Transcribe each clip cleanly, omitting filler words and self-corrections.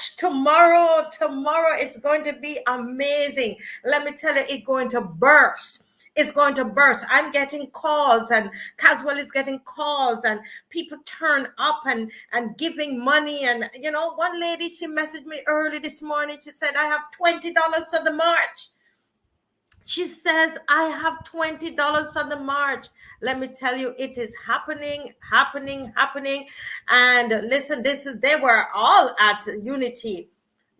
March. Tomorrow it's going to be amazing. Let me tell you, it's going to burst. It's going to burst. I'm getting calls, and Caswell is getting calls, and people turn up and giving money. And one lady, she messaged me early this morning. She said, I have $20 for the march. She says, I have $20 on the march. Let me tell you, it is happening. And listen, they were all at Unity.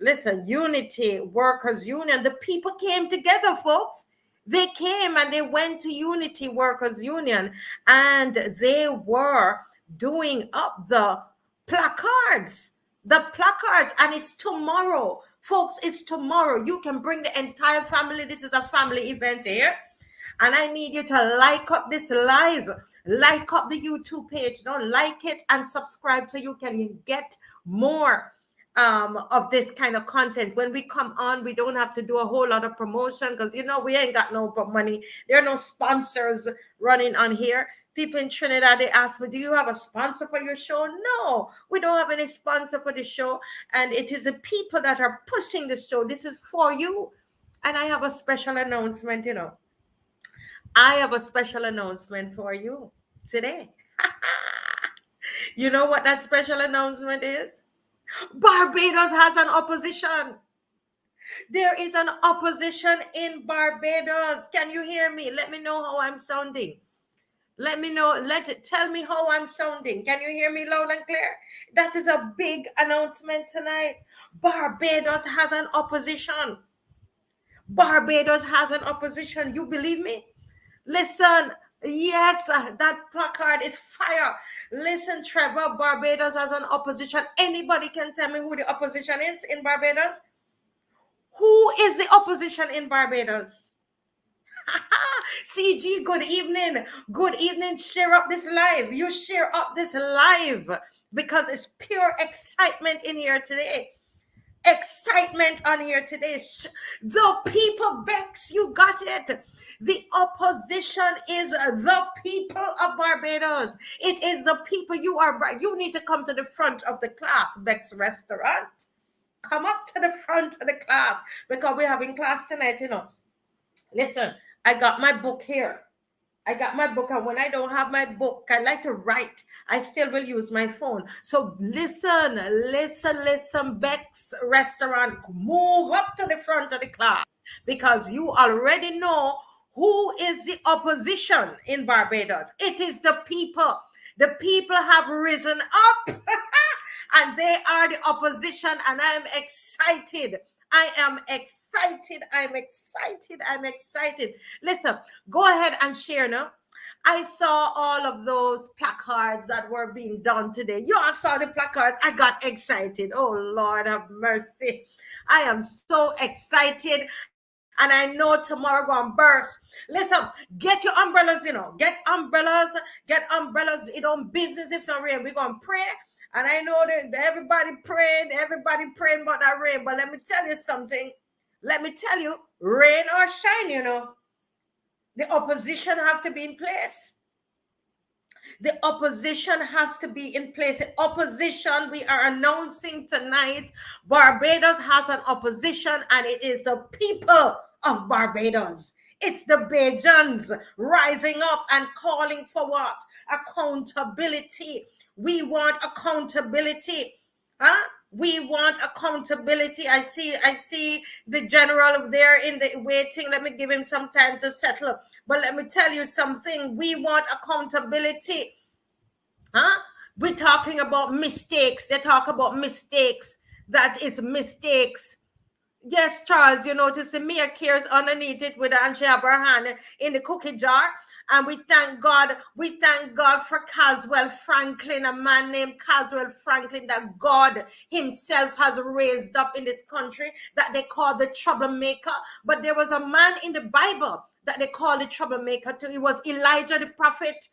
Listen, Unity Workers Union. The people came together, folks. They came and they went to Unity Workers Union, and they were doing up the placards. And it's tomorrow. Folks, it's tomorrow. You can bring the entire family. This is a family event here. And I need you to like up this live. Like up the YouTube page. Like it and subscribe so you can get more of this kind of content. When we come on, we don't have to do a whole lot of promotion because we ain't got no money. There are no sponsors running on here. People in Trinidad, they ask me, do you have a sponsor for your show? No, we don't have any sponsor for the show. And it is the people that are pushing the show. This is for you. And I have a special announcement, I have a special announcement for you today. You know what that special announcement is? Barbados has an opposition. There is an opposition in Barbados. Can you hear me? Let me know how I'm sounding. Let me know. Tell me how I'm sounding. Can you hear me loud and clear? That is a big announcement tonight. Barbados has an opposition. Barbados has an opposition. You believe me? Listen. Yes, that placard is fire. Listen, Trevor, Barbados has an opposition. Anybody can tell me who the opposition is in Barbados? Who is the opposition in Barbados? CG, good evening. Good evening. Share up this live. You share up this live because it's pure excitement in here today. Excitement on here today. The people, Bex, you got it. The opposition is the people of Barbados. It is the people. You need to come to the front of the class, Bex Restaurant. Come up to the front of the class because we're having class tonight, Listen, I got my book here. I got my book, and when I don't have my book, I like to write. I still will use my phone. So listen, Bex Restaurant, move up to the front of the class because you already know who is the opposition in Barbados. It is the people. The people have risen up and they are the opposition, and I am excited. I'm excited. Listen, go ahead and share now. I saw all of those placards that were being done today. You all saw the placards. I got excited. Oh, Lord have mercy. I am so excited. And I know tomorrow going to burst. Listen, get your umbrellas, Get umbrellas. It don't business if not rain. We're going to pray. And I know that everybody praying about that rain. But let me tell you something. Rain or shine, the opposition have to be in place. The opposition has to be in place. The opposition, we are announcing tonight, Barbados has an opposition, and it is the people of Barbados. It's the Bajans rising up and calling for what? Accountability. We want accountability. We want accountability. I see the general there in the waiting. Let me give him some time to settle. But let me tell you something. We want accountability. We're talking about mistakes. They talk about mistakes. That is mistakes. Yes, Charles, you notice the Mia cares underneath it with and she have her hand in the cookie jar. And we thank God for Caswell Franklyn, a man named Caswell Franklyn that God himself has raised up in this country that they call the troublemaker. But there was a man in the Bible that they call the troublemaker too. It was Elijah the prophet.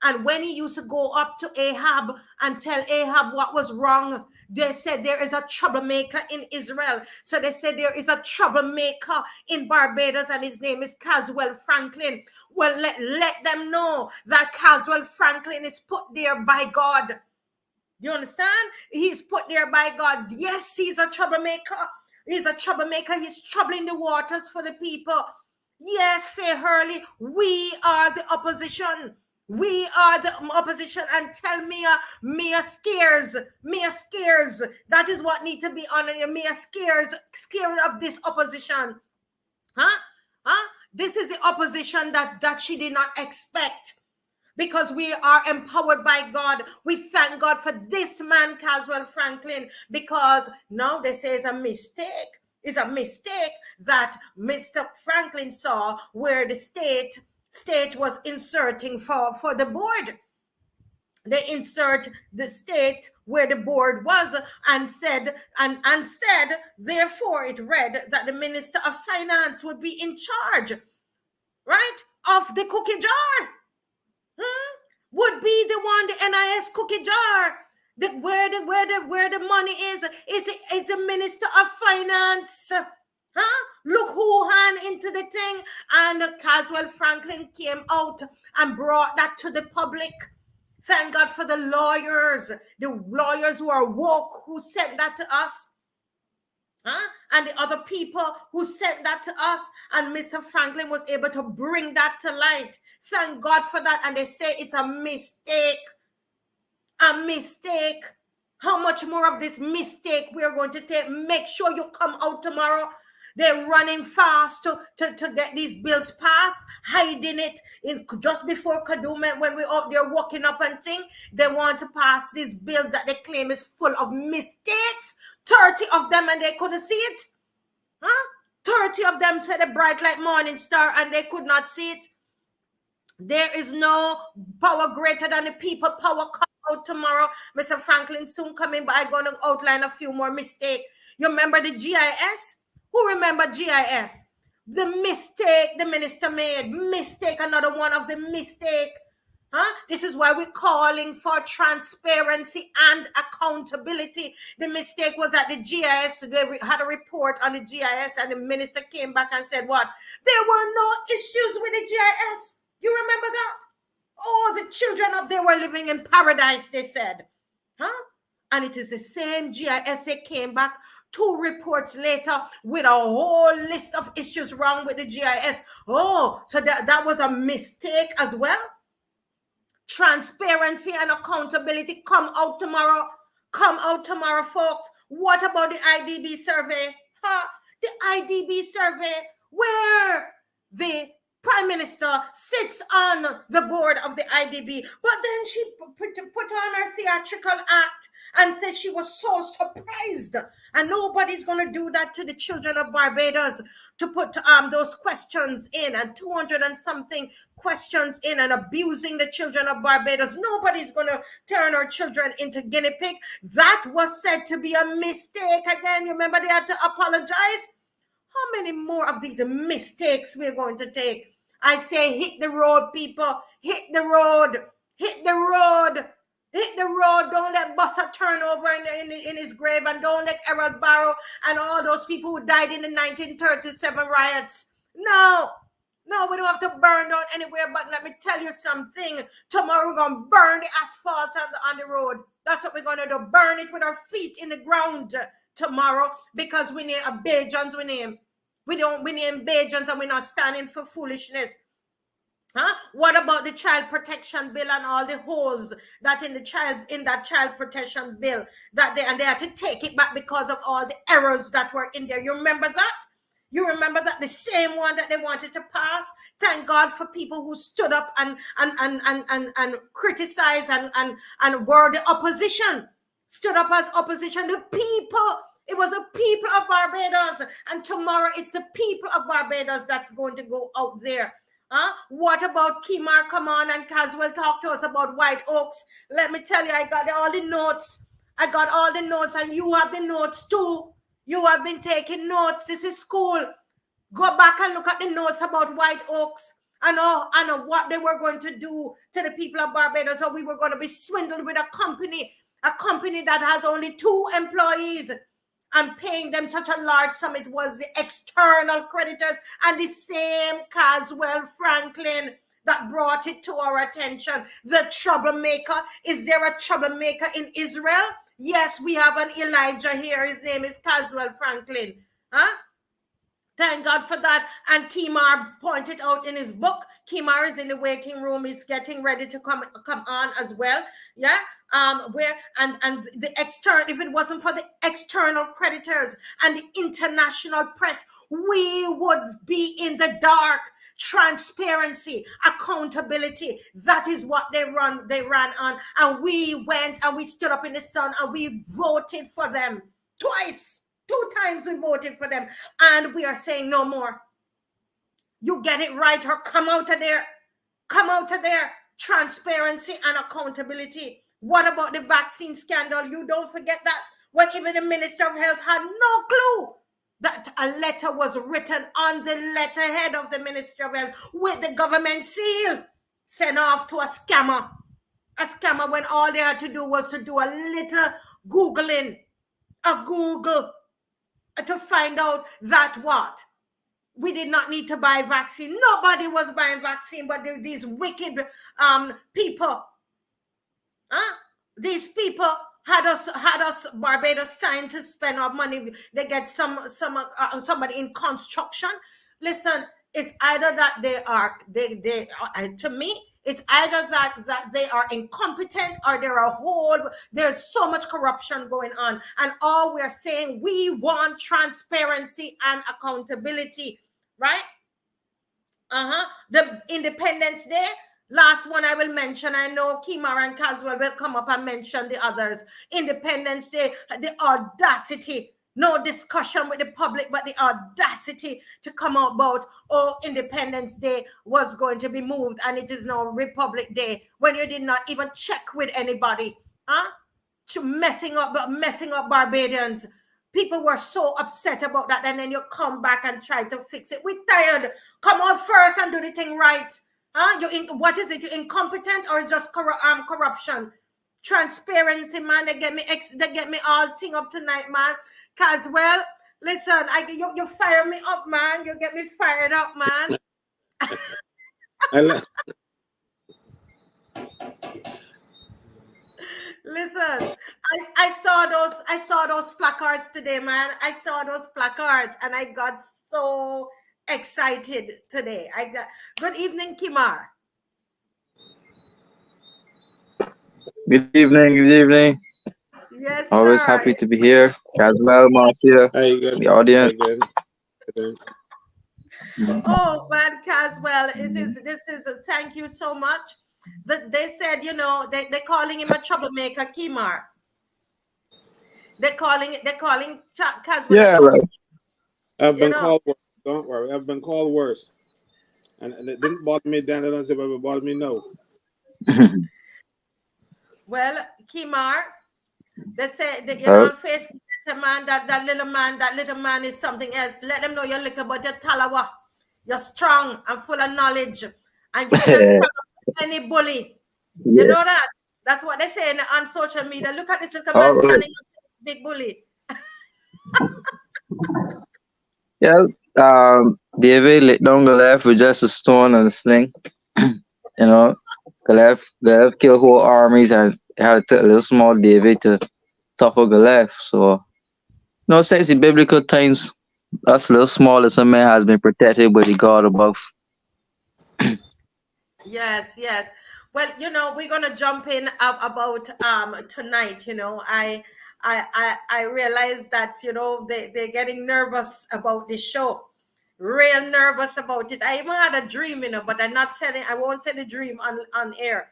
And when he used to go up to Ahab and tell Ahab what was wrong, they said there is a troublemaker in Israel. So they said there is a troublemaker in Barbados and his name is Caswell Franklyn. Well, let them know that Caswell Franklyn is put there by God. You understand? He's put there by God. Yes, he's a troublemaker. He's a troublemaker. He's troubling the waters for the people. Yes, Faye Hurley, we are the opposition. We are the opposition. And tell Mia scares. Mia scares. That is what needs to be on you. Mia scares of this opposition. Huh? Huh? This is the opposition that she did not expect. Because we are empowered by God. We thank God for this man, Caswell Franklyn, because now they say it's a mistake. It's a mistake that Mr. Franklyn saw where the state was inserting for the board. They insert the state where the board was and said, therefore it read that the Minister of Finance would be in charge, right, of the cookie jar. Would be the one, the NIS cookie jar, where the money is the Minister of Finance. Look who hand into the thing. And Caswell Franklyn came out and brought that to the public. Thank God for the lawyers who are woke, who sent that to us. And the other people who sent that to us, and Mr. Franklyn was able to bring that to light. Thank God for that. And they say it's a mistake. A mistake. How much more of this mistake we are going to take? Make sure you come out tomorrow. They're running fast to get these bills passed, hiding it in just before Kaduma, when we're out there walking up and thing. They want to pass these bills that they claim is full of mistakes. 30 of them, and they couldn't see it. 30 of them said a bright like morning star, and they could not see it. There is no power greater than the people power. Come out tomorrow. Mr. Franklyn soon coming, but I'm going to outline a few more mistakes. You remember the GIS? Who remember GIS? The mistake the minister made. Mistake, another one of the mistake. This is why we're calling for transparency and accountability. The mistake was that the GIS, they had a report on the GIS, and the minister came back and said, what? There were no issues with the GIS. You remember that? Oh, the children up there were living in paradise, they said. And it is the same GIS that came back 2 reports later with a whole list of issues wrong with the GIS. Oh, so that was a mistake as well. Transparency and accountability. Come out tomorrow. Come out tomorrow, folks. What about the IDB survey? The IDB survey where the Prime Minister sits on the board of the IDB, but then she put on her theatrical act and said she was so surprised, and nobody's going to do that to the children of Barbados, to put those questions in, and 200 and something questions in, and abusing the children of Barbados. Nobody's going to turn our children into guinea pig. That was said to be a mistake. Again, you remember they had to apologize? How many more of these mistakes we're going to take? I say hit the road, people. Hit the road. Hit the road. Hit the road. Don't let Bussa turn over in his grave, and don't let Errol Barrow and all those people who died in the 1937 riots. No, we don't have to burn down anywhere, but let me tell you something. Tomorrow we're going to burn the asphalt on the road. That's what we're going to do. Burn it with our feet in the ground tomorrow, because we need Bajans, we name. We name Bajans, and we're not standing for foolishness. What about the child protection bill and all the holes that in that child protection bill that they had to take it back because of all the errors that were in there? You remember that? You remember that, the same one that they wanted to pass? Thank God for people who stood up and criticized and were the opposition. Stood up as opposition. The people. It was the people of Barbados. And tomorrow it's the people of Barbados that's going to go out there. What about Kimar? Come on, and Caswell talk to us about White Oaks. Let me tell you, I got all the notes. I got all the notes, and you have the notes too. You have been taking notes. This is school. Go back and look at the notes about White Oaks. And what they were going to do to the people of Barbados. Or we were going to be swindled with a company that has only 2 employees, and paying them such a large sum. It was the external creditors, and the same Caswell Franklyn that brought it to our attention. The troublemaker. Is there a troublemaker in Israel? Yes, we have an Elijah here. His name is Caswell, Franklyn. Huh? Thank God for that. And Kimar pointed out in his book. Kimar is in the waiting room. He's getting ready to come on as well. Yeah. Where and the external, if it wasn't for the external creditors and the international press, we would be in the dark. Transparency, accountability. That is what they ran on. And we went and we stood up in the sun and we voted for them twice. 2 times we voted for them, and we are saying no more. You get it right or come out of there. Come out of there. Transparency and accountability. What about the vaccine scandal? You don't forget that when even the Minister of Health had no clue that a letter was written on the letterhead of the Minister of Health with the government seal sent off to a scammer. A scammer when all they had to do was to do a little Googling, a Google, to find out that what? We did not need to buy vaccine. Nobody was buying vaccine, but these wicked people. These people had us Barbados signed to spend our money. They get somebody in construction. Listen, it's either that to me, it's either that they are incompetent or there's so much corruption going on. And all we're saying, we want transparency and accountability, right? The Independence Day, last one I will mention. I know Kimar and Caswell will come up and mention the others. Independence Day, the audacity. No discussion with the public, but the audacity to come out about, Independence Day was going to be moved and it is now Republic Day, when you did not even check with anybody. Messing up Barbadians. People were so upset about that, and then you come back and try to fix it. We're tired. Come out first and do the thing right. What is it? You incompetent or just corruption? Transparency, man. They get me all thing up tonight, man. Caswell, listen, you fire me up, man. You get me fired up, man. Listen, I saw those placards today, man. I saw those placards and I got so excited today. Good evening, Kimar. Good evening. Yes, always sir. happy to be here. Caswell, Marcia, the audience. Oh man, Caswell, this is thank you so much. They said, they're calling him a troublemaker, Kimar. They're calling Caswell a troublemaker. I've been called worse. Don't worry, I've been called worse. And it didn't bother me then, it doesn't bother me now. Well, Kimar, they say that on Facebook, they say, man, that little man is something else. Let them know you're little, but you're talawa. You're strong and full of knowledge, and you can stand up to any bully. You know that? That's what they say on social media. Look at this little man standing up to this big bully. David laid down Goliath with just a stone and a sling. Goliath killed whole armies, and it had to take a little small David to topple Goliath. So, since the biblical times, us little small little man has been protected by the God above. Yes. Well, we're gonna jump in about tonight. I realize that they're getting nervous about this show, real nervous about it. I even had a dream, but I won't say the dream on air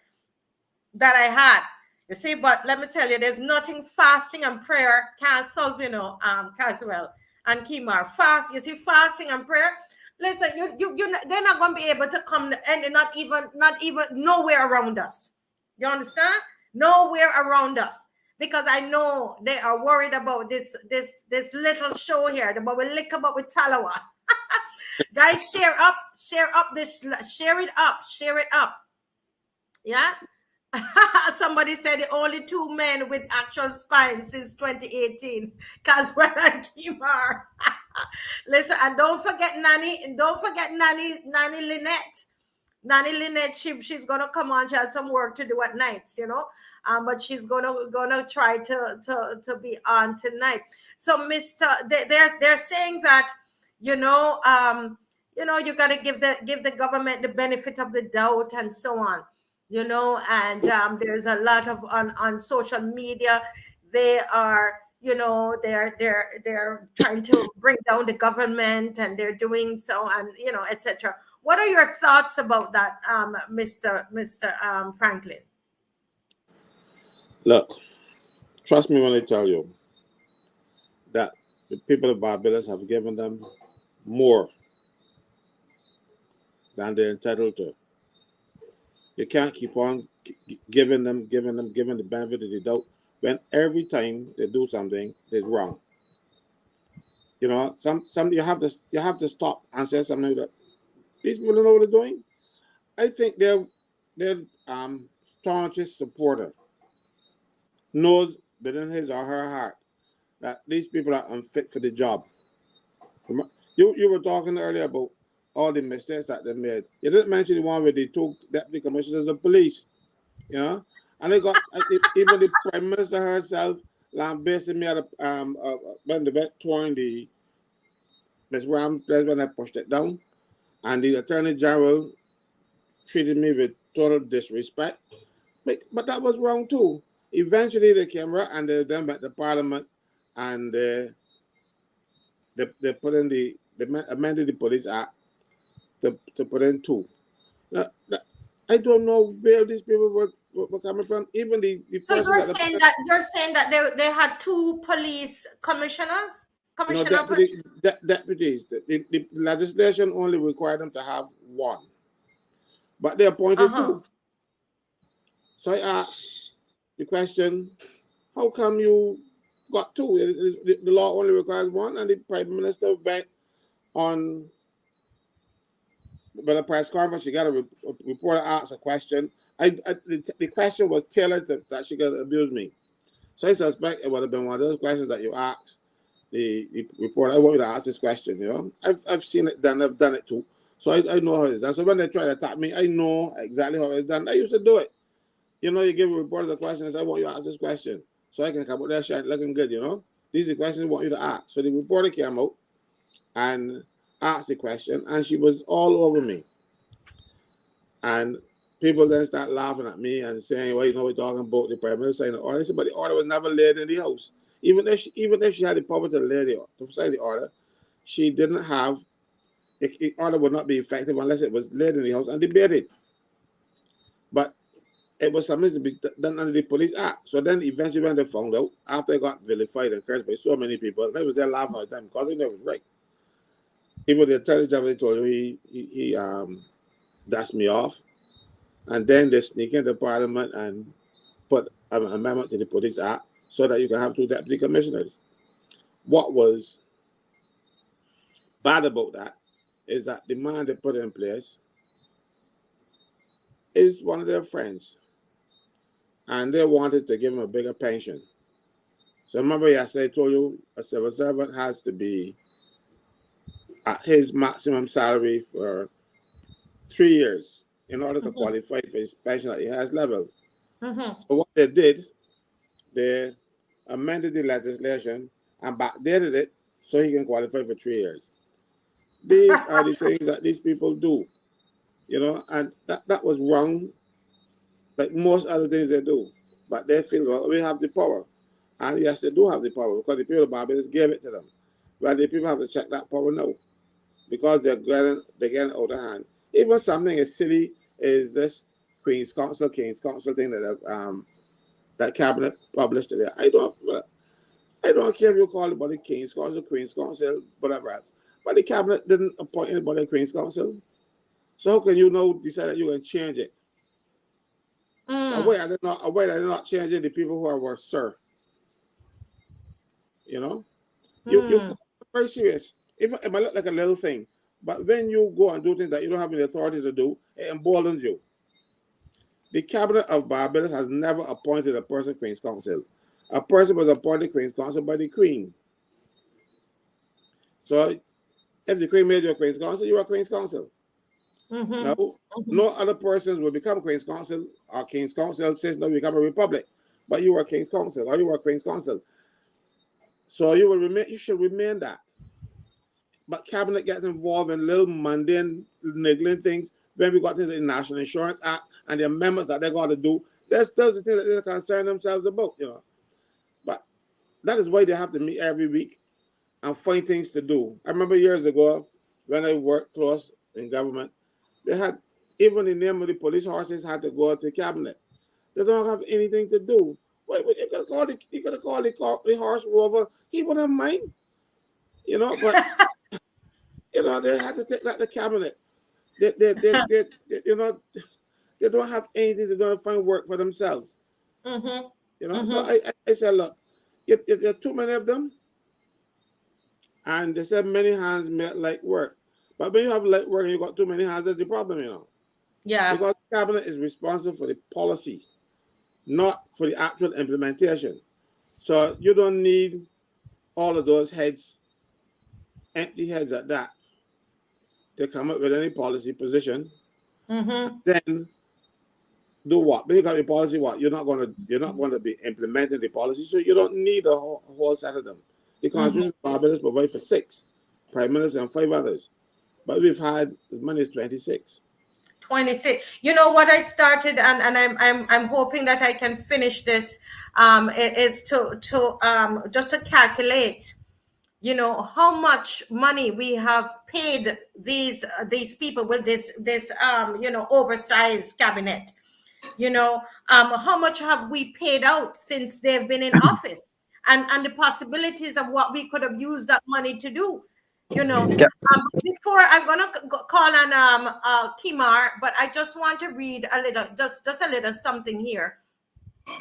that I had. You see, but let me tell you, there's nothing fasting and prayer can't solve. Caswell and Kimar, fasting and prayer. Listen, they're not going to be able to come, and they're not even nowhere around us. You understand? Nowhere around us, because I know they are worried about this little show here. But we lick about with Talawa. Guys, share it up. Yeah. Somebody said the only 2 men with actual spine since 2018, Caswell and Kimar. Listen, and don't forget Nanny Lynette. Nanny Lynette, she's gonna come on. She has some work to do at nights, but she's gonna try to be on tonight. So, Mister, they're saying that, you gotta give the government the benefit of the doubt and so on, and there's a lot of on social media. They are, they're trying to bring down the government, and they're doing so, and etc. What are your thoughts about that, Mr. Franklyn? Look, trust me when I tell you that the people of Barbados have given them more than they're entitled to. You can't keep on giving the benefit of the doubt when every time they do something is wrong. Some you have to stop and say something that these people don't know what they're doing. I think their staunchest supporter knows within his or her heart that these people are unfit for the job. You were talking earlier about all the mistakes that they made. You didn't mention the one where they took deputy commissioners of police, and they got even the prime minister herself lambasted me at when they went touring the Miss Ram place when I pushed it down, and the attorney general treated me with total disrespect. But that was wrong too. Eventually they came out and they then went to Parliament, and they put in they amended the Police Act to put in 2. Now, I don't know where these people were coming from. Even the So person you're saying that they had 2 police commissioners, no deputies. The legislation only required them to have 1, but they appointed 2. So I asked the question, how come you got 2? The law only requires 1, and the prime minister went on a press conference. She got a reporter asked a question. The question was tailored that she could abuse me. So I suspect it would have been one of those questions that you asked the reporter. I want you to ask this question. I've seen it done. I've done it too. So I know how it's done. So when they try to attack me, I know exactly how it's done. I used to do it. You give reporters a question and say, I want you to ask this question, so I can come out there shine looking good. These are the questions I want you to ask. So the reporter came out and asked the question, and she was all over me. And people then start laughing at me and saying, well, we're talking about the prime minister signing the order. I said, but the order was never laid in the house. Even if she had the power to sign the order, she didn't have, the order would not be effective unless it was laid in the house and debated. But it was something to be done under the Police Act. So then eventually when they found out, after it got vilified and cursed by so many people, they was there laughing at them because they knew it was right. Even the attorney general told you he dust me off. And then they sneak into Parliament and put an amendment to the Police Act so that you can have 2 deputy commissioners. What was bad about that is that the man they put in place is one of their friends, and they wanted to give him a bigger pension. So remember, yesterday I told you a civil servant has to be at his maximum salary for 3 years in order to qualify for his pension at the highest level. So what they did, they amended the legislation and backdated it so he can qualify for 3 years. These are the things that these people do, and that was wrong, like most other things they do. But they feel, well, we have the power. And yes, they do have the power because the people of Barbados gave it to them. But the people have to check that power now because they're getting out of hand. Even something as silly as this King's Council thing that Cabinet published today. I don't care if you call it the King's Council, whatever else. But the Cabinet didn't appoint anybody at Queen's Council. So how can you now decide that you can change it? Why are they not changing the people who are worth, sir? You're very serious. It might look like a little thing, but when you go and do things that you don't have any authority to do, it emboldens you. The Cabinet of Barbados has never appointed a person Queen's Council. A person was appointed Queen's Council by the Queen. So if the Queen made you a Queen's Council, you are Queen's Council. Mm-hmm. No, no other persons will become Queen's Counsel, or King's Counsel says no, become a republic. But you were King's Counsel, or you were Queen's Counsel. So you will remain, you should remain that. But cabinet gets involved in little mundane, niggling things. When we got into the National Insurance Act and the amendments that they're going to do, there's still the thing that they concern themselves about, you know. But that is why they have to meet every week and find things to do. I remember years ago when I worked close in government, they had, even the name of the police horses had to go to cabinet. They don't have anything to do. Wait, you could have called the horse rover. He wouldn't mind, you know. But you know, they had to take that to cabinet. They you know, they don't have anything to do to find work for themselves. Mm-hmm. You know, so Mm-hmm. I said, look, there are too many of them, and they said many hands make light work. But when you have light work and you got too many hands, that's the problem, you know. Yeah. Because cabinet is responsible for the policy, not for the actual implementation. So you don't need all of those heads, empty heads at that, to come up with any policy position. Mm-hmm. Then do what? When you got your policy, what? You're not going to be implementing the policy, so you don't need a whole set of them. The Constitution of Barbados provides for 6 prime ministers and 5 others, but we've had as many as 26. 26. You know what I started, and I'm hoping that I can finish this. Is to just to calculate, you know, how much money we have paid these people with this you know, oversized cabinet. You know, how much have we paid out since they've been in office, and the possibilities of what we could have used that money to do, you know. Before I'm gonna call on Kimar, but I just want to read a little, just a little something here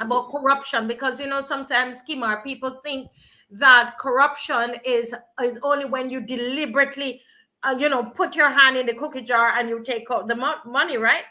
about corruption, because you know, sometimes, Kimar, people think that corruption is only when you deliberately you know, put your hand in the cookie jar and you take out the money, right?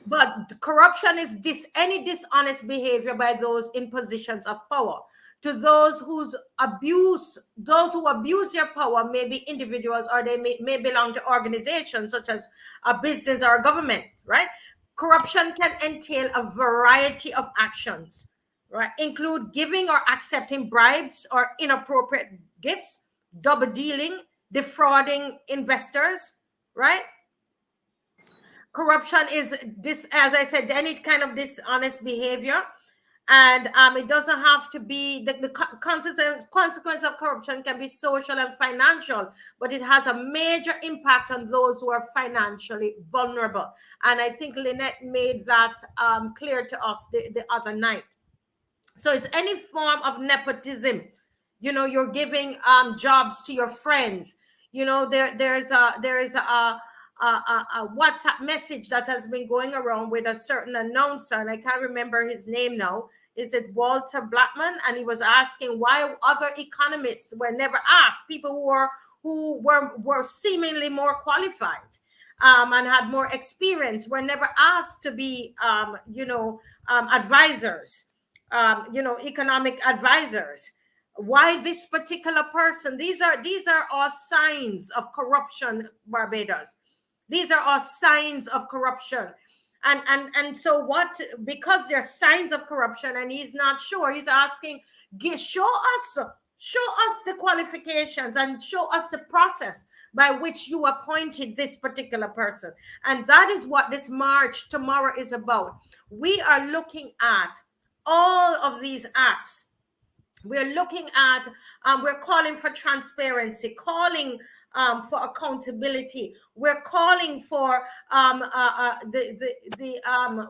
But corruption is any dishonest behavior by those in positions of power. To those who abuse your power may be individuals, or they may belong to organizations such as a business or a government, right? Corruption can entail a variety of actions, right? Include giving or accepting bribes or inappropriate gifts, double dealing, defrauding investors, right? Corruption is this, as I said, any kind of dishonest behavior. And it doesn't have to be the consequence of corruption can be social and financial, but it has a major impact on those who are financially vulnerable. And I think Lynette made that clear to us the other night. So it's any form of nepotism. You know, you're giving jobs to your friends. You know, there is a WhatsApp message that has been going around with a certain announcer, and I can't remember his name now. Is it Walter Blackman? And he was asking why other economists were never asked. People who were seemingly more qualified and had more experience were never asked to be, advisors, economic advisors. Why this particular person? These are all signs of corruption, Barbados. These are all signs of corruption. And so what, because they're signs of corruption and he's not sure, he's asking, show us the qualifications and show us the process by which you appointed this particular person. And that is what this march tomorrow is about. We are looking at all of these acts. We're looking at, we're calling for transparency, calling for accountability. We're calling for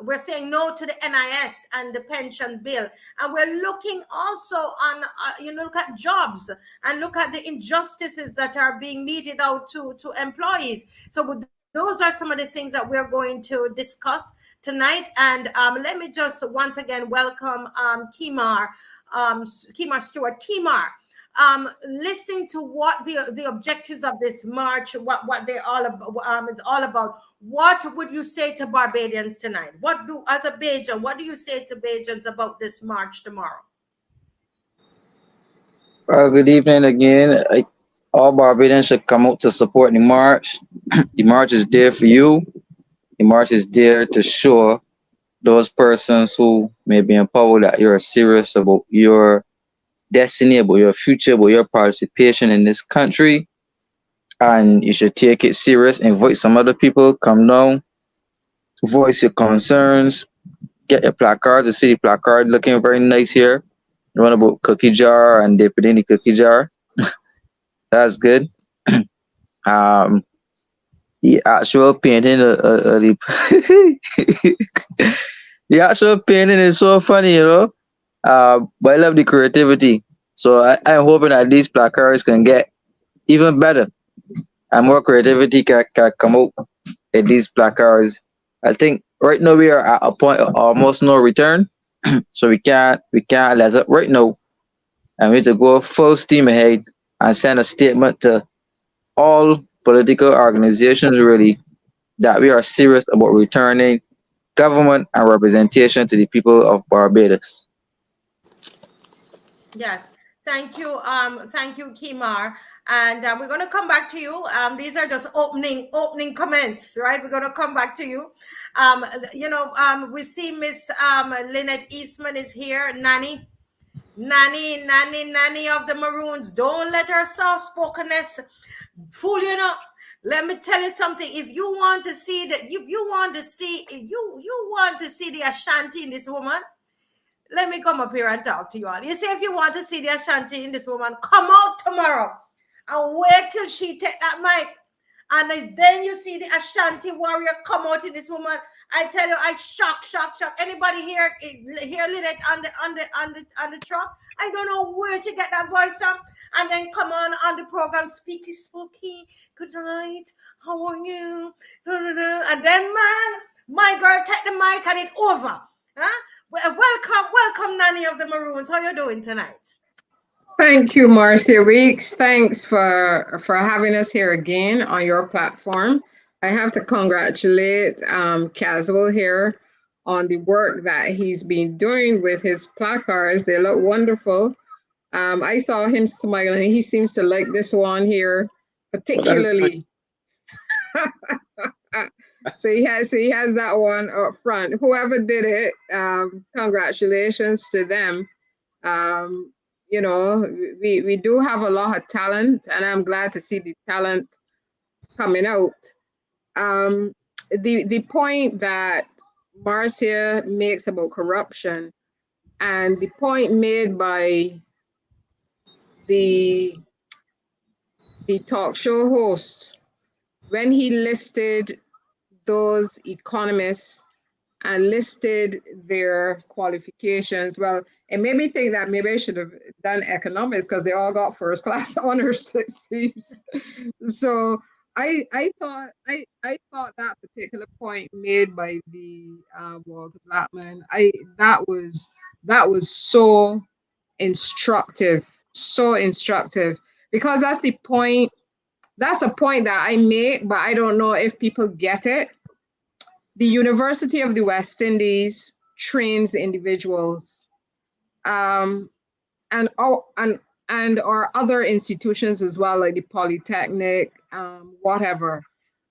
we're saying no to the NIS and the pension bill, and we're looking also on look at jobs and look at the injustices that are being meted out to employees. So those are some of the things that we're going to discuss tonight. And let me just once again welcome Kimar Stewart. Kimar, listening to what the objectives of this march, what they're all about, it's all about. What would you say to Barbadians tonight? As a Bajan, what do you say to Bajans about this march tomorrow? Good evening again. All Barbadians should come out to support the march. The march is there for you. The march is there to show those persons who may be in power that you're serious about your destiny, about your future, about your participation in this country. And you should take it serious. Invite some other people, come down, voice your concerns, get your placards. The city placard looking very nice here. The one about cookie jar and they put in the cookie jar. That's good. Um, the actual painting the actual painting is so funny, you know. But I love the creativity. So I'm hoping that these placards can get even better and more creativity can come out in these placards. I think right now we are at a point of almost no return. So we can't let up right now. And we need to go full steam ahead and send a statement to all political organizations really that we are serious about returning government and representation to the people of Barbados. Yes. Thank you, Kimar. And we're going to come back to you. These are just opening comments, right? We're going to come back to you. We see Miss Lynette Eastman is here. Nanny of the Maroons. Don't let her soft-spokenness fool you. Let me tell you something. If you want to see that, you want to see you want to see the Ashanti in this woman. Let me come up here and talk to you all. You see, if you want to see the Ashanti in this woman, come out tomorrow and wait till she take that mic. And then you see the Ashanti warrior come out in this woman. I tell you, I shock. Anybody here Lynette on the truck? I don't know where to get that voice from. And then come on the program, speaky spooky. Good night. How are you? And then man, my girl, take the mic and it's over. Huh? Well, welcome, Nanny of the Maroons. How you doing tonight? Thank you, Marcia Weeks. Thanks for having us here again on your platform. I have to congratulate Caswell here on the work that he's been doing with his placards. They look wonderful. I saw him smiling. He seems to like this one here particularly. So he has that one up front. Whoever did it, congratulations to them. We do have a lot of talent, and I'm glad to see the talent coming out. The point that Marcia makes about corruption, and the point made by the talk show host when he listed those economists and listed their qualifications. Well, it made me think that maybe I should have done economics because they all got first class honors, it seems. So I thought that particular point made by the Walter Blackman, that was so instructive, because that's a point that I make, but I don't know if people get it. The University of the West Indies trains individuals, and our other institutions as well, like the Polytechnic, whatever.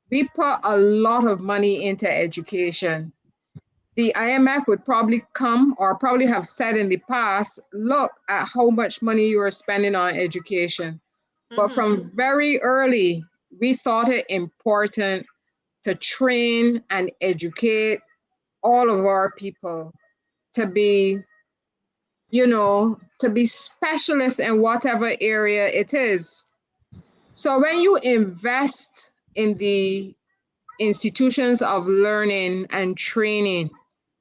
We put a lot of money into education. The IMF would probably come or probably have said in the past, look at how much money you are spending on education. But from very early, we thought it important to train and educate all of our people to be, to be specialists in whatever area it is. So when you invest in the institutions of learning and training,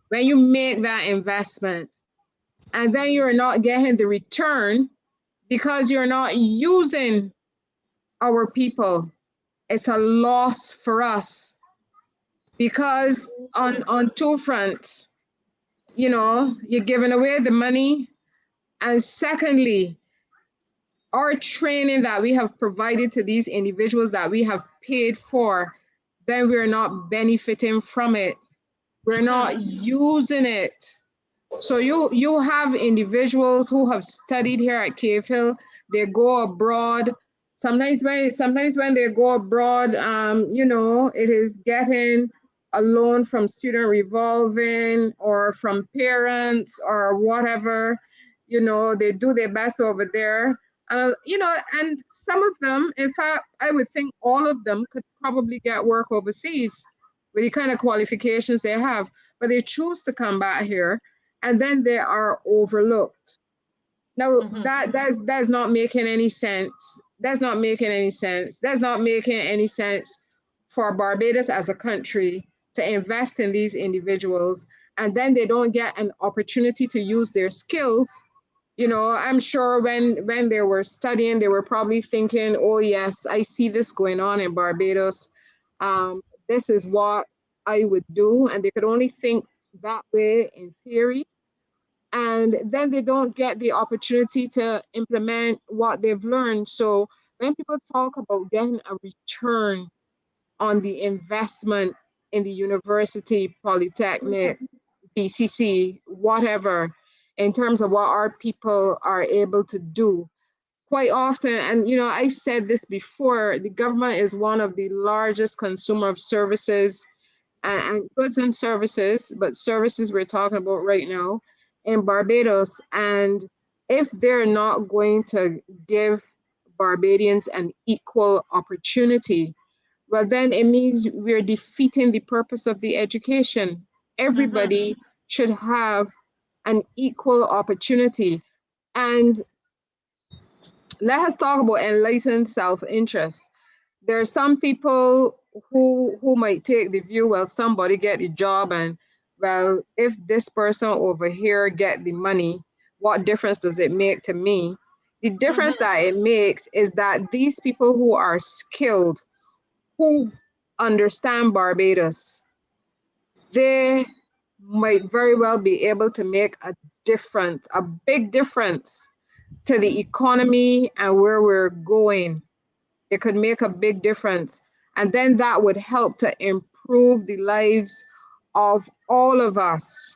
when you make that investment and then you're not getting the return because you're not using our people, it's a loss for us. Because on two fronts, you're giving away the money, and secondly, our training that we have provided to these individuals that we have paid for, then we're not benefiting from it. We're not using it. So you have individuals who have studied here at Cave Hill, they go abroad, Sometimes when they go abroad, it is getting a loan from student revolving or from parents or whatever. They do their best over there. And some of them, in fact, I would think all of them could probably get work overseas with the kind of qualifications they have, but they choose to come back here, and then they are overlooked. Now Mm-hmm. that's not making any sense. That's not making any sense. That's not making any sense for Barbados as a country to invest in these individuals, and then they don't get an opportunity to use their skills. I'm sure when they were studying, they were probably thinking, "Oh yes, I see this going on in Barbados. This is what I would do," and they could only think that way in theory, and then they don't get the opportunity to implement what they've learned. So when people talk about getting a return on the investment in the university, polytechnic, BCC, whatever, in terms of what our people are able to do, quite often, and I said this before, the government is one of the largest consumer of services and goods and services, but services we're talking about right now in Barbados. And if they're not going to give Barbadians an equal opportunity, well, then it means we're defeating the purpose of the education. Mm-hmm. Everybody should have an equal opportunity. And let us talk about enlightened self-interest. There are some people who might take the view, well, somebody get the job, and well, if this person over here get the money, what difference does it make to me? The difference Mm-hmm. that it makes is that these people who are skilled, who understand Barbados, they might very well be able to make a difference, a big difference to the economy and where we're going. It could make a big difference. And then that would help to improve the lives of all of us,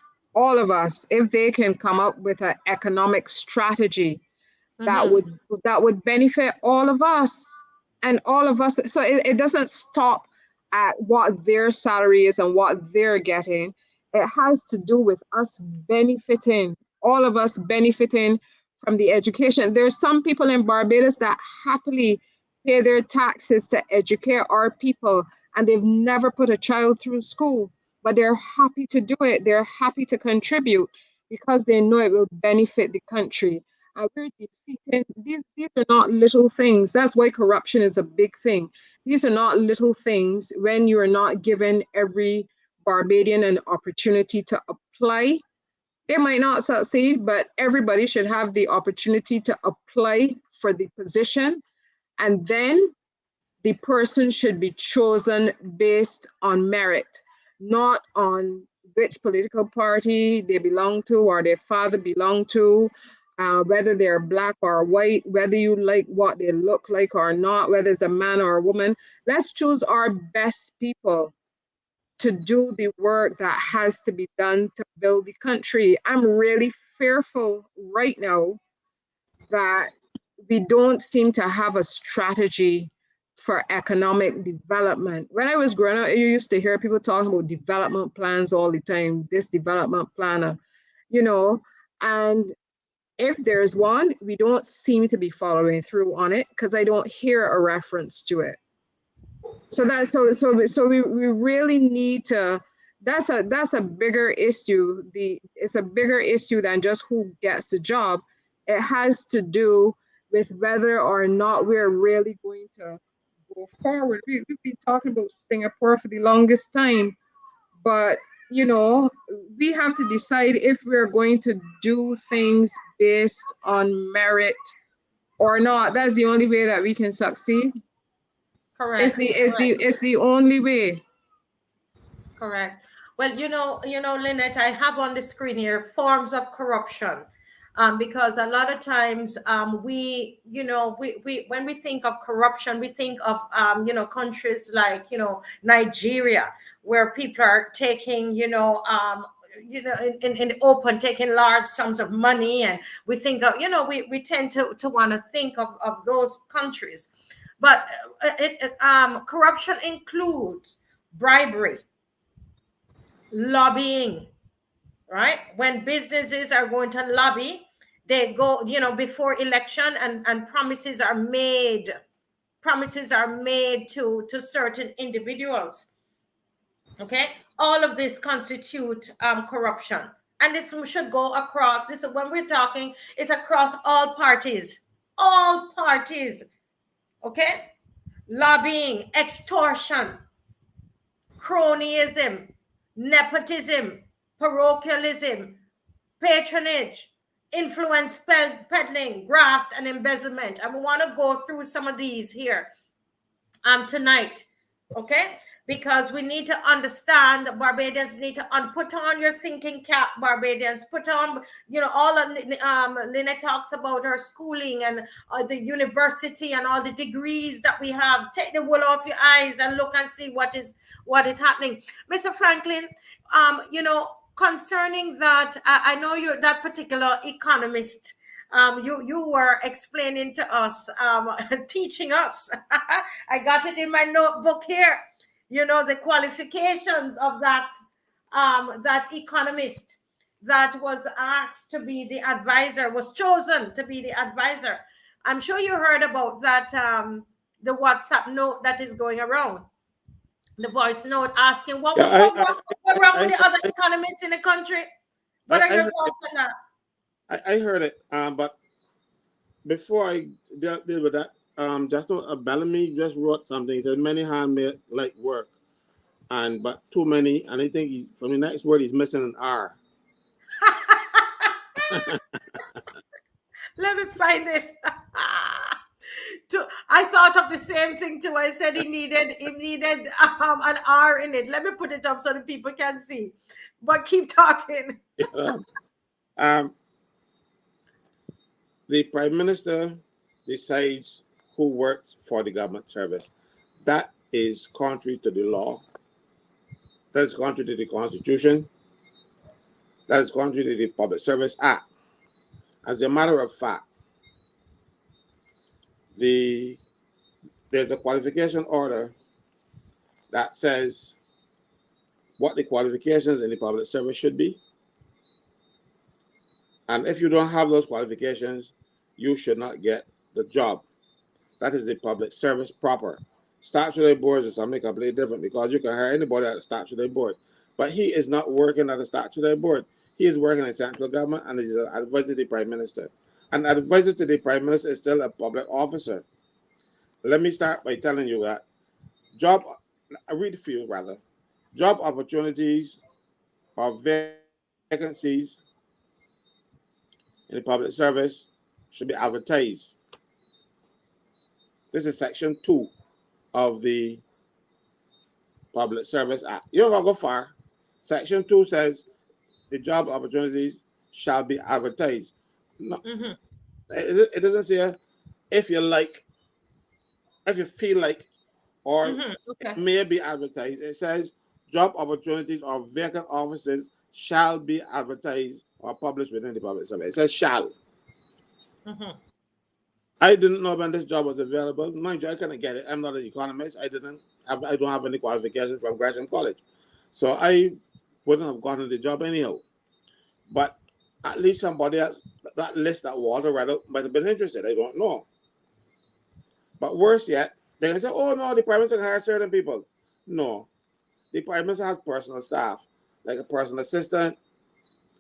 if they can come up with an economic strategy that Mm-hmm. would benefit all of us and all of us. So it doesn't stop at what their salary is and what they're getting. It has to do with us benefiting, all of us benefiting from the education. There's some people in Barbados that happily pay their taxes to educate our people, and they've never put a child through school, but they're happy to do it. They're happy to contribute because they know it will benefit the country. We're defeating these are not little things. That's why corruption is a big thing. These are not little things when you are not given every Barbadian an opportunity to apply. They might not succeed, but everybody should have the opportunity to apply for the position. And then the person should be chosen based on merit, not on which political party they belong to or their father belonged to, whether they're black or white, whether you like what they look like or not, whether it's a man or a woman. Let's choose our best people to do the work that has to be done to build the country. I'm really fearful right now that we don't seem to have a strategy for economic development. When I was growing up, you used to hear people talking about development plans all the time, this development planner, you know, and if there's one, we don't seem to be following through on it because I don't hear a reference to it. So we really need to. That's a bigger issue. It's a bigger issue than just who gets the job. It has to do with whether or not we're really going to go forward. We've been talking about Singapore for the longest time, but you know, we have to decide if we're going to do things based on merit or not. That's the only way that we can succeed. Correct. It's the only way. Correct. Well, Lynette, I have on the screen here forms of corruption. Because a lot of times we when we think of corruption, we think of countries like Nigeria, where people are taking in the open, taking large sums of money, and we think of we tend to want to think of those countries. But corruption includes bribery, lobbying, right? When businesses are going to lobby, they go, before election, and promises are made to certain individuals. Okay, all of this constitute corruption, and this should go across. This, when we're talking, it's across all parties, all parties. Okay, lobbying, extortion, cronyism, nepotism, parochialism, patronage, influence peddling, graft, and embezzlement. And we want to go through some of these here tonight, okay? Because we need to understand that Barbadians need to put on your thinking cap, Barbadians. Put on, all of Lynette talks about her schooling and the university and all the degrees that we have. Take the wool off your eyes and look and see what is happening. Mr. Franklyn, concerning that, I know you're that particular economist. You were explaining to us, teaching us. I got it in my notebook here. The qualifications of that economist that was asked to be the advisor, was chosen to be the advisor. I'm sure you heard about that, the WhatsApp note that is going around, the voice note asking what wrong with the other economists in the country. What are your thoughts on that? I heard it, but before I deal with that, just Bellamy just wrote something. He said many handmade like work, but too many, and I think from the next word he's missing an R. Let me find it. I thought of the same thing too. I said he needed an R in it. Let me put it up so the people can see. But keep talking. The Prime Minister decides who works for the government service. That is contrary to the law. That is contrary to the Constitution. That is contrary to the Public Service Act. As a matter of fact, there's a qualification order that says what the qualifications in the public service should be. And if you don't have those qualifications, you should not get the job. That is the public service proper. Statutory boards is something completely different, because you can hire anybody at a statutory board. But he is not working at a statutory board. He is working in central government, and he's an advisor to the Prime Minister. An advisor to the Prime Minister is still a public officer. Let me start by telling you that I read for you rather. Job opportunities or vacancies in the public service should be advertised. This is Section 2 of the Public Service Act. You don't gotta go far. Section 2 says the job opportunities shall be advertised. No, it doesn't say if you like, if you feel like, or it may be advertised. It says job opportunities or vacant offices shall be advertised or published within the public service. It says shall. I didn't know when this job was available. Mind you, I couldn't get it. I'm not an economist. I don't have any qualifications from Gresham College. So I wouldn't have gotten the job anyhow. But at least somebody else, that list that Walter read out, might have been interested. I don't know. But worse yet, they're going to say, oh no, the Prime Minister can hire certain people. No. The Prime Minister has personal staff, like a personal assistant,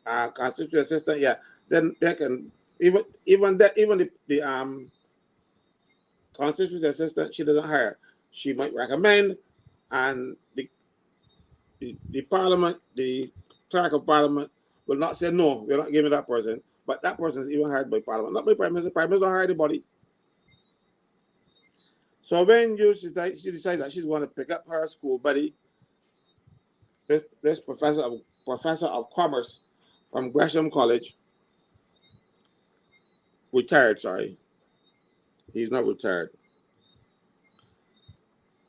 constitutional assistant. Yeah. Then they can even the constitutional assistant, she doesn't hire. She might recommend, and the Parliament, the clerk of Parliament will not say no, we're not giving that person. But that person is even hired by Parliament, not by Prime Minister. Prime Minister don't hire anybody. So when she decides that she's going to pick up her school buddy, this professor of commerce from Gresham College, retired, sorry. He's not retired.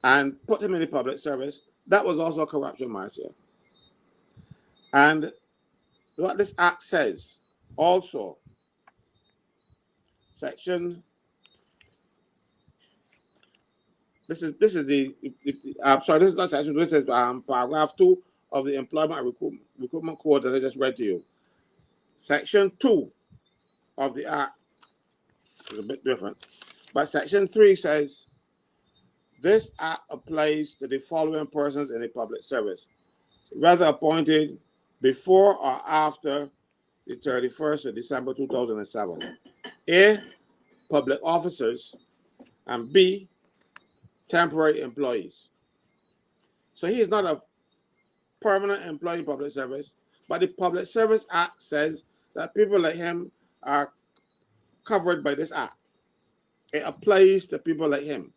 And put him in the public service. That was also corruption, Marcia. And what this act says, also, Section This is the sorry, this is not section. This is paragraph 2 of the Employment and Recruitment Code that I just read to you. Section 2 of the Act is a bit different, but Section 3 says this Act applies to the following persons in the public service, whether appointed before or after the 31st of December 2007. A, public officers, and B, temporary employees. So he is not a permanent employee in public service, but the Public Service Act says that people like him are covered by this act. It applies to people like him.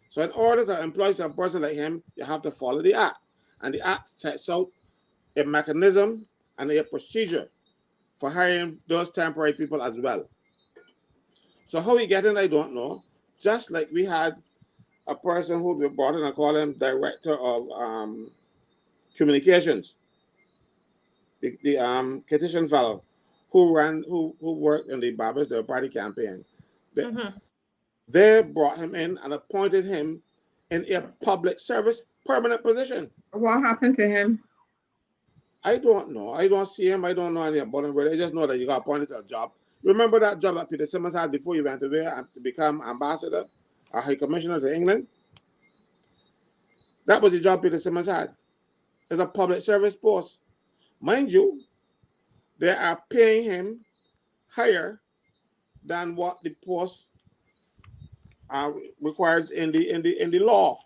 So in order to employ some person like him, you have to follow the act. And the act sets out a mechanism and a procedure for hiring those temporary people as well. So how we get in, I don't know. Just like we had a person who we brought in and called him director of communications, the Kitchen fellow who worked in the Barbados Party campaign. They brought him in and appointed him in a public service permanent position. What happened to him? I don't know. I don't see him. I don't know anything about him. But I just know that you got appointed to a job. Remember that job that Peter Simmons had before he went away and to become ambassador or high commissioner to England? That was the job Peter Simmons had. It's a public service post. Mind you, they are paying him higher than what the post requires in the law,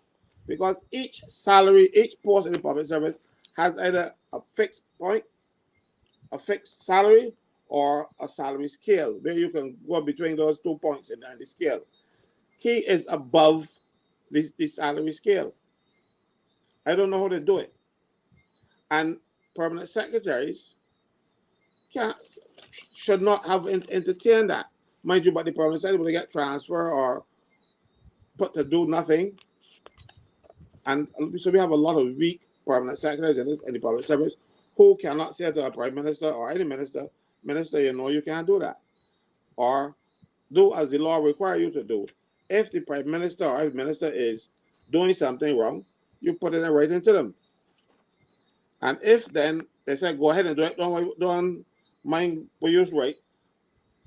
because each post in the public service has either a fixed point, a fixed salary, or a salary scale where you can go between those 2 points in the scale. He is above this salary scale. I don't know how to do it. And permanent secretaries should not have entertained that. Mind you, but the permanent secretary will get transfer or put to do nothing. And so we have a lot of weak permanent secretaries in the public service who cannot say to a prime minister or any minister, you know, you can't do that. Or do as the law requires you to do. If the prime minister or if minister is doing something wrong, you put it in writing to them. And if then they say, go ahead and do it, don't mind what you right,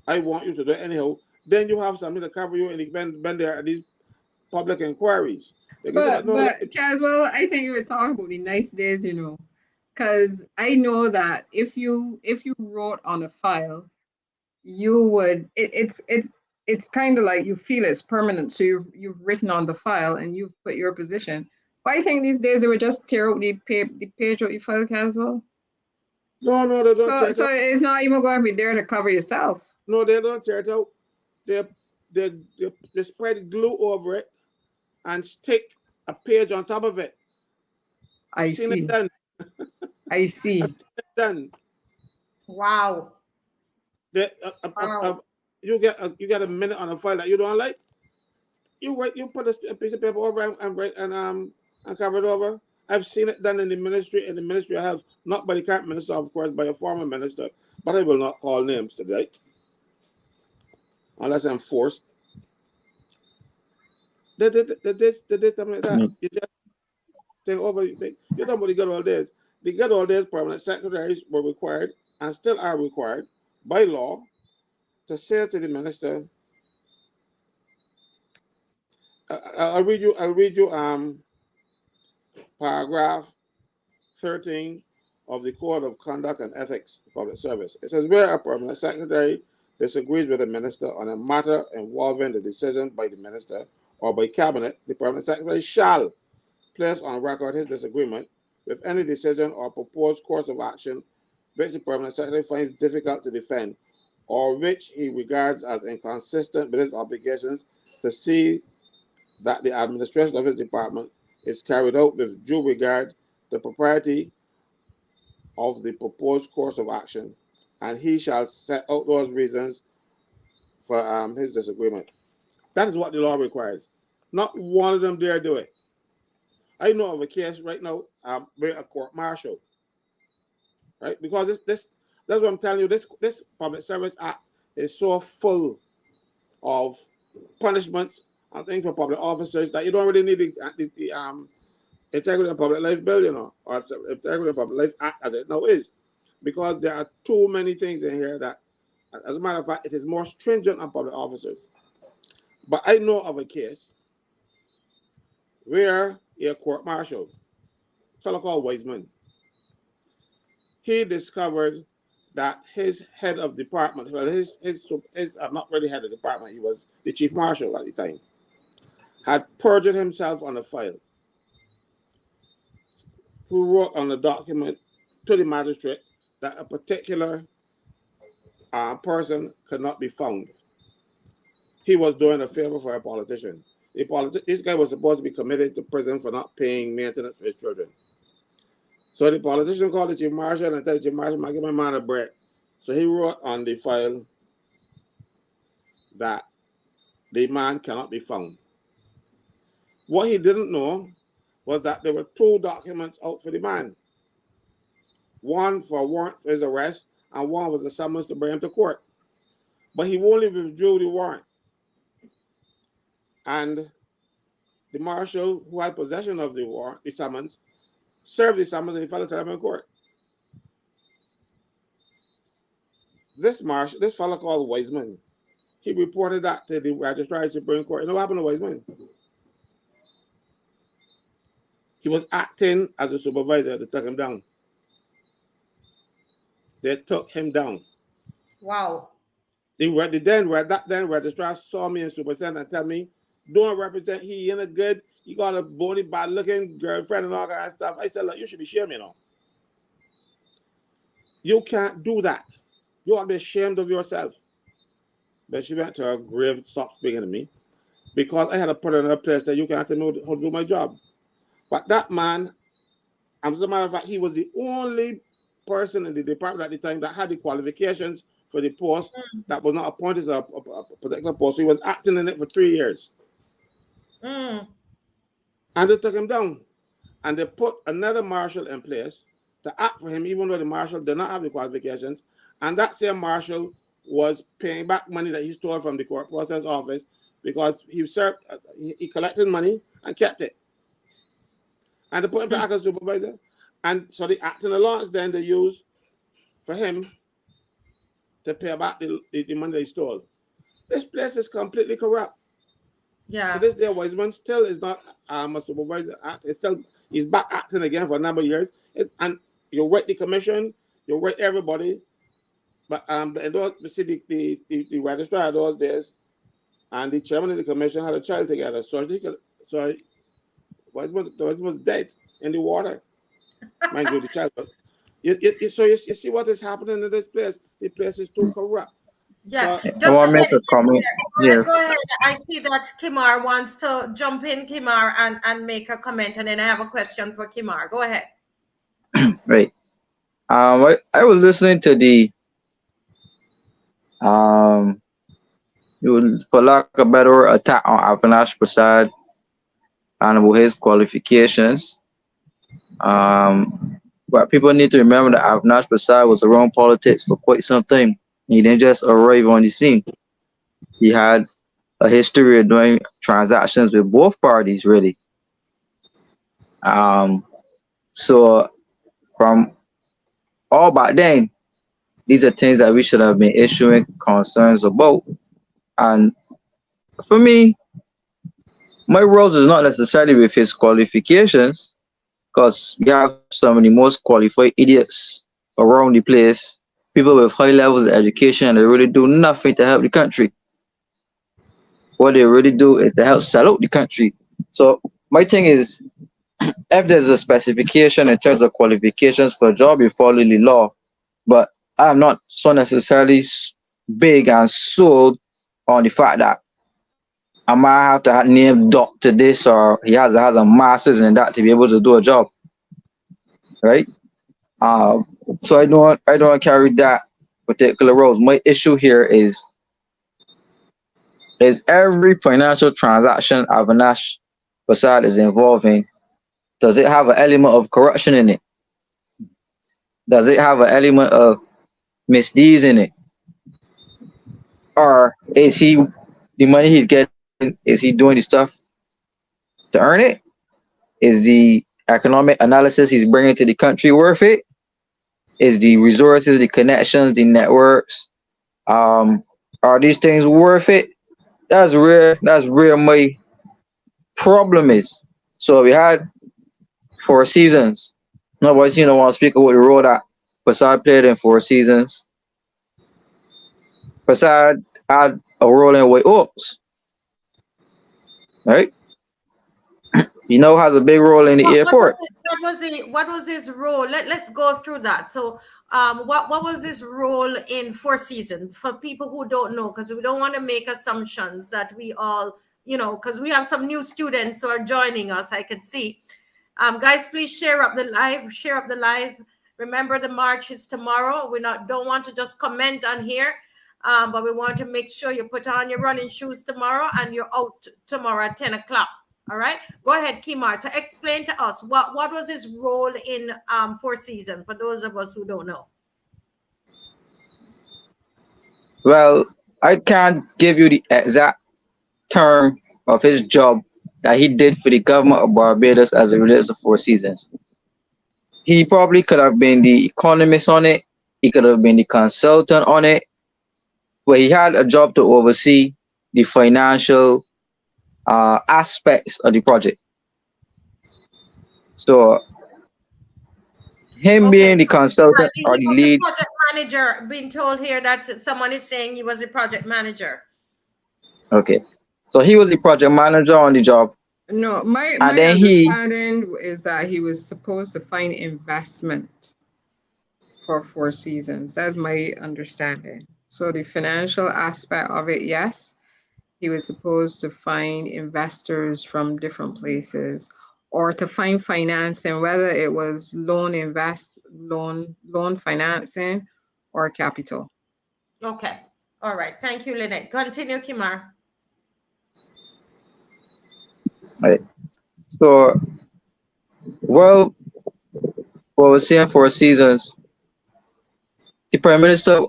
I want you to do it anyhow, then you have something to cover you when there are these public inquiries. But Caswell, I think you were talking about the nice days, you know, because I know that if you wrote on a file, you would it's kind of like you feel it's permanent. So you've written on the file and you've put your position. But I think these days they would just tear out the page of your file, Caswell. No, they don't tear it so out. it's not even going to be there to cover yourself. No, they don't tear it out. They spread glue over it and stick a page on top of it. I Seen see. it done. I see. I've seen it done. Wow. You get a minute on a file that you don't like. You put a piece of paper over and cover it over. I've seen it done in the Ministry of Health, not by the current minister, of course, by a former minister, but I will not call names today, unless I'm forced. They did something like that. You just think over. You're talking about the good old days. The good old days, permanent secretaries were required and still are required by law to say to the minister, I'll read you paragraph 13 of the Code of Conduct and Ethics of Public Service. It says, where a permanent secretary disagrees with the minister on a matter involving the decision by the minister or by cabinet, the permanent secretary shall place on record his disagreement with any decision or proposed course of action which the permanent secretary finds difficult to defend, or which he regards as inconsistent with his obligations to see that the administration of his department is carried out with due regard to the propriety of the proposed course of action, and he shall set out those reasons for his disagreement. That is what the law requires. Not one of them dare do it. I know of a case right now with a court martial, right? Because that's what I'm telling you. This Public Service Act is so full of punishments I think for public officers that you don't really need the Integrity of Public Life Bill, or Integrity of Public Life Act as it now is, because there are too many things in here that, as a matter of fact, it is more stringent on public officers. But I know of a case where a court martial, a fellow called Wiseman, he discovered that his head of department, well, his not really head of department, he was the chief marshal at the time, had perjured himself on a file, who wrote on the document to the magistrate that a particular person could not be found. He was doing a favor for a politician. This guy was supposed to be committed to prison for not paying maintenance for his children. So the politician called the chief marshal and told the chief marshal, "I give my man a break." So he wrote on the file that the man cannot be found. What he didn't know was that there were two documents out for the man. One for a warrant for his arrest, and one was a summons to bring him to court. But he only withdrew the warrant. And the marshal who had possession of the warrant, the summons, served the summons and he fell to him in court. This fellow called Wiseman, he reported that to the registrar of the Supreme Court. You know what happened to Wiseman? He was acting as a supervisor. They took him down. They took him down. Wow. The registrar saw me in superintendent and tell me, "Don't represent he in a good, you got a bony, bad looking girlfriend and all that stuff." I said, "Look, you should be ashamed, You can't do that. You ought to be ashamed of yourself." But she went to her grave, stopped speaking to me, because I had to put her in a place that you can't tell me how to do my job. But that man, as a matter of fact, he was the only person in the department at the time that had the qualifications for the post that was not appointed to a particular post. He was acting in it for 3 years. And they took him down. And they put another marshal in place to act for him, even though the marshal did not have the qualifications. And that same marshal was paying back money that he stole from the court process office, because he collected money and kept it. And they put him back as supervisor. And so the acting allowance then they used for him to pay back the money they stole. This place is completely corrupt. Yeah. So this day, Wiseman still is not a supervisor. He's back acting again for a number of years. And you write the commission, you write everybody. But the registrar those days and the chairman of the commission had a child together. So Wiseman was dead in the water. Mind you, the child. You see what is happening in this place? The place is too corrupt. Yeah, So, I want to make a comment here. Go ahead. I see that Kimar wants to jump in, Kimar, and make a comment, and then I have a question for Kimar. Go ahead. Right. I was listening to it was, for lack of a better word, attack on Avinash Prasad and about his qualifications. But people need to remember that Avinash Prasad was around politics for quite some time. He didn't just arrive on the scene. He had a history of doing transactions with both parties, really. So from all back then, these are things that we should have been issuing concerns about. And for me, my role is not necessarily with his qualifications, because we have some of the most qualified idiots around the place, people with high levels of education, and they really do nothing to help the country. What they really do is to help sell out the country. So my thing is, if there's a specification in terms of qualifications for a job, you follow the law. But I'm not so necessarily big and sold on the fact that I might have to name doctor this, or he has a master's in that to be able to do a job, right? So I don't carry that particular role. My issue here is every financial transaction Avinash Prasad is involved in, does it have an element of corruption in it? Does it have an element of misdeeds in it? Or is the money he's getting is he doing the stuff to earn it? Is the economic analysis he's bringing to the country worth it? Is the resources, the connections, the networks, are these things worth it? That's where my problem is. So we had 4 seasons. Nobody's want to speak about the role that Prasad played in 4 seasons. Prasad had a role in White Oaks, right? Has a big role in the What was airport. it? What was his role? Let's go through that. So, what was his role in Four Seasons for people who don't know? Because we don't want to make assumptions that we all, because we have some new students who are joining us. I could see. Guys, please share up the live. Share up the live. Remember, the march is tomorrow. We don't want to just comment on here, but we want to make sure you put on your running shoes tomorrow and you're out tomorrow at 10 o'clock. All right, go ahead, Kimar. So explain to us what was his role in Four Seasons for those of us who don't know. Well, I can't give you the exact term of his job that he did for the government of Barbados as it relates to 4 seasons. He probably could have been the economist on it. He could have been the consultant on it. But he had a job to oversee the financial aspects of the project. So him being the consultant or the He was lead. a project manager. Being told here that someone is saying he was a project manager. Okay, so he was the project manager on the job. No, my And then understanding is that he was supposed to find investment for 4 seasons. That's my understanding. So the financial aspect of it, yes, he was supposed to find investors from different places or to find financing, whether it was loan financing or capital. Okay. All right. Thank you, Lynette. Continue, Kimar. Right. So, well, what we're seeing 4 seasons, the Prime Minister,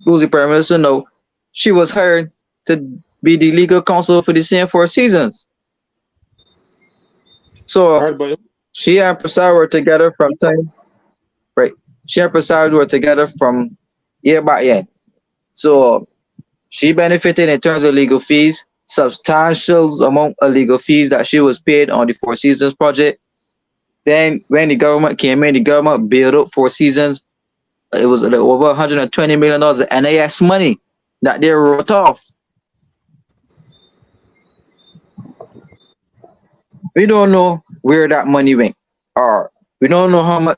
who's the Prime Minister now, she was hired to be the legal counsel for the same 4 seasons. So she and Prasad were together from time, right? She and Prasad were together from year by year. So she benefited in terms of legal fees, substantial amount of legal fees that she was paid on the 4 seasons project. Then when the government came in, the government bailed up 4 seasons. It was like over $120 million of NAS money that they wrote off. We don't know where that money went, or we don't know how much.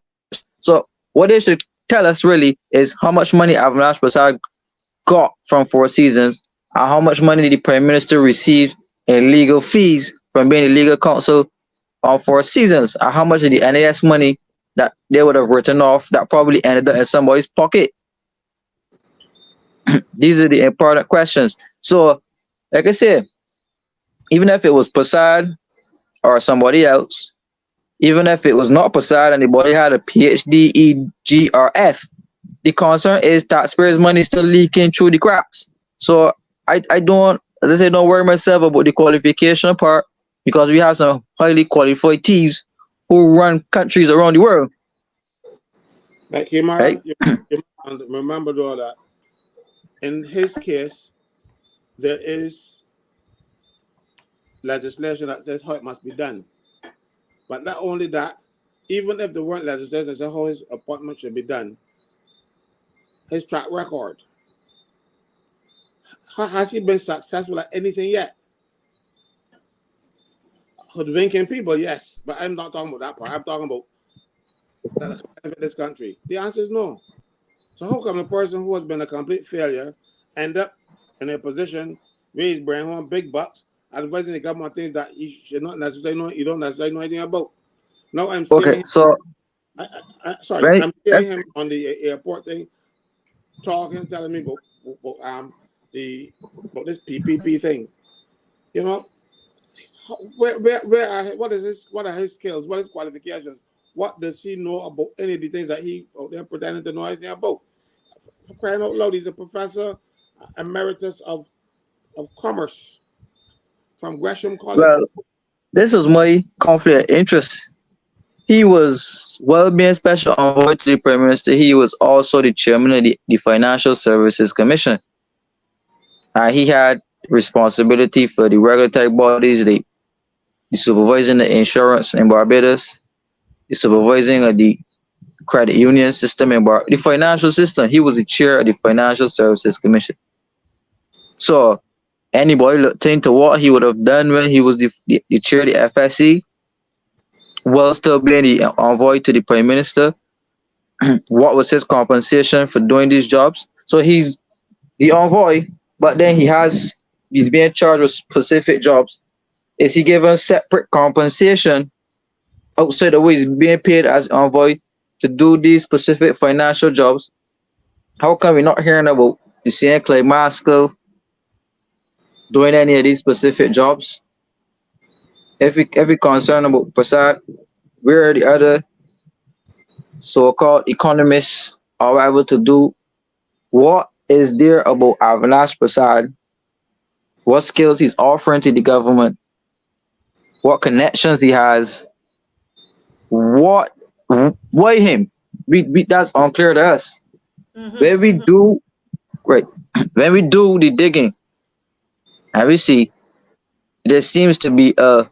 So what they should tell us really is how much money Avinash Prasad got from 4 seasons and how much money the Prime Minister received in legal fees from being a legal counsel on 4 seasons, and how much of the NAS money that they would have written off that probably ended up in somebody's pocket. These are the important questions. So, like I said, even if it was Prasad or somebody else, even if it was not Prasad and the body had a PhD, E, G, or F, the concern is taxpayers' money still leaking through the cracks. So I don't, as I say, don't worry myself about the qualification part, because we have some highly qualified thieves who run countries around the world. Like Kimar, right? Remember though that in his case, there is legislation that says how it must be done. But not only that, even if there weren't legislation that says how his appointment should be done, his track record, has he been successful at anything yet? Hoodwinking people, yes, but I'm not talking about that part. I'm talking about this country. The answer is no. So how come a person who has been a complete failure end up in a position where he's bringing home big bucks, advising the government things that he should not necessarily know, you don't necessarily know anything about? Now I'm seeing okay, so I'm seeing him on the airport thing, talking, telling me about this PPP thing. You know, what is this? What are his skills? What is his qualifications? What does he know about any of the things that he out there pretending to know anything about? For crying out loud, he's a professor emeritus of commerce. from Gresham College. Well, this was my conflict of interest. He was well-being special envoy to the Prime Minister. He was also the chairman of the Financial Services Commission. He had responsibility for the regulatory bodies, the supervising the insurance in Barbados, the supervising of the credit union system in the financial system. He was the chair of the Financial Services Commission. So anybody looked into what he would have done when he was the chair of the FSC, while still being the envoy to the Prime Minister. What was his compensation for doing these jobs? So he's the envoy, but then he's being charged with specific jobs. Is he given separate compensation outside of what he's being paid as envoy to do these specific financial jobs? How come we're not hearing about the same Clay Maskell doing any of these specific jobs? If we concerned about Prasad, where are the other so-called economists are able to do? What is there about Avinash Prasad? What skills he's offering to the government? What connections he has? Why him? We that's unclear to us. When we do right, when we do the digging, and we see there seems to be a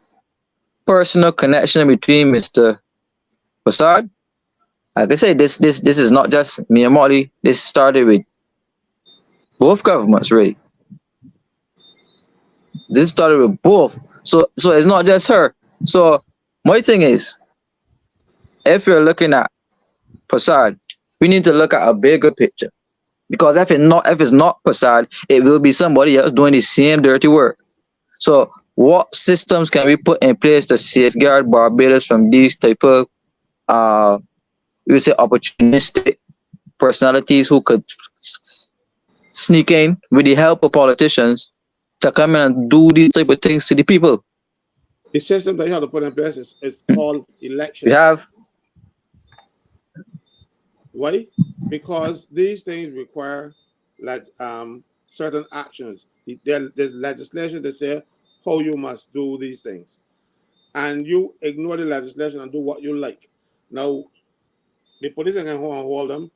personal connection between Mr. Prasad. Like I say, this is not just me and Molly. This started with both governments, really. This started with both. So it's not just her. So my thing is, if you're looking at Prasad, we need to look at a bigger picture. Because if it's not Prasad, it will be somebody else doing the same dirty work. So what systems can we put in place to safeguard Barbados from these type of we would say opportunistic personalities who could sneak in with the help of politicians to come in and do these type of things to the people? The system that you have to put in place is called election. We have. Why? Because these things require certain actions. There's legislation that says how you must do these things. And you ignore the legislation and do what you like. Now, the police can go and hold them.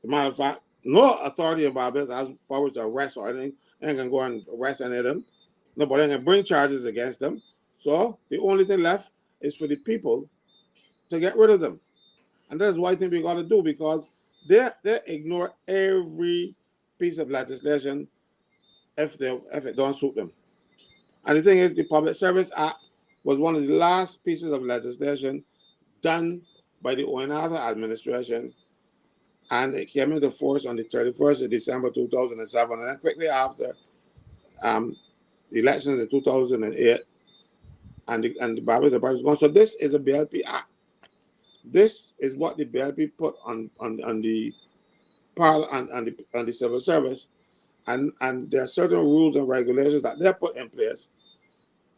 Matter of fact, no authority in Barbados has powers to arrest or anything. They can go and arrest any of them. Nobody can bring charges against them. So the only thing left is for the people to get rid of them. And that's what I think we got to do, because they ignore every piece of legislation if it don't suit them. And the thing is, the Public Service Act was one of the last pieces of legislation done by the Ujnust administration, and it came into force on the 31st of December 2007, and then quickly after the elections in 2008, and the Barbados was gone. So this is a BLP Act. This is what the BLP put on the Parliament and the civil service, and there are certain rules and regulations that they put in place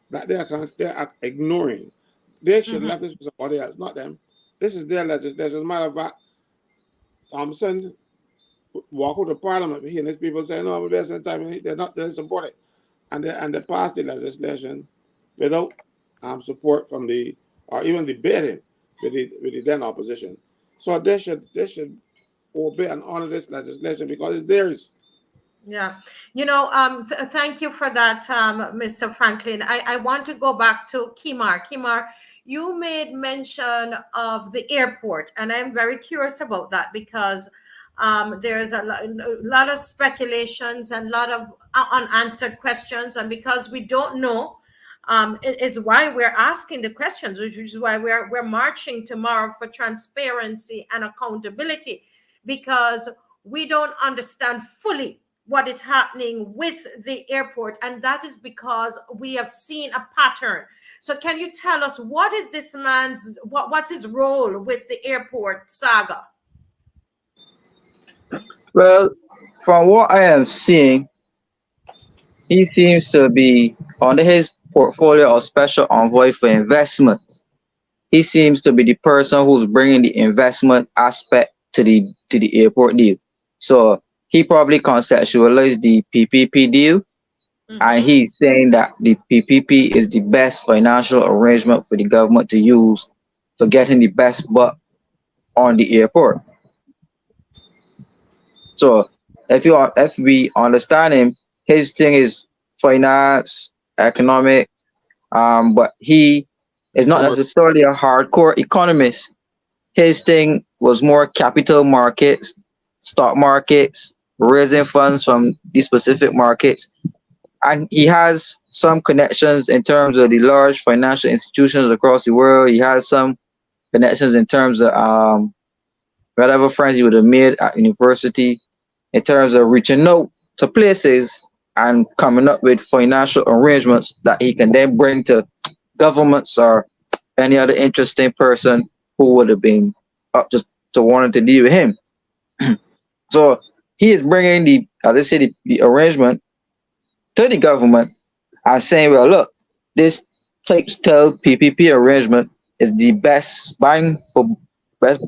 that they are ignoring. They should left this for somebody else, not them. This is their legislation. As a matter of fact, Thompson walk out of Parliament hearing these people saying, "No, we're wasting time." They support it, and they pass the legislation without support from or even debating with the then opposition. So they should obey and honor this legislation because it's theirs. Yeah, thank you for that, Mr. Franklyn. I want to go back to Kimar. Kimar, you made mention of the airport, and I'm very curious about that because there's a lot of speculations and a lot of unanswered questions, and because we don't know, it's why we're asking the questions, which is why we're marching tomorrow for transparency and accountability, because we don't understand fully what is happening with the airport, and that is because we have seen a pattern. So can you tell us what is this man's what's his role with the airport saga? Well, from what I am seeing, he seems to be under his portfolio of special envoy for investments. He seems to be the person who's bringing the investment aspect to the airport deal. So he probably conceptualized the PPP deal And Mm-hmm. he's saying that the PPP is the best financial arrangement for the government to use for getting the best butt on the airport. So if we understand him, his thing is finance, economic, but he is not Commerce. necessarily a hardcore economist. His thing was more capital markets, stock markets, raising funds from these specific markets. And he has some connections in terms of the large financial institutions across the world. He has some connections in terms of whatever friends he would have made at university, in terms of reaching out to places and coming up with financial arrangements that he can then bring to governments or any other interesting person who would have been up to wanting to deal with him. So he is bringing the, as I say, the arrangement to the government and saying, well, look, this type style PPP arrangement is the best bang for best,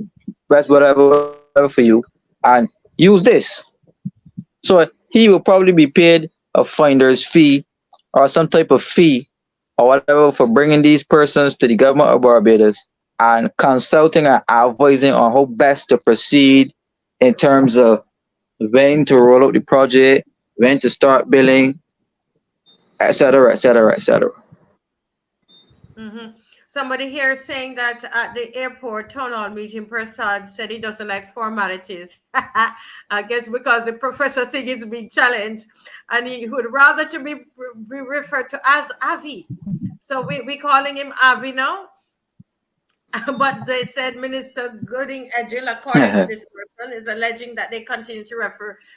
best whatever for you, and use this. So he will probably be paid a finder's fee or some type of fee or whatever for bringing these persons to the government of Barbados and consulting and advising on how best to proceed in terms of when to roll out the project, when to start billing, etc., etc., etc. Mm-hmm. Somebody here is saying that at the airport town hall meeting, Prasad said he doesn't like formalities. I guess because the professor thing is being challenged, and he would rather to be referred to as Avi. So we calling him Avi now. But they said Minister Gooding Edgell, according to this person, is alleging that they continue to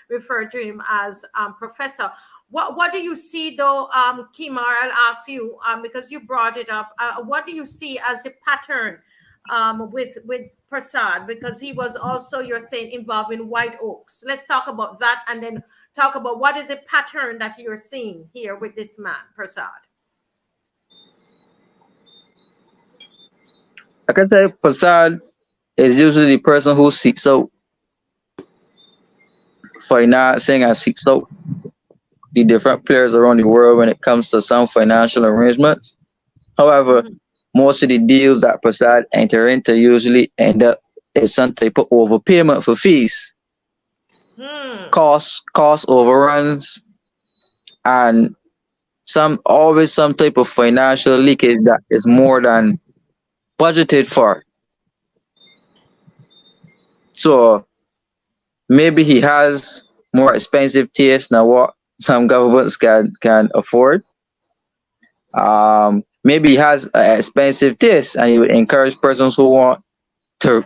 refer to him as professor. What do you see though, Kimar? I'll ask you because you brought it up. What do you see as a pattern with Prasad? Because he was also, you're saying, involved in White Oaks. Let's talk about that and then talk about what is a pattern that you're seeing here with this man, Prasad. I can tell you, Prasad is usually the person who seeks out financing and seeks out the different players around the world when it comes to some financial arrangements. However, Mm-hmm. most of the deals that Prasad enter into usually end up in some type of overpayment for fees, Hmm. cost overruns, and always some type of financial leakage that is more than budgeted for. So maybe he has more expensive taste than what some governments can afford. Maybe he has an expensive taste, and he would encourage persons who want to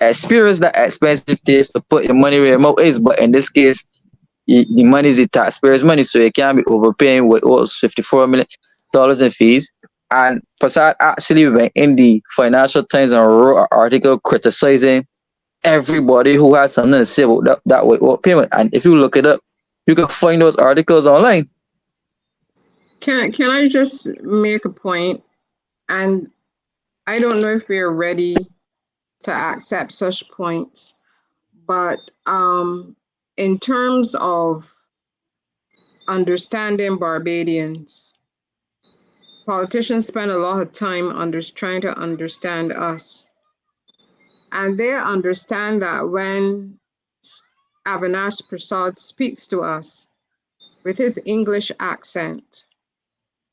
experience that expensive taste to put your money where your mouth is. But in this case, the money is the taxpayers' money, so it can't be overpaying what was $54 million in fees. And Prasad actually went in the Financial Times and wrote an article criticizing everybody who has something to say about that without payment. And if you look it up, you can find those articles online. Can I just make a point? And I don't know if we're ready to accept such points, but in terms of understanding Barbadians, politicians spend a lot of time trying to understand us. And they understand that when Avinash Prasad speaks to us with his English accent,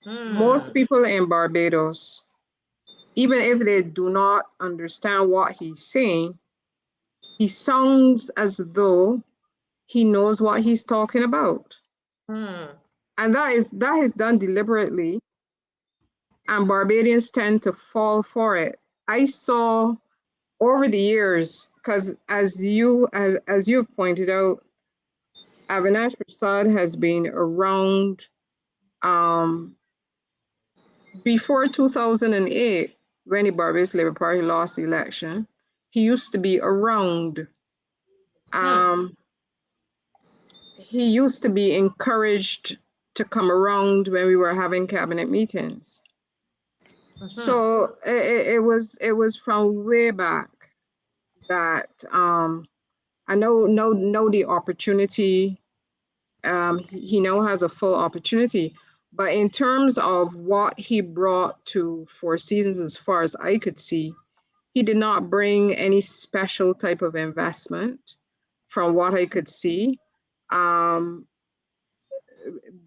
most Hmm. people in Barbados, even if they do not understand what he's saying, he sounds as though he knows what he's talking about. Hmm. And that is done deliberately. And Barbadians tend to fall for it. I saw over the years, because as you've pointed out, Avinash Prasad has been around um, before 2008 when the Barbados Labour Party lost the election. He used to be around. Hmm. Um, he used to be encouraged to come around when we were having cabinet meetings. Mm-hmm. So it was from way back that I know the opportunity he now has a full opportunity. But in terms of what he brought to Four Seasons, as far as I could see, he did not bring any special type of investment from what I could see. Um,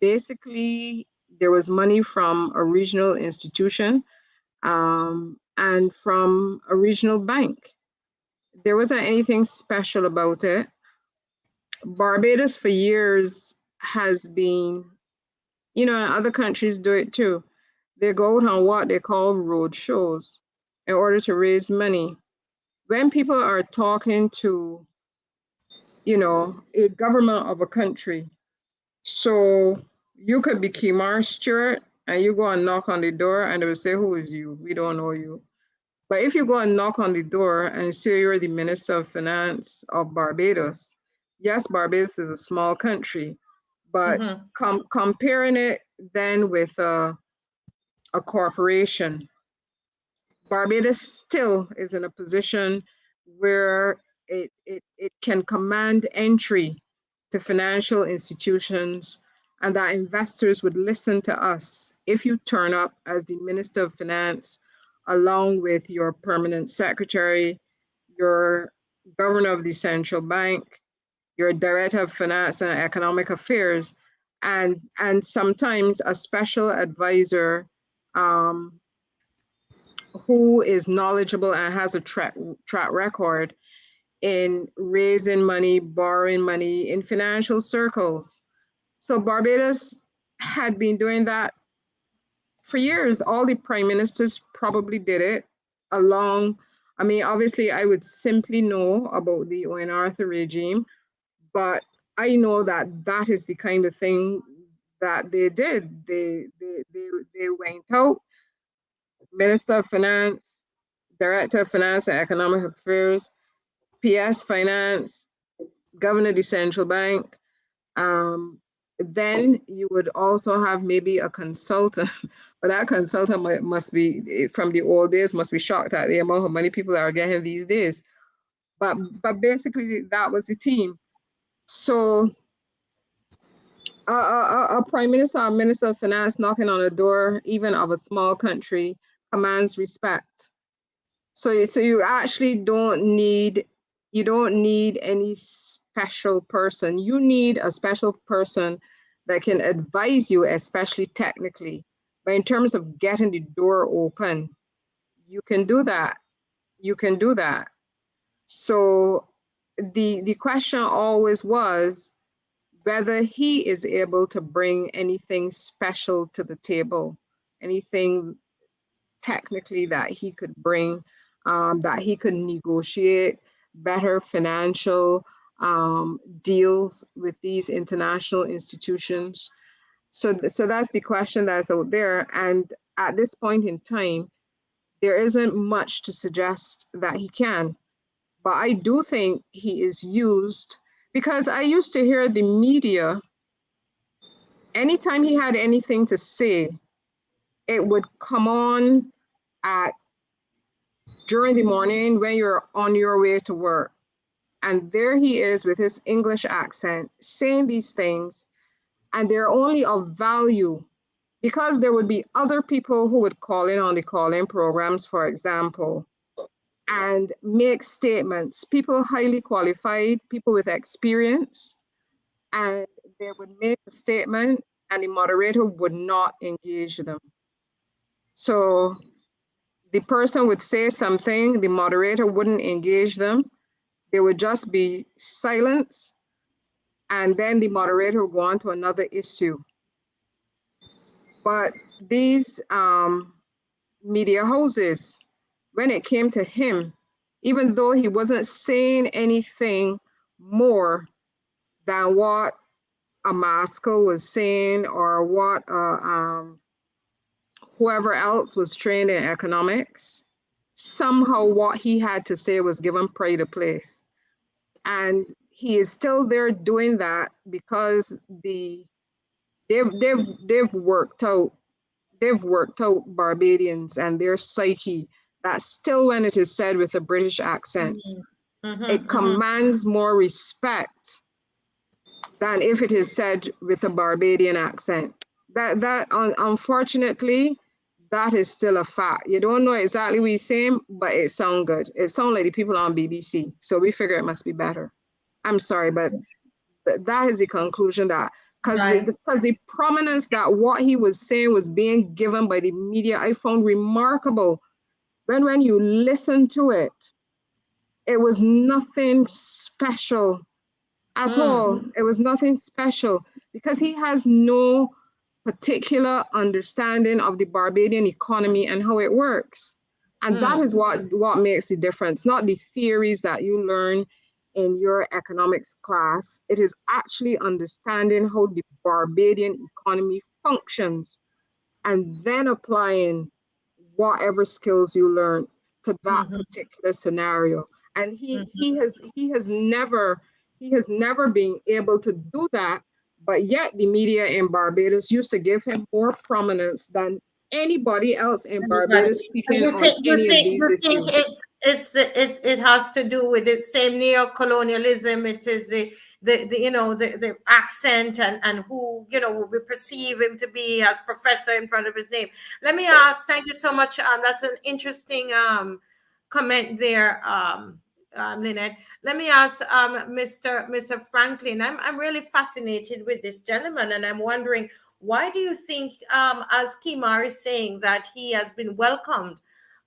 Basically, there was money from a regional institution and from a regional bank. There wasn't anything special about it. Barbados for years has been, and other countries do it too. They go out on what they call road shows in order to raise money. When people are talking to, a government of a country, so you could be Kimar Stewart and you go and knock on the door and they will say, "Who is you? We don't know you." But if you go and knock on the door and say you're the Minister of Finance of Barbados, yes, Barbados is a small country, but comparing it then with a corporation, Barbados still is in a position where it can command entry to financial institutions and that investors would listen to us if you turn up as the Minister of Finance along with your permanent secretary, your governor of the central bank, your director of finance and economic affairs, and sometimes a special advisor um, who is knowledgeable and has a track record in raising money, borrowing money in financial circles. So Barbados had been doing that for years. All the prime ministers probably did it along. I mean, obviously, I would simply know about the Owen Arthur regime, but I know that that is the kind of thing that they did. They went out, Minister of Finance, Director of Finance and Economic Affairs, PS Finance, Governor of the Central Bank. Then you would also have maybe a consultant, but that consultant must be from the old days, must be shocked at the amount of money people are getting these days. But basically that was the team. So a prime minister or minister of finance knocking on a door, even of a small country, commands respect. So you actually you don't need any special person. You need a special person that can advise you, especially technically. But in terms of getting the door open, you can do that. You can do that. So the question always was whether he is able to bring anything special to the table, anything technically that he could bring, that he could negotiate better financial deals with these international institutions. So that's the question that's out there. And at this point in time, there isn't much to suggest that he can. But I do think he is used because I used to hear the media, anytime he had anything to say, it would come on at during the morning when you're on your way to work. And there he is with his English accent saying these things, and they're only of value because there would be other people who would call in on the call-in programs, for example, and make statements, people highly qualified, people with experience, and they would make a statement and the moderator would not engage them. So the person would say something, the moderator wouldn't engage them. There would just be silence, and then the moderator would go on to another issue. But these media houses, when it came to him, even though he wasn't saying anything more than what a Moscow was saying or what whoever else was trained in economics, somehow what he had to say was given pride of place. And he is still there doing that because they've worked out Barbadians and their psyche that still when it is said with a British accent, it commands more respect than if it is said with a Barbadian accent. Unfortunately, that is still a fact. You don't know exactly what he's saying, but it sounds good. It sounds like the people on BBC. So we figure it must be better. I'm sorry, but that is the conclusion that Right. because the prominence that what he was saying was being given by the media, I found remarkable. When you listen to it, it was nothing special at Mm, all. It was nothing special because he has no particular understanding of the Barbadian economy and how it works. And that mm, is what makes the difference, not the theories that you learn in your economics class. It is actually understanding how the Barbadian economy functions and then applying whatever skills you learn to that mhm, particular scenario. And mhm. he has never been able to do that, but yet the media in Barbados used to give him more prominence than anybody else in Everybody. Barbados And speaking on any of these issues. it has to do with the same neo-colonialism. It is the the accent and who we perceive him to be as professor in front of his name. Let me ask. Thank you so much. That's an interesting comment there. Lynette. Let me ask Mr. Franklyn. I'm really fascinated with this gentleman, and I'm wondering, why do you think, as Kimar is saying, that he has been welcomed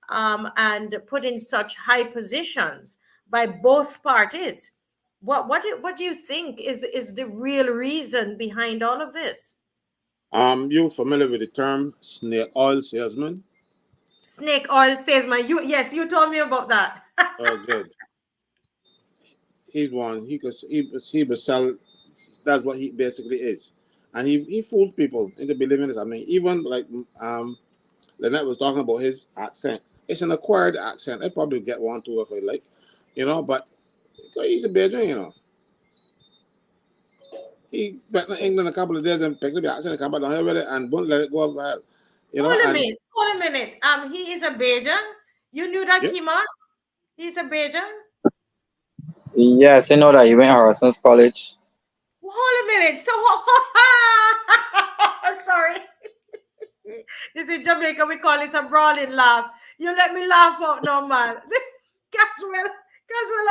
and put in such high positions by both parties? What do you think is the real reason behind all of this? You familiar with the term snake oil salesman? Snake oil salesman. You told me about that. Oh, good. He's one. He would sell. That's what he basically is, and he fools people into believing this. I mean, even like Lynette was talking about his accent. It's an acquired accent. I probably get one too if I like, But he's a Belgian, He went to England a couple of days and picked up the accent and come back down here with it and won't let it go well, Hold a And minute. Hold a minute. He is a Bajan. You knew that, yeah, Kimar? He's a Bajan. Yes, I know that he went Harrison's College. Hold a minute. So, sorry. This is Jamaica. We call it a brawling laugh. You let me laugh out no man. This Caswell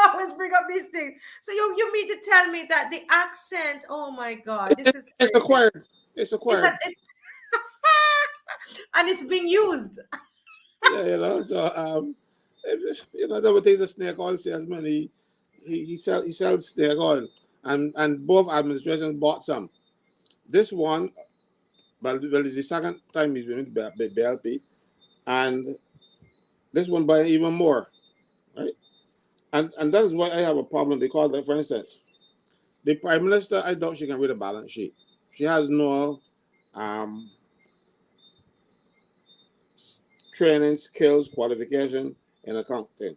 always bring up these things. So you mean to tell me that the accent? Oh my God, this is it's crazy. acquired. It's It's a, acquired. it's and it's being used. Yeah, So there were things a snake oil salesman. He sells snake oil, and both administrations bought some. This one, well, it's the second time he's been with BLP, and this one buy even more, right? And that is why I have a problem because, like, for instance, the prime minister, I doubt she can read a balance sheet. She has no um, training, skills, qualification in accounting.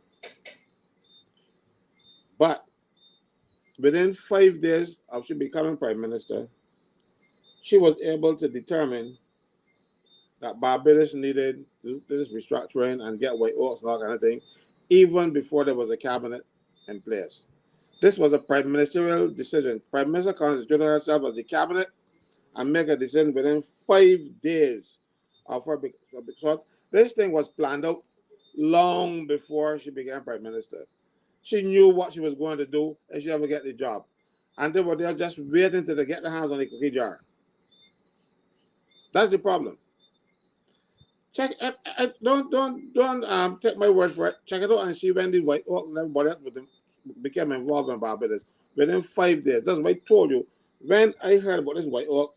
But within 5 days of she becoming prime minister, she was able to determine that Barbados needed to do this restructuring and get white oaks and all kind of thing, even before there was a cabinet in place. This was a prime ministerial decision. Prime Minister constituted herself as the cabinet and make a decision within 5 days of her. So this thing was planned out long before she became prime minister. She knew what she was going to do and she ever get the job. And they were there just waiting till they get their hands on the cookie jar. That's the problem. Check. Don't take my word for it. Check it out and see when the White Oak and everybody else became involved in Barbados within 5 days. That's what I told you. When I heard about this White Oak,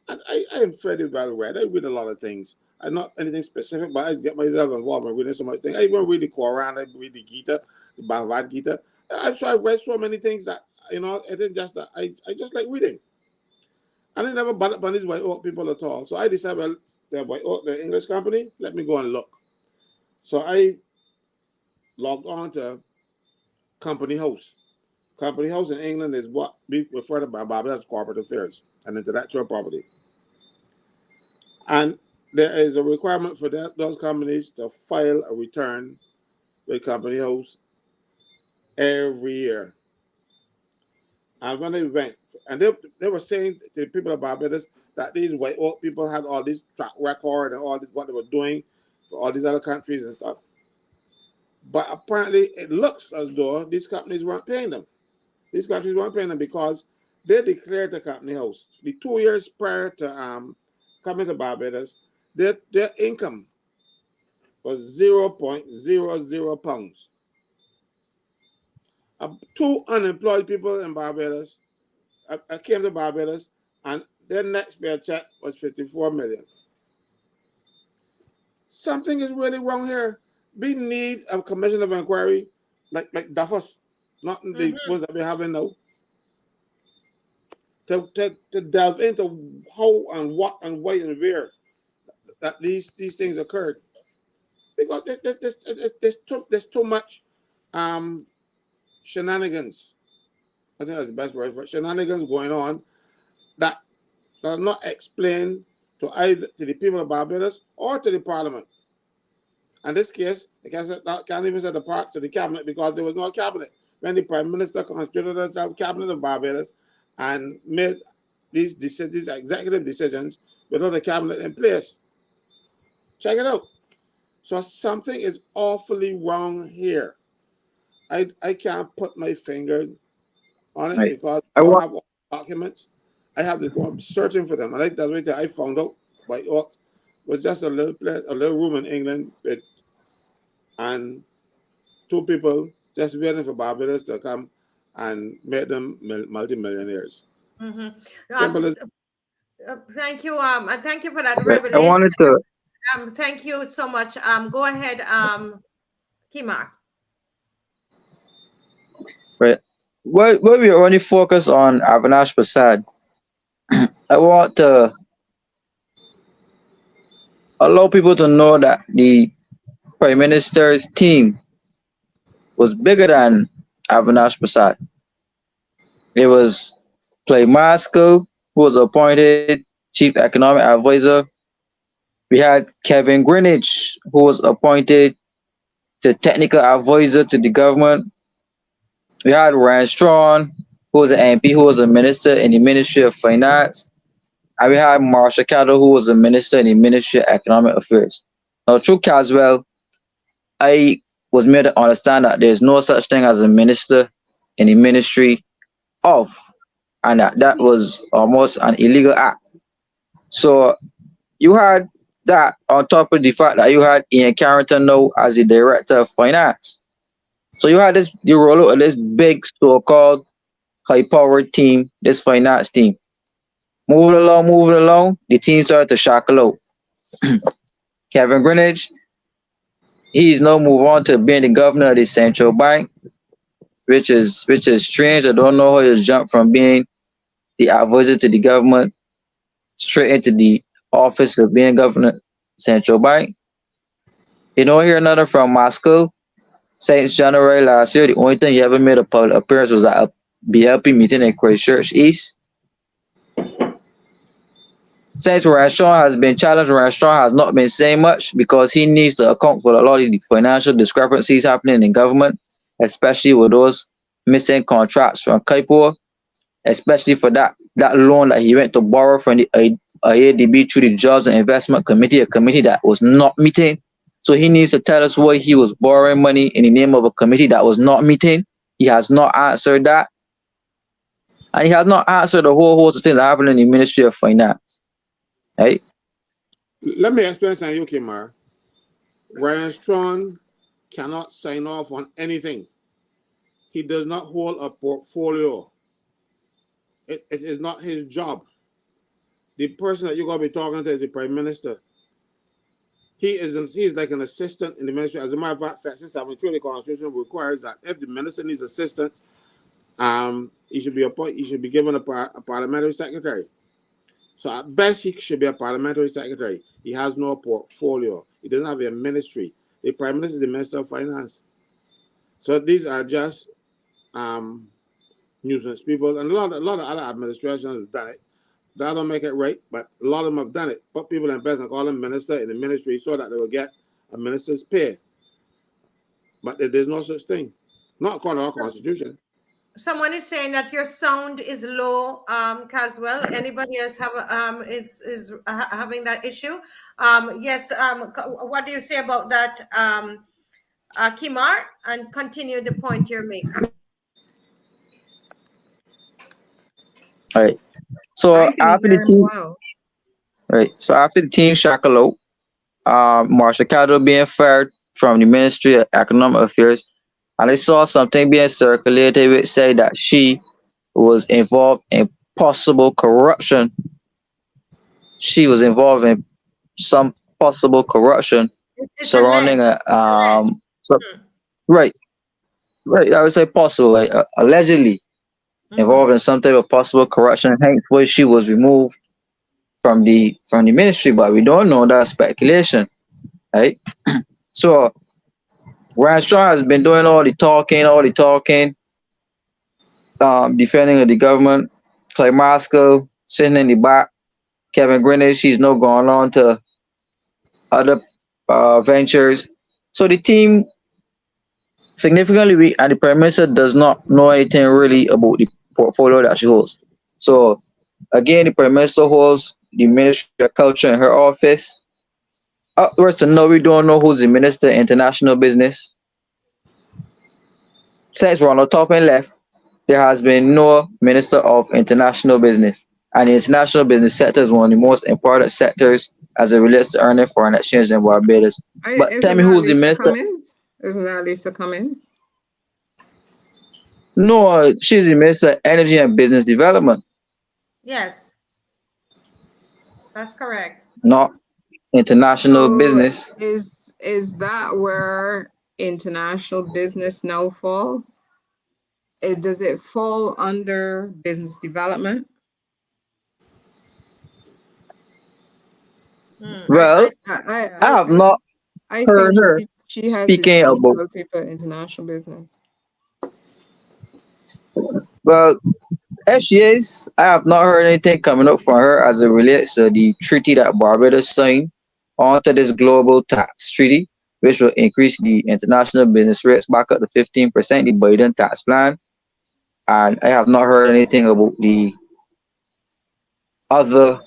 and I am fairly well read. I read a lot of things. I'm not anything specific, but I get myself involved in reading so much things. I even read the Quran. I read the Gita, the Bhagavad Gita. I've read so many things that it isn't just that I just like reading. And I never bought up on these White Oak people at all. So I decided, well, the English company, let me go and look. So I logged on to Company House. Company House in England is what we refer to by Barbados corporate affairs and intellectual property. And there is a requirement for those companies to file a return with Company House every year. And when they went, and they were saying to the people of Barbados that these white old people had all this track record and all this what they were doing for all these other countries and stuff. But apparently, it looks as though these companies weren't paying them. These countries weren't paying them because they declared the company house. The 2 years prior to coming to Barbados, their income was £0.00. 2 unemployed people in Barbados came to Barbados, and their next paycheck was 54 million. Something is really wrong here. We need a commission of inquiry like Duffus, not the ones that we're having now, to delve into how and what and why and where that these things occurred. Because there's too much shenanigans. I think that's the best word for it. Shenanigans going on that are not explained to either to the people of Barbados or to the Parliament. In this case, I can't even say the parts to the cabinet because there was no cabinet. When the Prime Minister constituted herself cabinet of Barbados and made these executive decisions without a cabinet in place. Check it out. So something is awfully wrong here. I can't put my finger on it because I don't have all the documents. I have to go searching for them. And that's what I found out by Ox was just a little place, a little room in England and 2 people just waiting for Barbados to come and make them multimillionaires. Thank you. Thank you for that I revelation. wanted to. Thank you so much. Go ahead, Kimar. Right. Where we only focus on Avinash Prasad, I want to allow people to know that the Prime Minister's team was bigger than Avinash Prasad. It was Clay Maskell, who was appointed Chief Economic Advisor. We had Kevin Greenwich, who was appointed the Technical Advisor to the government. We had Ryan Strawn, who was an MP, who was a minister in the Ministry of Finance. And we had Marsha Cattle, who was a minister in the Ministry of Economic Affairs. Now, through Caswell, I was made to understand that there's no such thing as a minister in the Ministry of, and that was almost an illegal act. So you had that on top of the fact that you had Ian Carrington now as the Director of Finance. So you had the role of this big so-called high-powered team, this finance team. Moving along, the team started to shackle out. Kevin Greenwich, he's now moved on to being the governor of the central bank, which is strange. I don't know how he's jumped from being the advisor to the government straight into the office of being governor central bank. You don't hear nothing from Moscow. Since January last year, the only thing he ever made a public appearance was at a BLP meeting in Christchurch East. Since Ryan has been challenged, Ryan has not been saying much because he needs to account for a lot of the financial discrepancies happening in government, especially with those missing contracts from Kaipor, especially for that loan that he went to borrow from the IADB through the Jobs and Investment Committee, a committee that was not meeting. So he needs to tell us why he was borrowing money in the name of a committee that was not meeting. He has not answered that. And he has not answered the whole host of things that happen in the Ministry of Finance. Right? Let me explain something, Kimar. Ryan Strawn cannot sign off on anything. He does not hold a portfolio. It is not his job. The person that you're going to be talking to is the Prime Minister. He is like an assistant in the ministry. As a matter of fact, Section 72 of the Constitution requires that if the minister needs assistance, he should be given a parliamentary secretary. So at best, he should be a parliamentary secretary. He has no portfolio. He doesn't have a ministry. The Prime Minister is the Minister of Finance. So these are just nuisance people, and a lot of other administrations have done it. That don't make it right, but a lot of them have done it. Put people in business, call them minister in the ministry so that they will get a minister's pay. But there's no such thing. Not according to our Constitution. Someone is saying that your sound is low, Caswell. Anybody else have having that issue? Yes. What do you say about that, Kimar? And continue the point you're making. All right. I So can hear him well. after the team shackle out, Marsha Caddo being fired from the Ministry of Economic Affairs, and I saw something being circulated which said that she was involved in possible corruption. She was involved in some possible corruption It's surrounding alleged. a It's alleged. Hmm. right, right. I would say possible, like, allegedly Mm-hmm. involved in some type of possible corruption. Hence, why she was removed from the ministry, but we don't know. That's speculation, right? So Ryan has been doing all the talking, defending the government. Clay Moscow sitting in the back. Kevin Greenwich, he's now gone on to other ventures. So the team significantly weak, and the Prime Minister does not know anything really about the portfolio that she holds. So again, the Prime Minister holds the Ministry of Culture in her office. Upwards to now, we don't know who's the Minister of International Business. Since Ronald Toppin left, there has been no Minister of International Business. And the international business sector is one of the most important sectors as it relates to earning foreign exchange in Barbados. But tell Isn't me that who's the Lisa minister? Cummins? Isn't that Lisa Cummins? No, she's the Minister of Energy and Business Development, Yes, that's correct. not international So business. is that where international business now falls? Does it fall under business development? Hmm. Well, I I I have not I heard think her she has speaking about, responsibility for international business. well, if she is, I have not heard anything coming up from her as it relates to the treaty that Barbados signed onto this global tax treaty, which will increase the international business rates back up to 15%, the Biden tax plan. And I have not heard anything about the other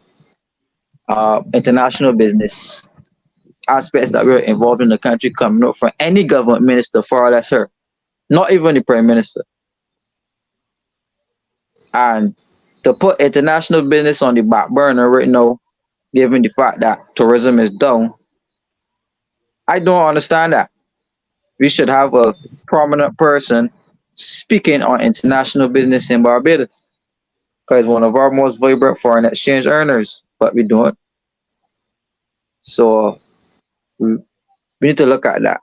international business aspects that were involved in the country coming up from any government minister, far less her, not even the Prime Minister. And to put international business on the back burner right now, given the fact that tourism is down, I don't understand that. We should have a prominent person speaking on international business in Barbados because one of our most vibrant foreign exchange earners, but we don't. So we need to look at that.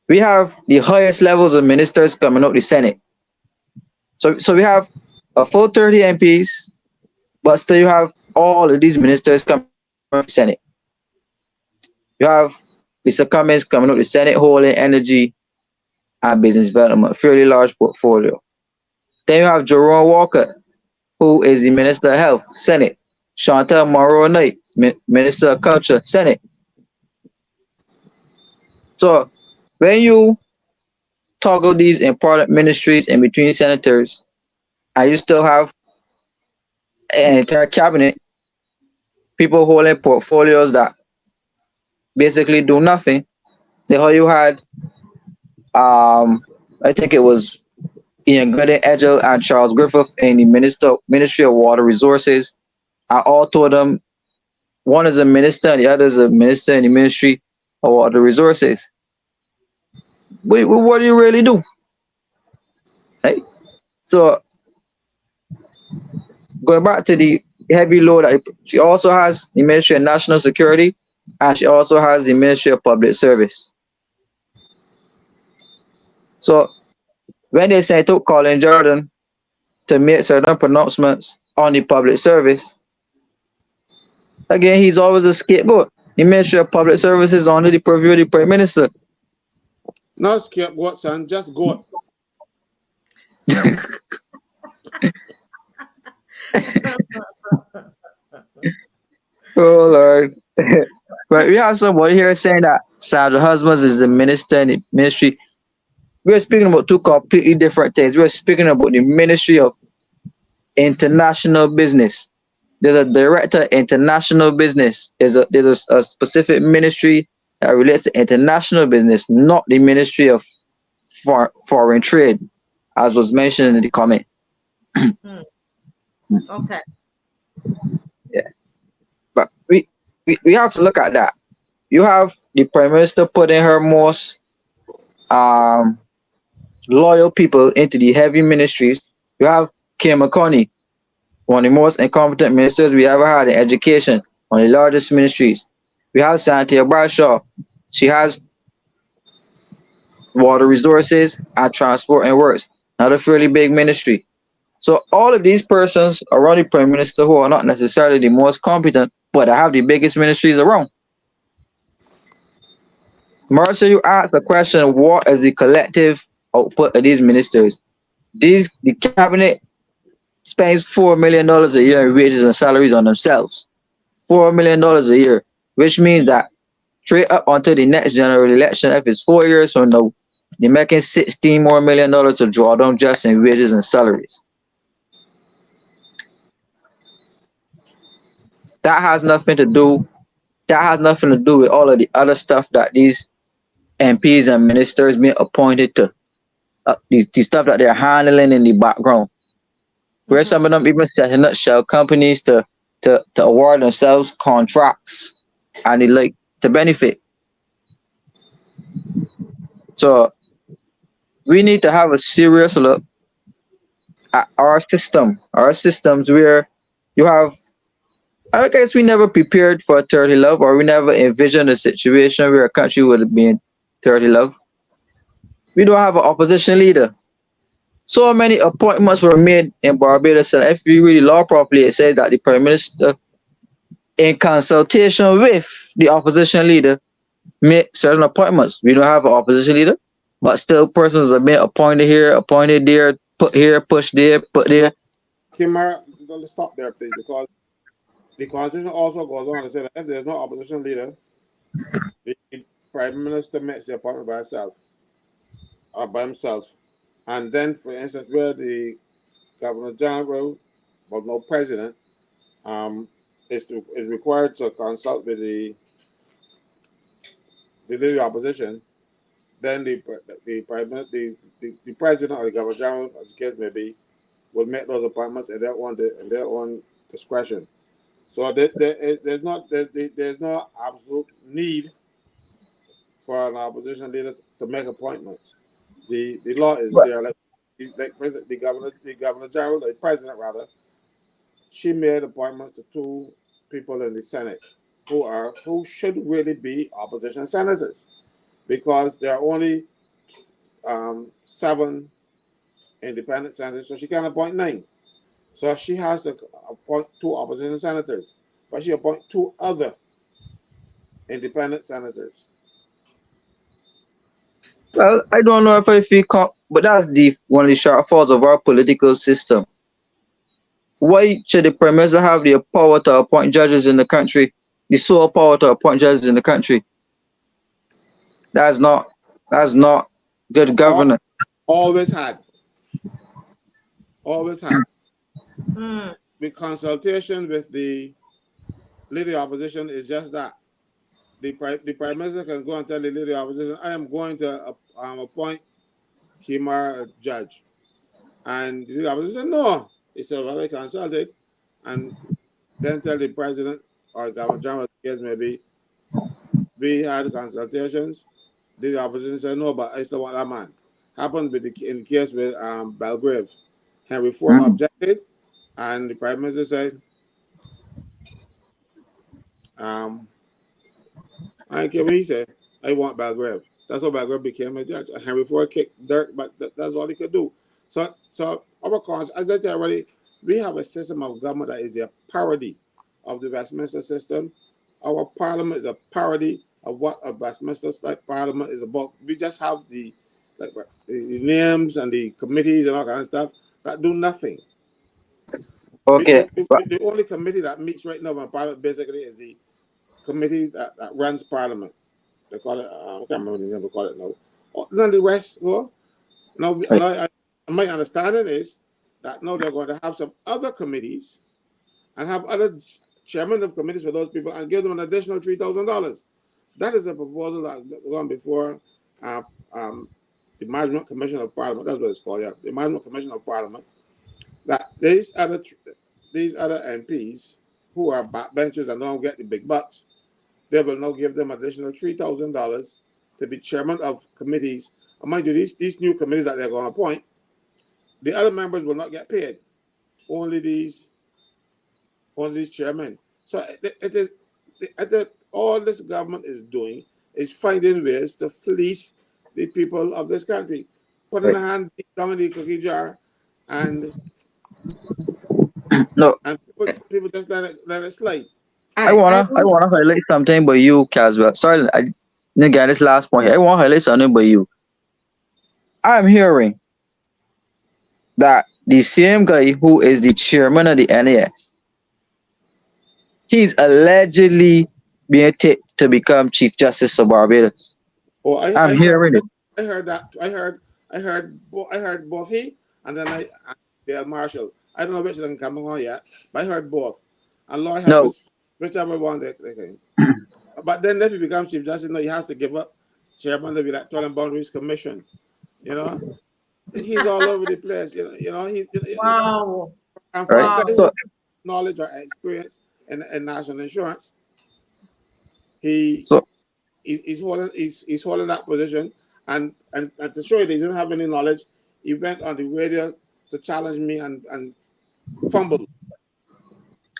We have the highest levels of ministers coming out the Senate. So we have a full 30 MPs, but still you have all of these ministers coming from the Senate. You have Lisa Cummins coming out the Senate holding energy and business development, fairly large portfolio. Then you have Jerome Walker, who is the Minister of Health, Senate. Chantal Monroe Knight, Minister of Culture, Senate. So when you toggle these important ministries in between senators, and you still have an entire cabinet, people holding portfolios that basically do nothing. Then how you had, I think it was Ian Gooding Edgell and Charles Griffith in the Ministry of Water Resources. I all told them one is a minister and the other is a minister in the Ministry of Water Resources. What do you really do? Right? So going back to the heavy load, she also has the Ministry of National Security and she also has the Ministry of Public Service. So when they sent out Colin Jordan to make certain pronouncements on the public service, again, he's always a scapegoat. The Ministry of Public Service is under the purview of the Prime Minister. Not scapegoat, son, just goat. Oh Lord. But we have somebody here saying that Sandra Husbands is the minister in the ministry. we're speaking about two completely different things. We're speaking about the Ministry of International Business. There's a director international business. There's a specific ministry that relates to international business, not the Ministry of Foreign Trade, as was mentioned in the comment. Hmm. Okay. Yeah, but we have to look at that. You have the Prime Minister putting her most um loyal people into the heavy ministries. You have Kim McConney, one of the most incompetent ministers we ever had in education, one of the largest ministries. We have Santia Bradshaw. She has water resources and transport and works, not a fairly big ministry. So all of these persons around the prime minister who are not necessarily the most competent, but have the biggest ministries around. Marcia, you asked the question, what is the collective output of these ministers? The cabinet spends $4 million a year in wages and salaries on themselves. $4 million a year, which means that straight up until the next general election, if it's 4 years from now, they're making $16 more million to draw down just in wages and salaries. That has nothing to do. That has nothing to do with all of the other stuff that these MPs and ministers being appointed to. The stuff that they're handling in the background, where some of them even setting up shell companies to award themselves contracts and they like to benefit. So we need to have a serious look at our systems where you have, I guess we never prepared for a 30 love, or we never envisioned a situation where a country would be in 30 love. We don't have an opposition leader. So many appointments were made in Barbados, and if you read the law properly, it says that the Prime Minister, in consultation with the opposition leader, made certain appointments. We don't have an opposition leader, but still persons are being appointed here, appointed there, put here, push there, put there. Kimara, let's stop there, please, because the Constitution also goes on to say that if there's no opposition leader, the Prime Minister makes the appointment by herself or by himself. And then, for instance, where the Governor General, but no president, is required to consult with the leader of opposition, then the president or the Governor General, as the case may be, will make those appointments in their own discretion. So there's no absolute need for an opposition leader to make appointments. The law is there. Like the Governor General, the president rather, she made appointments to two people in the Senate who should really be opposition senators, because there are only 7 independent senators, so she can appoint 9. So she has to appoint 2 opposition senators, but she appoint 2 other independent senators. Well, I don't know if I feel, but that's one of the shortfalls of our political system. Why should the Prime Minister have the power to appoint judges in the country, the sole power to appoint judges in the country? That's not good governance. Always had. Mm. The consultation with the leader of opposition is just that. The Prime Minister can go and tell the leader of opposition, I am going to appoint Kimar a judge. And the leader of opposition said, no. He said, well, I consulted. And then tell the president or Governor General, yes, maybe, we had consultations. The opposition said, no, but I still want that man. Happened in the case with Belgrave. Henry Ford objected, and the Prime Minister said, I don't care what he said, I want Belgrave. That's how Belgrave became a judge. Henry Ford kicked dirt, but that's all he could do. So our cause, as I said already, we have a system of government that is a parody of the Westminster system. Our parliament is a parody of what a Westminster-like parliament is about. We just have the names and the committees and all kind of stuff that do nothing. Okay. The only committee that meets right now in Parliament basically is the committee that runs Parliament. They call it, I can't remember the name they call it now. None of the rest, well, Now, Right. my understanding is that now they're going to have some other committees and have other chairmen of committees for those people and give them an additional $3,000. That is a proposal that's gone before uh, um, the Management Commission of Parliament. That's what it's called, yeah. The Management Commission of Parliament. That these other MPs who are backbenchers and don't get the big bucks, they will now give them additional $3,000 to be chairman of committees. And mind you, these new committees that they're going to appoint, the other members will not get paid. Only these chairmen. So it is all this government is doing is finding ways to fleece the people of this country, putting Right. a hand down in the cookie jar, and No, people just let it slide. I I wanna highlight something by you, Caswell. Sorry, I again this last point. I want to highlight something by you. I'm hearing that the same guy who is the chairman of the NAS, he's allegedly being tipped to become Chief Justice of Barbados. Oh, I'm hearing it. I heard that. I heard both he and then Dale Marshall. I don't know which of them come on yet, but I heard both. And Lord help No, us, whichever one they can. But then if he becomes Chief Justice, no, he has to give up chairman of the Electoral and Boundaries Commission. You know, he's all over the place. He's Wow. and for a right? guy Wow. who So, has knowledge or experience in national insurance, he so he's holding that position, and to show you that he didn't have any knowledge, he went on the radio to challenge me and fumble.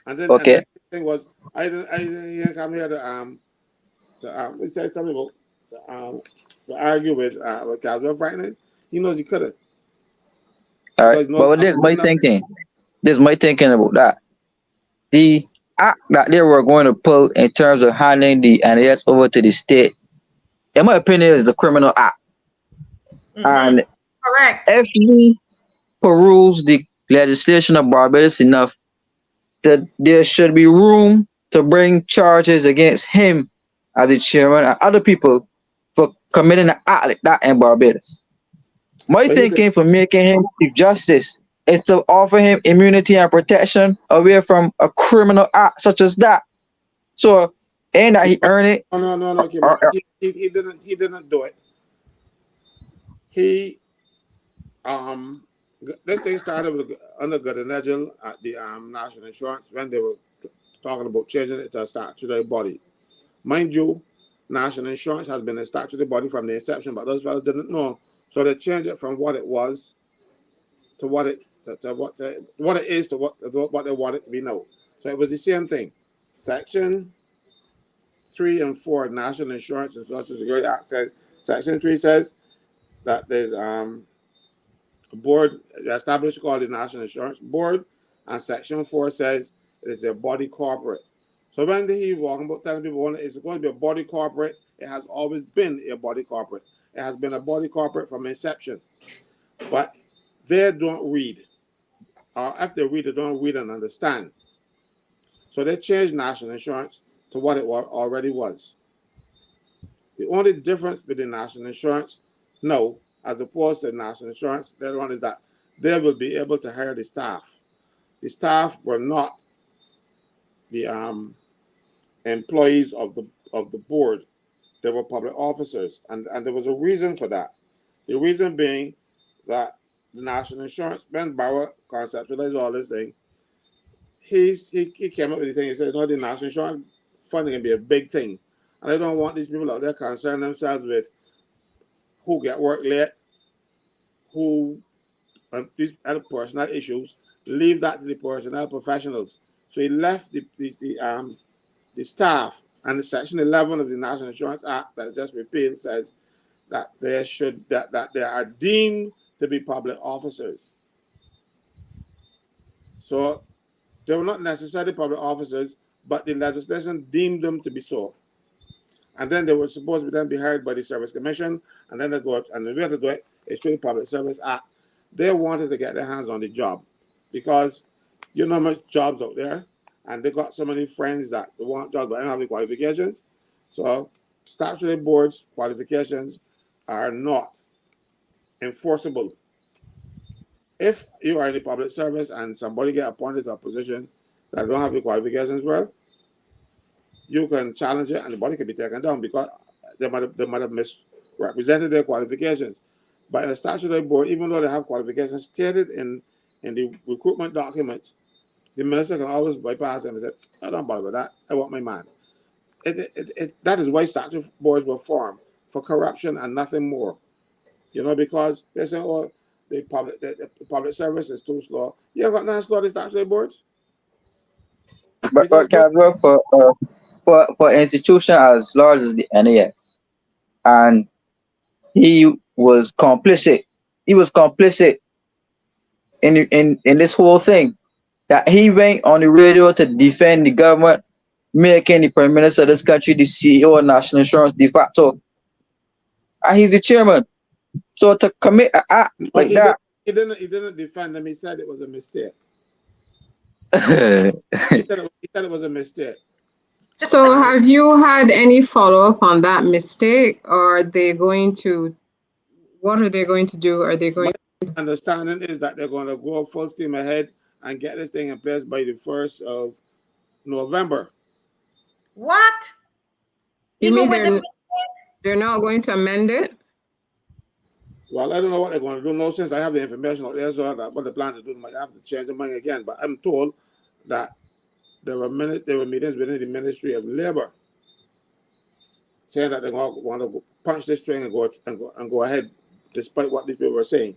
And okay. then the thing was I didn't come here to we said something about to argue with Caswell Franklyn. He knows he couldn't All right. because he knows But I'm this is good my enough. thinking. This is my thinking about that. The act that they were going to pull in terms of handing the NAS over to the state, in my opinion, is a criminal act. Mm-hmm. And Correct. if you peruse the legislation of Barbados enough, that there should be room to bring charges against him as the chairman and other people for committing an act like that in Barbados. My But he did. thinking for making him Chief Justice is to offer him immunity and protection away from a criminal act such as that. So, ain't that he earned it? No, okay, Or, he didn't do it. He this thing started with under Gardner at the National Insurance when they were talking about changing it to a statutory body. Mind you, National Insurance has been a statutory body from the inception, but those fellas didn't know. So they changed it from what it was to what it what it is to what they want it to be now. So it was the same thing. Section 3 and 4 National Insurance and Social Security Act says Section 3 says that there's a board established called the National Insurance Board, and Section 4 says it's a body corporate. So when he walking about telling people it's going to be a body corporate, it has always been a body corporate. It has been a body corporate from inception. But they don't read. Or if they read, they don't read and understand. So they changed national insurance to what it already was. The only difference between national insurance now, as opposed to national insurance, the other one is that they will be able to hire the staff. The staff were not the employees of the board. They were public officers, and there was a reason for that. The reason being that the national insurance, Ben Bauer conceptualized all this thing. He came up with the thing. He said, "No, the national insurance funding can be a big thing, and I don't want these people out there concerned themselves with who get work late, who these other personal issues. Leave that to the personnel professionals." So he left the staff, and the Section 11 of the National Insurance Act that I just repealed says that that they are deemed to be public officers. So they were not necessarily public officers, but the legislation deemed them to be so. And then they were supposed to then be hired by the Service Commission, and then they go out, and the way to do it is through the Public Service Act. They wanted to get their hands on the job because you know how much jobs out there, and they got so many friends that they want jobs but don't have any qualifications. So statutory boards qualifications are not enforceable. If you are in the public service and somebody get appointed to a position that don't have the qualifications for, you can challenge it and the body can be taken down because they might have misrepresented their qualifications. But a statutory board, even though they have qualifications stated in the recruitment documents, the minister can always bypass them and say, I don't bother with that. I want my man. That is why statutory boards were formed, for corruption and nothing more. Because they say, oh, the public service is too slow. You have got nothing slow, the statutory boards. But Because Caswell, for an institution as large as the NAS, and he was complicit. He was complicit in this whole thing. That he went on the radio to defend the government, making the prime minister of this country the CEO of national insurance de facto, and he's the chairman. So to commit an act no, like that, he didn't defend them. He said it was a mistake. that's He said it was a mistake. So have you had any follow-up on that mistake, or are they going to, what are they going to do? Are they going My understanding is that they're going to go full steam ahead and get this thing in place by the 1st of November. What? You Even mean with the they're mistake? they're not going to amend it? Well, I don't know what they're going to do. No, since I have the information out there, so that what the plan is doing, might have to change the money again. But I'm told that there were meetings within the Ministry of Labor saying that they want to punch this string and go ahead, despite what these people were saying.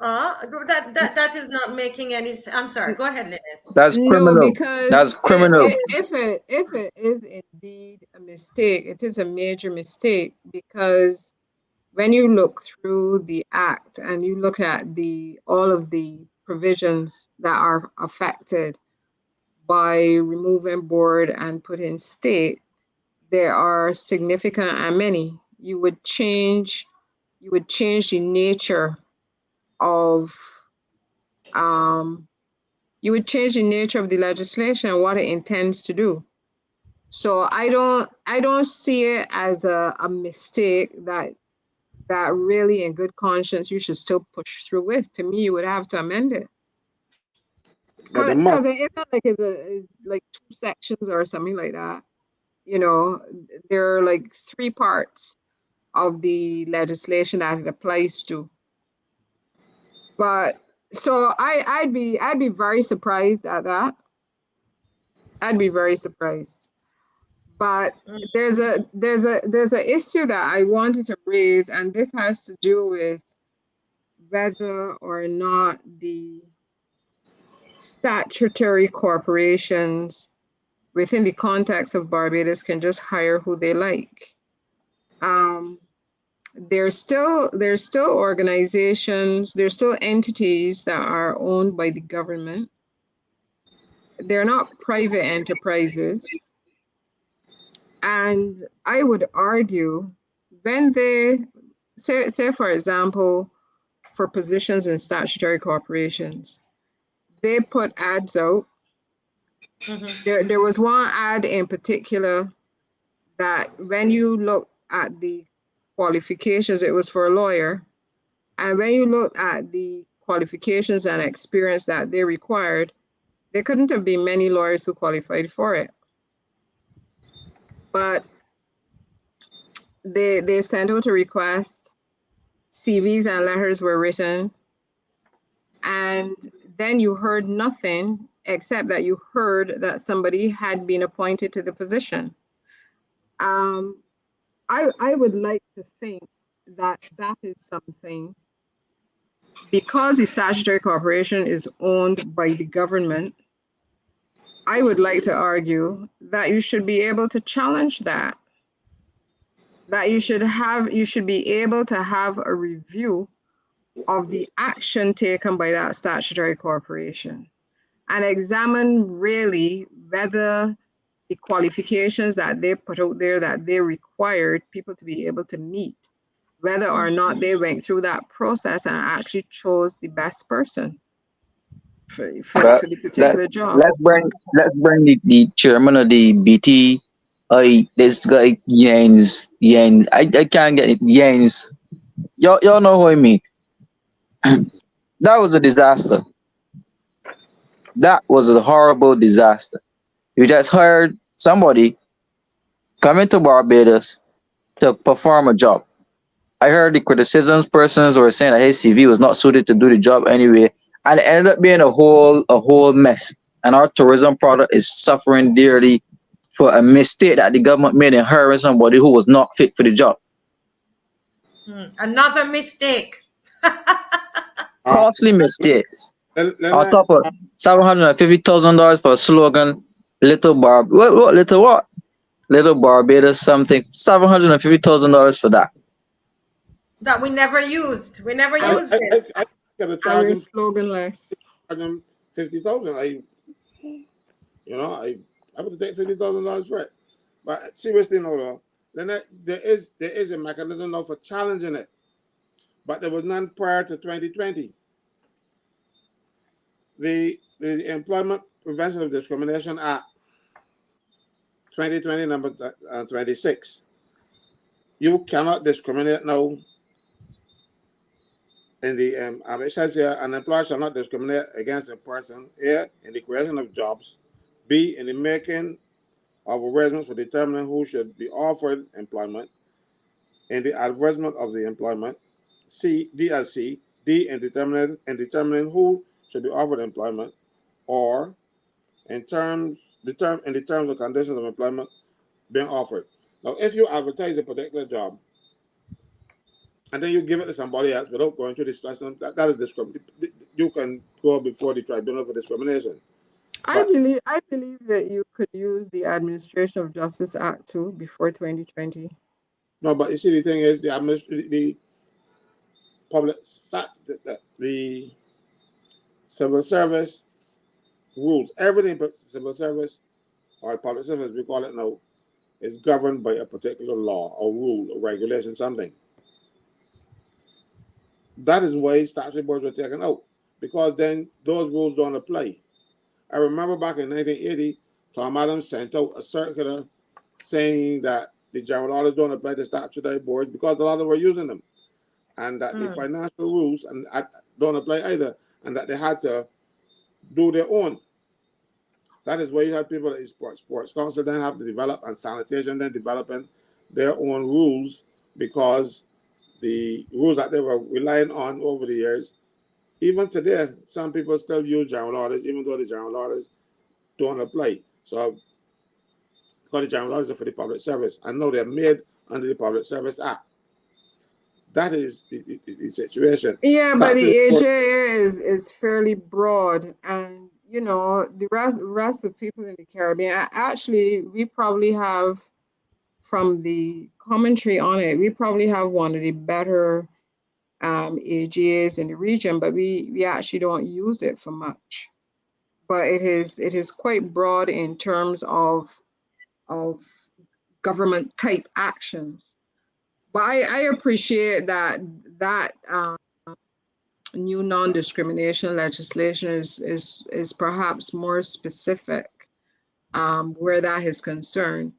That is not making any sense. I'm sorry. Go ahead, Lynette. No, criminal. That's because criminal. if it is indeed a mistake, it is a major mistake, because when you look through the act and you look at all of the provisions that are affected by removing board and putting state, there are significant and many. You would change the nature of you would change the nature of the legislation and what it intends to do. So I don't see it as a mistake that really in good conscience you should still push through with. To me, you would have to amend it. But they Because must. it's not like it's like 2 sections or something like that. There are like 3 parts of the legislation that it applies to. But so I'd be very surprised at that. I'd be very surprised. But there's a issue that I wanted to raise, and this has to do with whether or not the statutory corporations within the context of Barbados can just hire who they like. There's still organizations, there's still entities that are owned by the government. They're not private enterprises. And I would argue when they say for example, for positions in statutory corporations, they put ads out. There was one ad in particular that when you look at the qualifications, it was for a lawyer. And when you look at the qualifications and experience that they required, there couldn't have been many lawyers who qualified for it. But they sent out a request, CVs and letters were written, and then you heard nothing except that you heard that somebody had been appointed to the position. I would like to think that is something, because the statutory corporation is owned by the government. I would like to argue that you should be able to challenge that. That you should be able to have a review of the action taken by that statutory corporation and examine really whether the qualifications that they put out there that they required people to be able to meet, whether or not they went through that process and actually chose the best person for the particular job. Let's bring the chairman of the BT. This guy Jens. I can't get it. Jens. Y'all know who I mean. That was a disaster. That was a horrible disaster. You just hired somebody coming to Barbados to perform a job. I heard the criticisms persons were saying that his CV was not suited to do the job anyway, and it ended up being a whole mess. And our tourism product is suffering dearly for a mistake that the government made in hiring somebody who was not fit for the job. Another mistake. Uh, Costly mistakes. let On me, top of $750,000 for a slogan, little what? Little Barbados something. $750,000 for that. That we never used. We never I, used it. I gotta I charge was sloganless. him 50,000. I would take $50,000 for it. But seriously, no, though. Then there is a mechanism now for challenging it, but there was none prior to 2020. The Employment Prevention of Discrimination Act 2020 number 26. You cannot discriminate now. In the it says here, an employer shall not discriminate against a person A in the creation of jobs, B in the making of arrangements for determining who should be offered employment, in the advertisement of the employment, D in determining who should be offered employment, or in the terms and conditions of employment being offered. Now, if you advertise a particular job and then you give it to somebody else without going through this lesson, that is discrimination. You can go before the tribunal for discrimination. But I believe that you could use the Administration of Justice Act too before 2020. no, but you see, the thing is, the public the civil service rules, everything but civil service or public service, we call it now, is governed by a particular law or rule or regulation, something. That is why statutory boards were taken out, because then those rules don't apply. I remember back in 1980, Tom Adams sent out a circular saying that the general orders don't apply to statutory boards because a lot of them were using them, and that the financial rules don't apply either, and that they had to do their own. That is why you have people at sports council then have to develop, and sanitation then developing their own rules, because the rules that they were relying on over the years, even today, some people still use general orders, even though the general orders don't apply. So, because the general orders are for the public service, and now they're made under the Public Service Act. That is the situation. Yeah, but the Statutory AJA is fairly broad, and the rest of people in the Caribbean. Actually, we probably have, from the commentary on it, we probably have one of the better AGAs in the region, but we actually don't use it for much. But it is quite broad in terms of government type actions. But I appreciate that new non-discrimination legislation is perhaps more specific where that is concerned.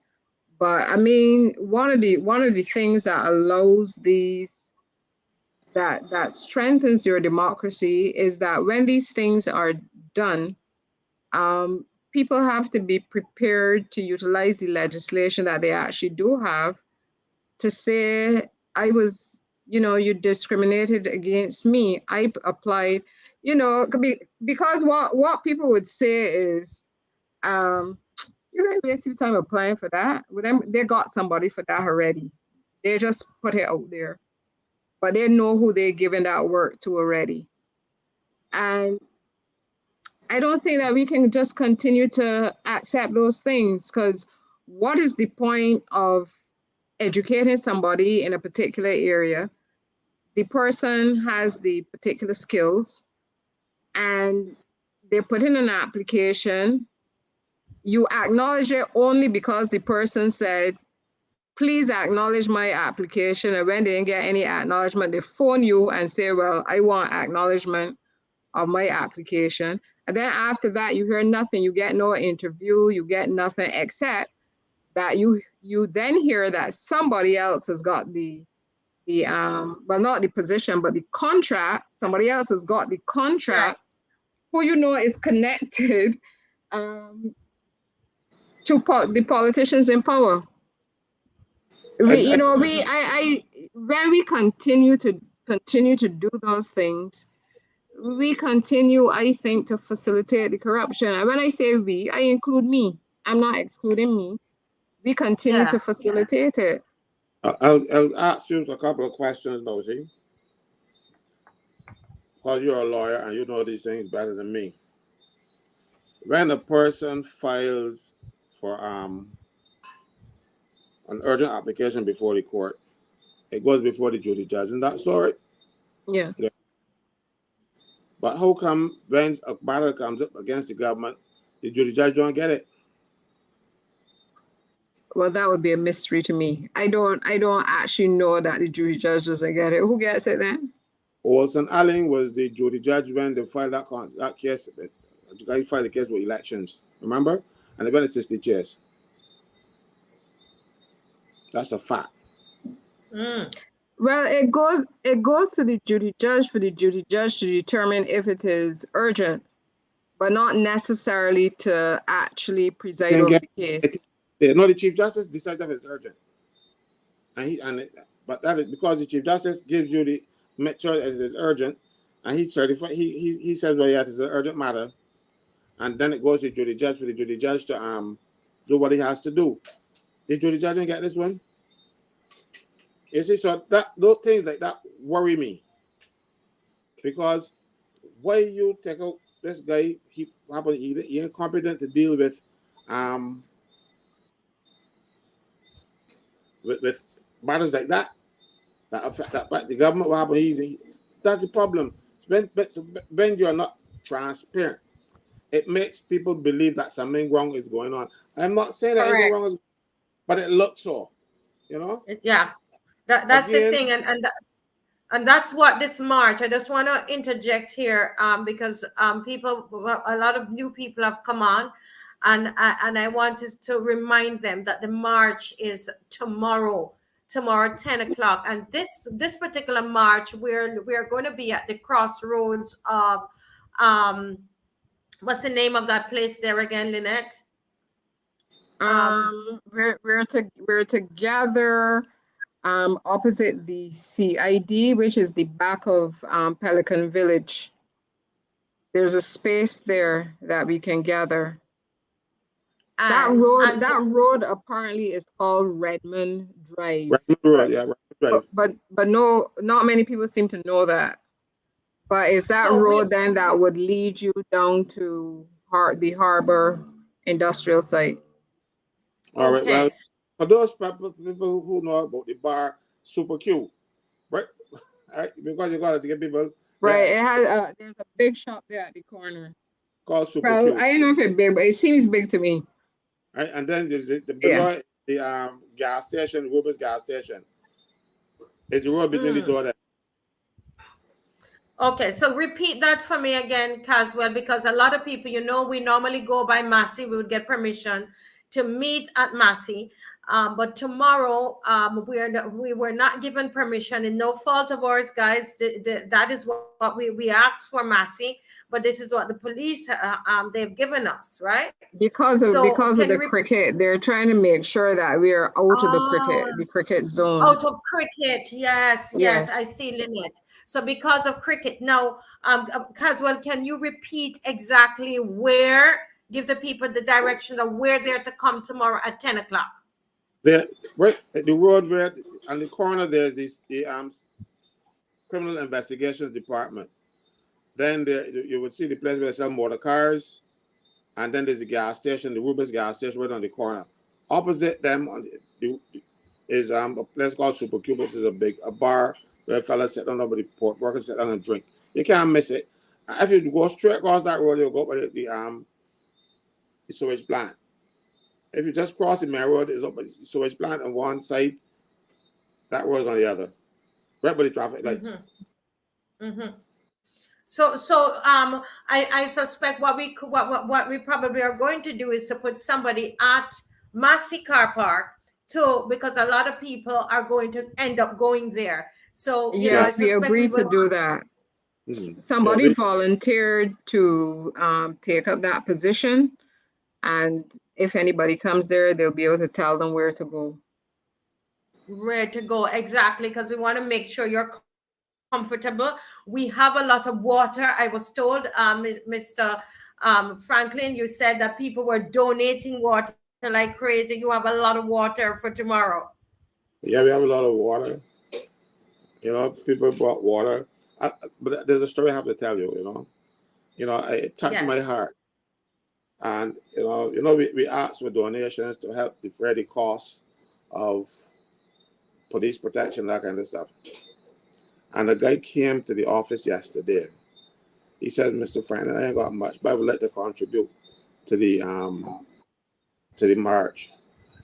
But I mean, one of the things that allows that strengthens your democracy is that when these things are done, people have to be prepared to utilize the legislation that they actually do have to say, you discriminated against me. I applied, because what people would say is, you're going to waste your time applying for that. With them, they got somebody for that already. They just put it out there, but they know who they're giving that work to already. And I don't think that we can just continue to accept those things, because what is the point of educating somebody in a particular area? The person has the particular skills and they put in an application. You acknowledge it only because the person said, please acknowledge my application. And when they didn't get any acknowledgement, they phone you and say, well, I want acknowledgement of my application. And then after that, you hear nothing. You get no interview. You get nothing, except that you then hear that somebody else has got the well, not the position, but the contract. Somebody else has got the Right. contract, who you know is connected um, to the politicians in power. I, When we continue to do those things, we continue, I think, to facilitate the corruption. And when I say we, I include me. I'm not excluding me. We continue Yeah. to facilitate it. I'll ask you a couple of questions, Nosy, because you're a lawyer and you know these things better than me. When a person files for an urgent application before the court, it goes before the duty judge, and that's all right. Yes. Yeah. But how come when a matter comes up against the government, the duty judge don't get it? Well, that would be a mystery to me. I don't actually know that the jury judge doesn't get it. Who gets it then? Olson Allen was the duty judge when they filed that case. The guy filed the case with elections, remember? And they went to 60 chairs. That's a fact. Mm. Well, it goes to the duty judge for the duty judge to determine if it is urgent, but not necessarily to actually preside Can over get the it. case. No, the chief justice decides if it's urgent, but that is because the chief justice gives you the make sure it is urgent, and he certifies. He says, well, yes, it's an urgent matter, and then it goes to the jury judge for the jury judge to do what he has to do. The jury judge didn't get this one. You see, so that those things like that worry me, because why you take out this guy? He incompetent to deal with with matters like that affect that. But the government, what happened? That's the problem. When you are not transparent, it makes people believe that something wrong is going on. I'm not saying that anything Correct. wrong is, but it looks so. You know. Yeah. That's the Again, thing, and that's what this March. I just want to interject here, because people, a lot of new people have come on, and I want us to remind them that the March is tomorrow. Tomorrow, 10 o'clock, and this particular March, we're going to be at the crossroads of, um, what's the name of that place there again, Lynette? We're to gather opposite the CID, which is the back of Pelican Village. There's a space there that we can gather. And That road apparently is called Redmond Drive. Redmond Road, yeah, Redmond Drive. But no, not many people seem to know that. But is that so we road then that would lead you down to the harbor industrial site? All right. Well, okay. for those people who know about the bar Super Q, right? Right? Because you got to get people Right. It has there's a big shop there at the corner. called Super Well, Q. I don't know if it's big, but it seems big to me. Right? And then there's the Yeah. below the gas station, Ruben's gas station. It's the road between the door there. Okay, so repeat that for me again, Caswell, because a lot of people, we normally go by Massey. We would get permission to meet at Massey. But tomorrow, we were not given permission, and no fault of ours, guys. That is what we asked for, Massey. But this is what the police they've given us, right? Because of So the cricket, they're trying to make sure that we are out of the cricket zone. out of cricket, yes, I Yes. see, Lynette. So because of cricket, now, Caswell, can you repeat exactly where? Give the people the direction of where they're to come tomorrow at 10 o'clock. There, right at the road where on the corner there's the criminal investigations department. Then you would see the place where they sell motor cars, and then there's the gas station, the Rubens gas station, right on the corner. Opposite them is a place called Super Q, which is a bar where fellas sit down over the port workers sit down and drink. You can't miss it. If you go straight across that road, you'll go by the sewage plant. If you just cross the main road, it's up by the sewage plant on one side, that road is on the other, right by the traffic lights. So I suspect what we probably are going to do is to put somebody at Massey Car Park to, because a lot of people are going to end up going there. So, Yeah. I Yes, we suspect we agreed to will. do that. Yeah. Somebody volunteered to take up that position, and if anybody comes there, they'll be able to tell them where to go. Where to go exactly, because we want to make sure you're comfortable. We have a lot of water. I was told, Mr. Franklin, you said that people were donating water like crazy. You have a lot of water for tomorrow. Yeah, we have a lot of water. People brought water. But there's a story I have to tell you. It touched Yes. my heart. And we asked for donations to help defray the costs of police protection, that kind of stuff. And a guy came to the office yesterday. He says, "Mr. Franklin, I ain't got much, but I would like to contribute to the march."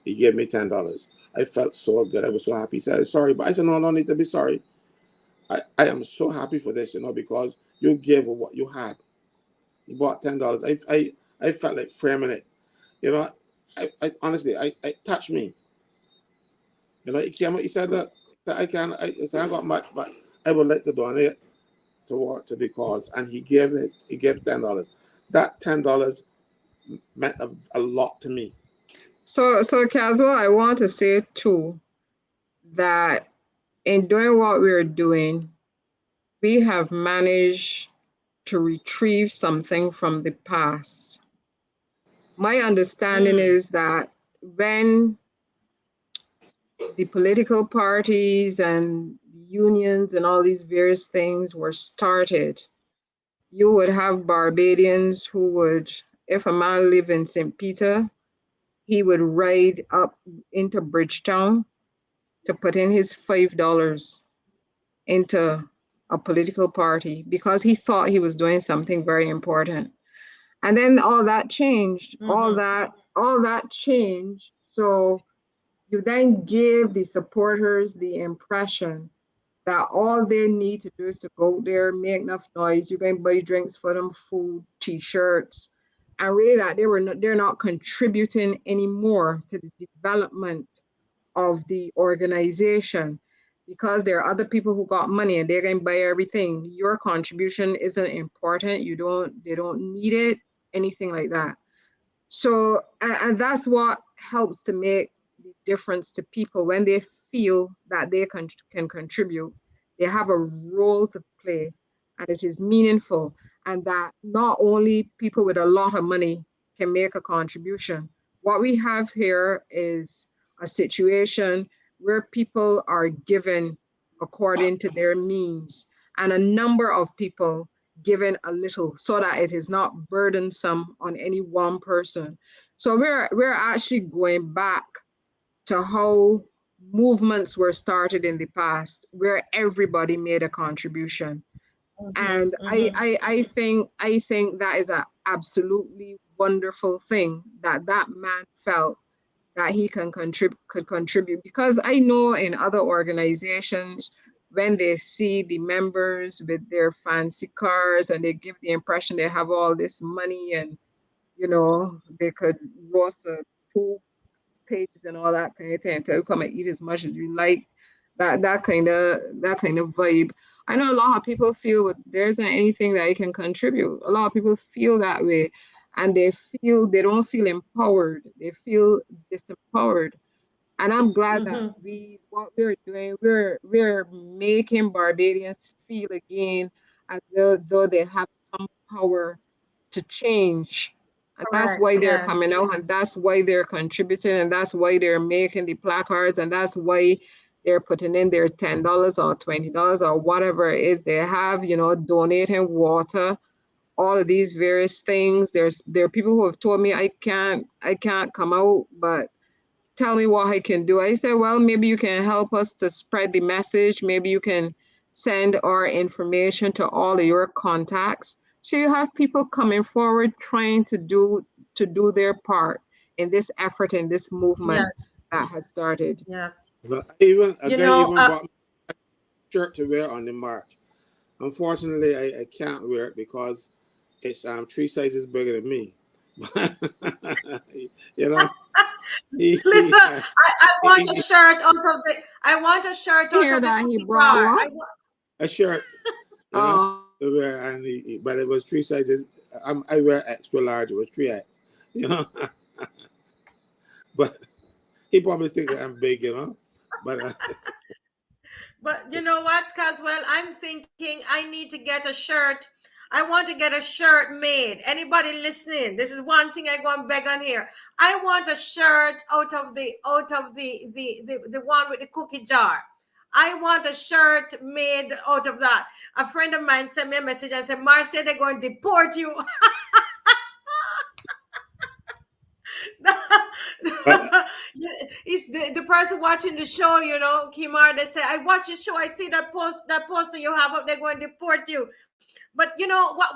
He gave me $10. I felt so good. I was so happy. He said, "Sorry," but I said, "No, no need to be sorry. I am so happy for this, because you gave what you had. You bought $10. I felt like framing it. I honestly, I touched me. He came out, he said that I said, I got much, but I would like to donate to the cause. And he gave $10. That $10 meant a lot to me. So, Caswell, I want to say too that in doing what we're doing, we have managed to retrieve something from the past. My understanding Mm. is that when the political parties and unions and all these various things were started, you would have Barbadians who would, if a man lived in St. Peter, he would ride up into Bridgetown to put in his $5 into a political party because he thought he was doing something very important. And then all that changed. Mm-hmm. All that changed. So you then give the supporters the impression that all they need to do is to go there, make enough noise. You can buy drinks for them, food, t-shirts, and really that they're not contributing anymore to the development of the organization because there are other people who got money and they're going to buy everything. Your contribution isn't important. They don't need it, anything like that. So, and that's what helps to make the difference to people when they feel that they can contribute. They have a role to play and it is meaningful, and that not only people with a lot of money can make a contribution. What we have here is a situation where people are given according to their means, and a number of people given a little so that it is not burdensome on any one person. So we're actually going back to how movements were started in the past where everybody made a contribution. Mm-hmm. And Mm-hmm. I think that is an absolutely wonderful thing that man felt that he could contribute, because I know in other organizations when they see the members with their fancy cars and they give the impression they have all this money and they could roast a two pigs and all that kind of thing and tell you come and eat as much as you like, that kind of vibe. I know a lot of people feel there isn't anything that you can contribute. A lot of people feel that way, and they don't feel empowered. They feel disempowered. And I'm glad that Mm-hmm. what we're doing, we're making Barbadians feel again as though they have some power to change. And that's Correct. why they're Yes. coming out, and that's why they're contributing, and that's why they're making the placards, and that's why they're putting in their $10 or $20 or whatever it is they have, donating water, all of these various things. There are people who have told me I can't come out, but tell me what I can do. I said, well, maybe you can help us to spread the message. Maybe you can send our information to all of your contacts. So you have people coming forward trying to do their part in this effort, in this movement Yes. that has started. Yeah. But even a You guy know, even bought me a shirt to wear on the march. Unfortunately, I can't wear it because it's 3 sizes bigger than me. you know, Listen, he, I want a he, shirt out of the. I want a shirt out Hear of the that he cookie brought jar. what? a shirt, you know, Oh, to wear, and but it was 3 sizes. I wear extra large. It was 3X, you know. But he probably thinks that I'm big, you know. But But you know what, Caswell? I'm thinking I need to get a shirt. I want to get a shirt made. Anybody listening? This is one thing I go and beg on here. I want a shirt out of the one with the cookie jar. I want a shirt made out of that. A friend of mine sent me a message and said, Marcia, they're going to deport you. but It's the person watching the show, Kimar, they say, I watch your show, I see that poster you have up, they're going to deport you. But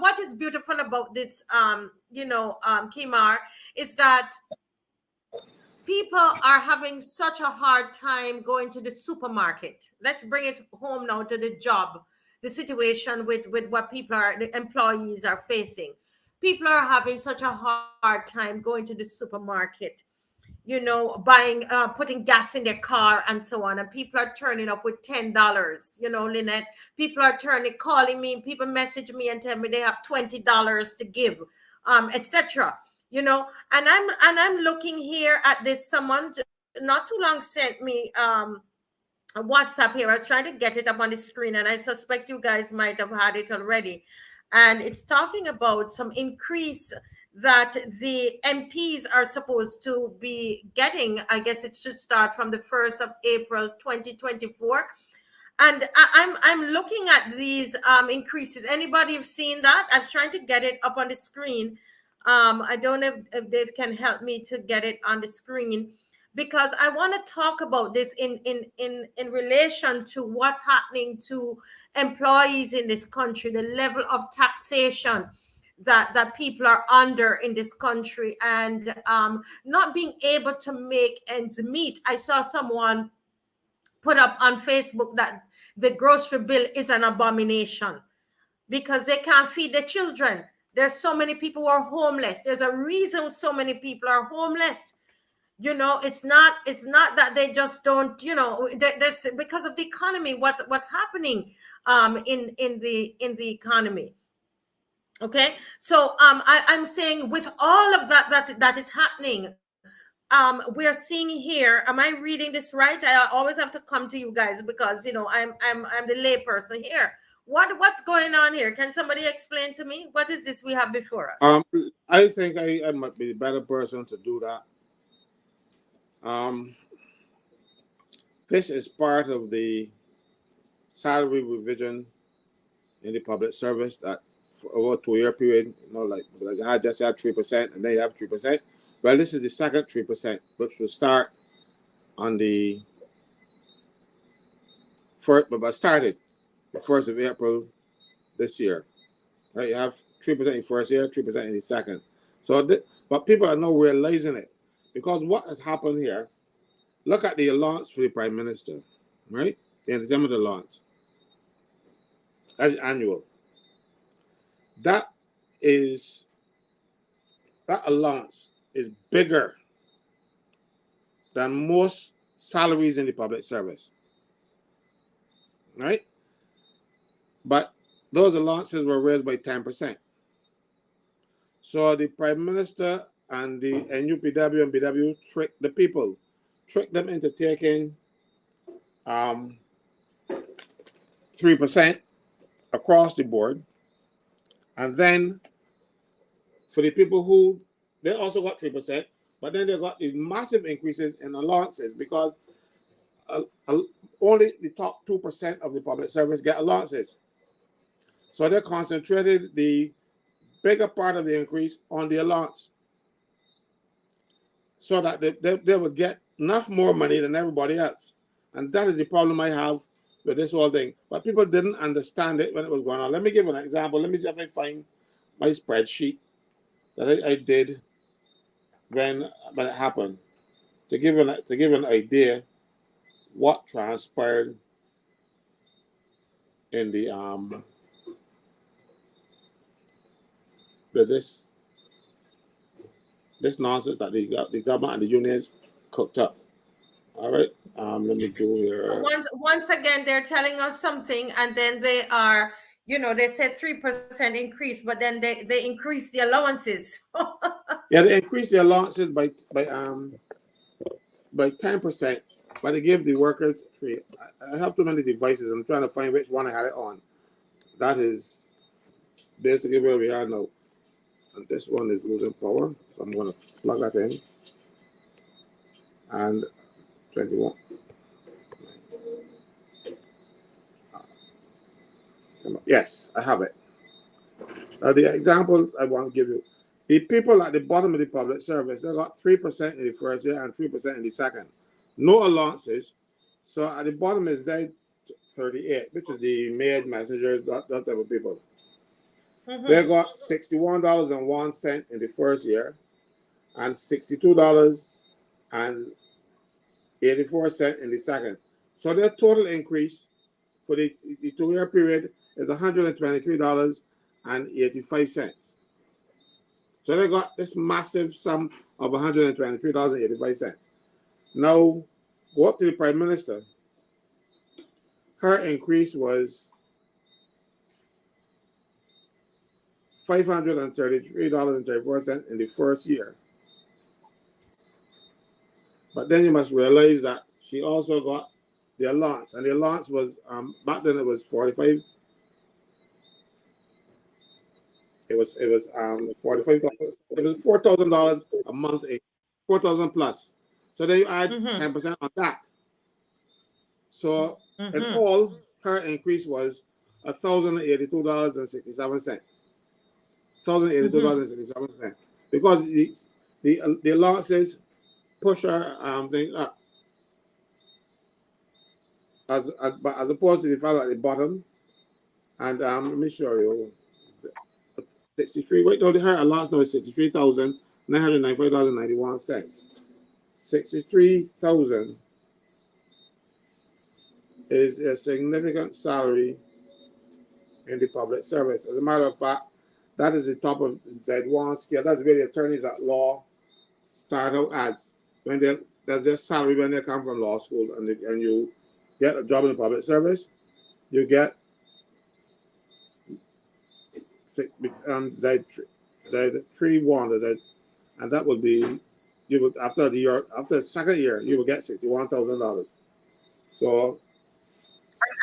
what is beautiful about this, Kimar, is that people are having such a hard time going to the supermarket. Let's bring it home now to the job, the situation with what the employees are facing. People are having such a hard time going to the supermarket, buying, putting gas in their car and so on. And people are turning up with $10, Lynette. People are calling me, people message me and tell me they have $20 to give, etc. And I'm looking here at this. Someone not too long sent me a WhatsApp here. I was trying to get it up on the screen, and I suspect you guys might have had it already. And it's talking about some increase that the MPs are supposed to be getting. I guess it should start from the 1st of April 2024. And I'm looking at these increases. Anybody have seen that? I'm trying to get it up on the screen. I don't know if Dave can help me to get it on the screen, because I want to talk about this in relation to what's happening to employees in this country, the level of taxation that people are under in this country, and not being able to make ends meet. I saw someone put up on Facebook that the grocery bill is an abomination because they can't feed their children. There's so many people who are homeless. There's a reason so many people are homeless. It's not that they just don't, there's because of the economy, what's happening in the economy. Okay, so I'm saying, with all of that is happening, we're seeing here, am I reading this right? I always have to come to you guys because I'm the lay person here. What's going on here? Can somebody explain to me what is this we have before us? I think I might be the better person to do that. This is part of the salary revision in the public service that for over a 2-year period, like I just had 3%, and then you have 3%. Well, this is the second 3%, which will start on the first, but started the 1st of April this year. Right? You have 3% in the first year, 3% in the second. So, but people are not realizing it, because what has happened here. Look at the allowance for the Prime Minister, right? The exam of the allowance as annual. That allowance is bigger than most salaries in the public service, right? But those allowances were raised by 10%. So the Prime Minister and the NUPW and BW tricked the people, tricked them into taking 3% across the board. And then for the people who, they also got 3%, but then they got the massive increases in allowances, because only the top 2% of the public service get allowances. So they concentrated the bigger part of the increase on the allowance, so that they would get enough more money than everybody else. And that is the problem I have with this whole thing. But people didn't understand it when it was going on. Let me give an example. Let me see if I find my spreadsheet that I did when it happened, to give an idea what transpired in the with this nonsense that the government and the unions cooked up. All right. Let me do here. Once again, they're telling us something, and then they are, they said 3% increase, but then they increase the allowances. Yeah, they increased the allowances by 10%, but they give the workers free. I have too many devices. I'm trying to find which one I had it on. That is basically where we are now. And this one is losing power, so I'm going to plug that in. And 21. Yes, I have it. The example I want to give you. The people at the bottom of the public service, they got 3% in the first year and 3% in the second. No allowances. So at the bottom is Z38, which is the maid, messengers, that type of people. They got $61.01 in the first year and $62.84 in the second. So their total increase for the 2-year period is $123.85. So they got this massive sum of $123.85. Now, go up to the Prime Minister. Her increase was $533.34 in the first year. But then you must realize that she also got the allowance, and the allowance was back then it was 45. It was $45. It was $4,000 a month, $4,000 plus. So then you add 10% on that. So in all, her increase was $1,082.67. $1,082.67 because the allowances push her thing up. As opposed to the fellow at the bottom, and let me show you. 63. Wait, no, her allowance now is $63,995.91. 63,000 is a significant salary in the public service. As a matter of fact, that is the top of Z1 scale. That's where the attorneys at law start out as when that's their salary when they come from law school, and you get a job in the public service, you get Z3-1, and that would be you would after the second year you will get $61,000. So,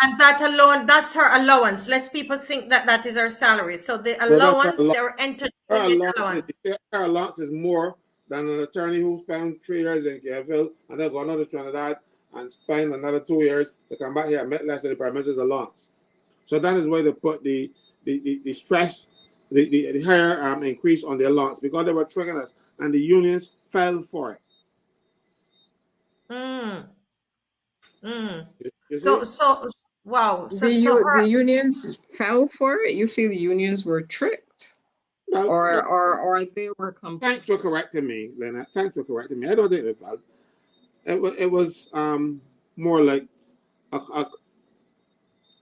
and that alone, that's her allowance. Less people think that is her salary. So the allowance, they're entertainment allowance. Her allowance is more than an attorney who spent 3 years in Caswell and then go another Trinidad and spend another 2 years to come back here and make less than the Prime Minister's allowance. So that is why they put the stress, the higher increase on the allowance, because they were triggering us, and the unions fell for it. So wow. The unions fell for it. You feel the unions were tricked, or they were complicit? Thanks for correcting me, Lena. Thanks for correcting me. I don't think they fell. It was more like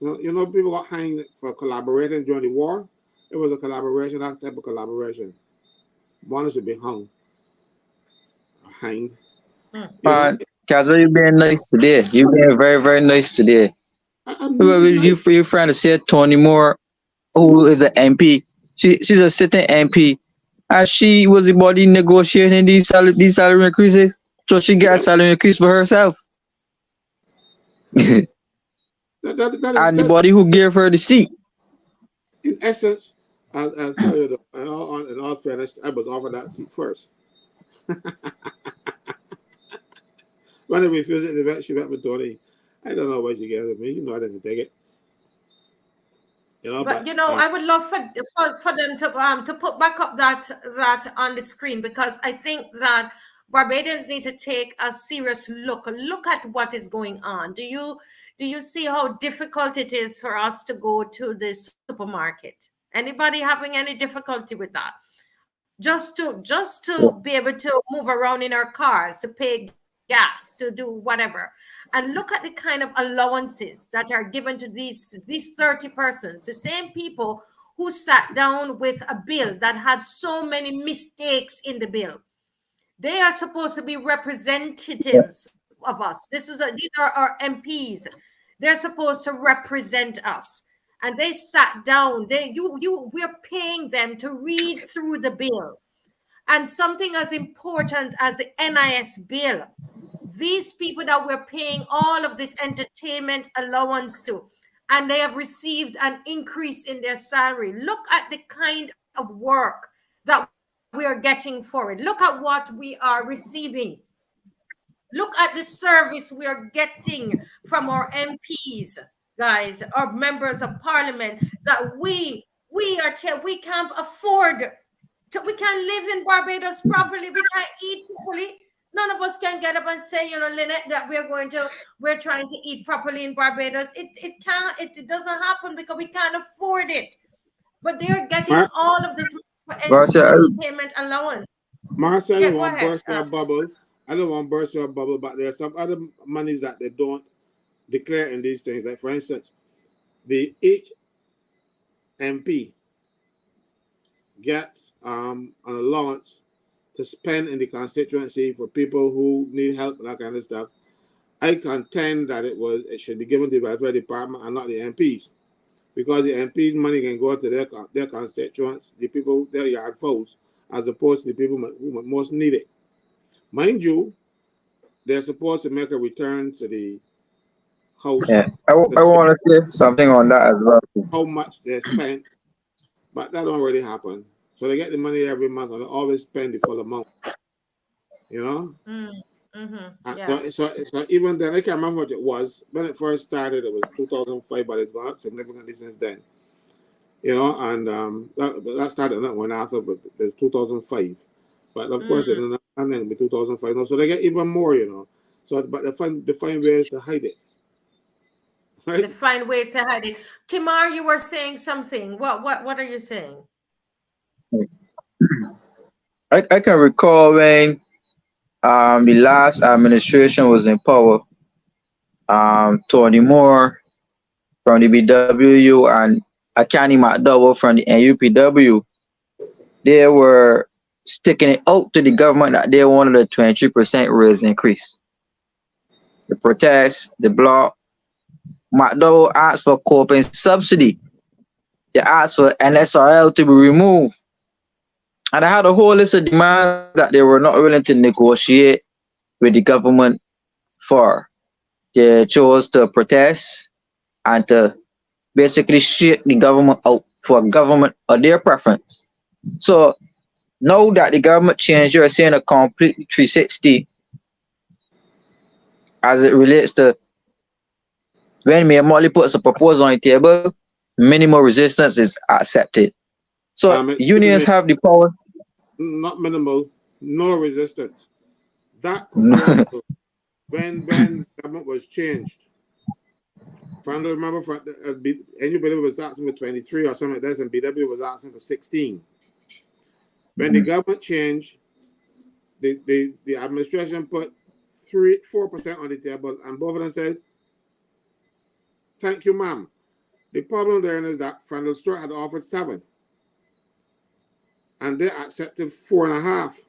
people got hanged for collaborating during the war. It was a collaboration, that type of collaboration. One should be hung, hanged. Caswell, you being nice today. You being very, very nice today. Your friend to say Tony Moore, who is an MP. She's a sitting MP, and she was the body negotiating these salary increases. So she got a salary increase for herself. And the body who gave her the seat. In essence, I'll tell you, in all fairness, I was offered that seat first. When I refused it, she went with Tony. I don't know what you get with me. I didn't take it. But I would love for them to put back up that on the screen, because I think that Barbadians need to take a serious look at what is going on. Do you see how difficult it is for us to go to the supermarket? Anybody having any difficulty with that? Just to be able to move around in our cars, to pay gas, to do whatever. And look at the kind of allowances that are given to these 30 persons, the same people who sat down with a bill that had so many mistakes in the bill. They are supposed to be representatives of us. These are our MPs. They're supposed to represent us. And they sat down. We're paying them to read through the bill. And something as important as the NIS bill, these people that we're paying all of this entertainment allowance to, and they have received an increase in their salary. Look at the kind of work that we are getting for it. Look at what we are receiving. Look at the service we are getting from our MPs, guys, our members of parliament, that we can't afford we can't live in Barbados properly. We can't eat properly. None of us can get up and say, Lynette, that we're trying to eat properly in Barbados. It doesn't happen because we can't afford it. But they're getting Mar- all of this Marcia, entertainment allowance. Marcia, I Yeah, don't go want to ahead. burst your bubble. I don't want to burst your bubble, but there are some other monies that they don't declare in these things. Like, for instance, each MP gets an allowance to spend in the constituency for people who need help and that kind of stuff. I contend that it should be given to the welfare department and not the MPs, because the MPs' money can go to their constituents, the people, their yard folks, as opposed to the people who most need it. Mind you, they're supposed to make a return to the house yeah, to I say want to say something on that as well. how much they spent, but that don't really happen. So they get the money every month and they always spend the full amount, you know? Yeah. So even then, I can't remember what it was. When it first started, it was 2005, but it's gone up significantly since then. And that started not one after, but it's 2005. But of course, it and then 2005. No, so they get even more, So, but they find ways to hide it, They right? find ways to hide it. Kimar, you were saying something. What are you saying? I can recall when the last administration was in power, Tony Moore from the BWU and Akani McDowell from the NUPW, they were sticking it out to the government that they wanted a 23% raise increase. The protest, the block, McDowell asked for coping subsidy. They asked for NSRL to be removed. And I had a whole list of demands that they were not willing to negotiate with the government for. They chose to protest and to basically shake the government out for a government of their preference. So now that the government changed, you're seeing a complete 360 as it relates to when Mayor Motley puts a proposal on the table, minimal resistance is accepted. So Excuse unions me, have the power. not minimal, no resistance. That proposal, when the government was changed, Franklyn, remember, anybody was asking for 23 or something like that, and BW was asking for 16. When the government changed, the administration put 4% on the table, and both of them said, "Thank you, ma'am." The problem there is that Franklyn Stewart had offered 7, and they accepted 4.5.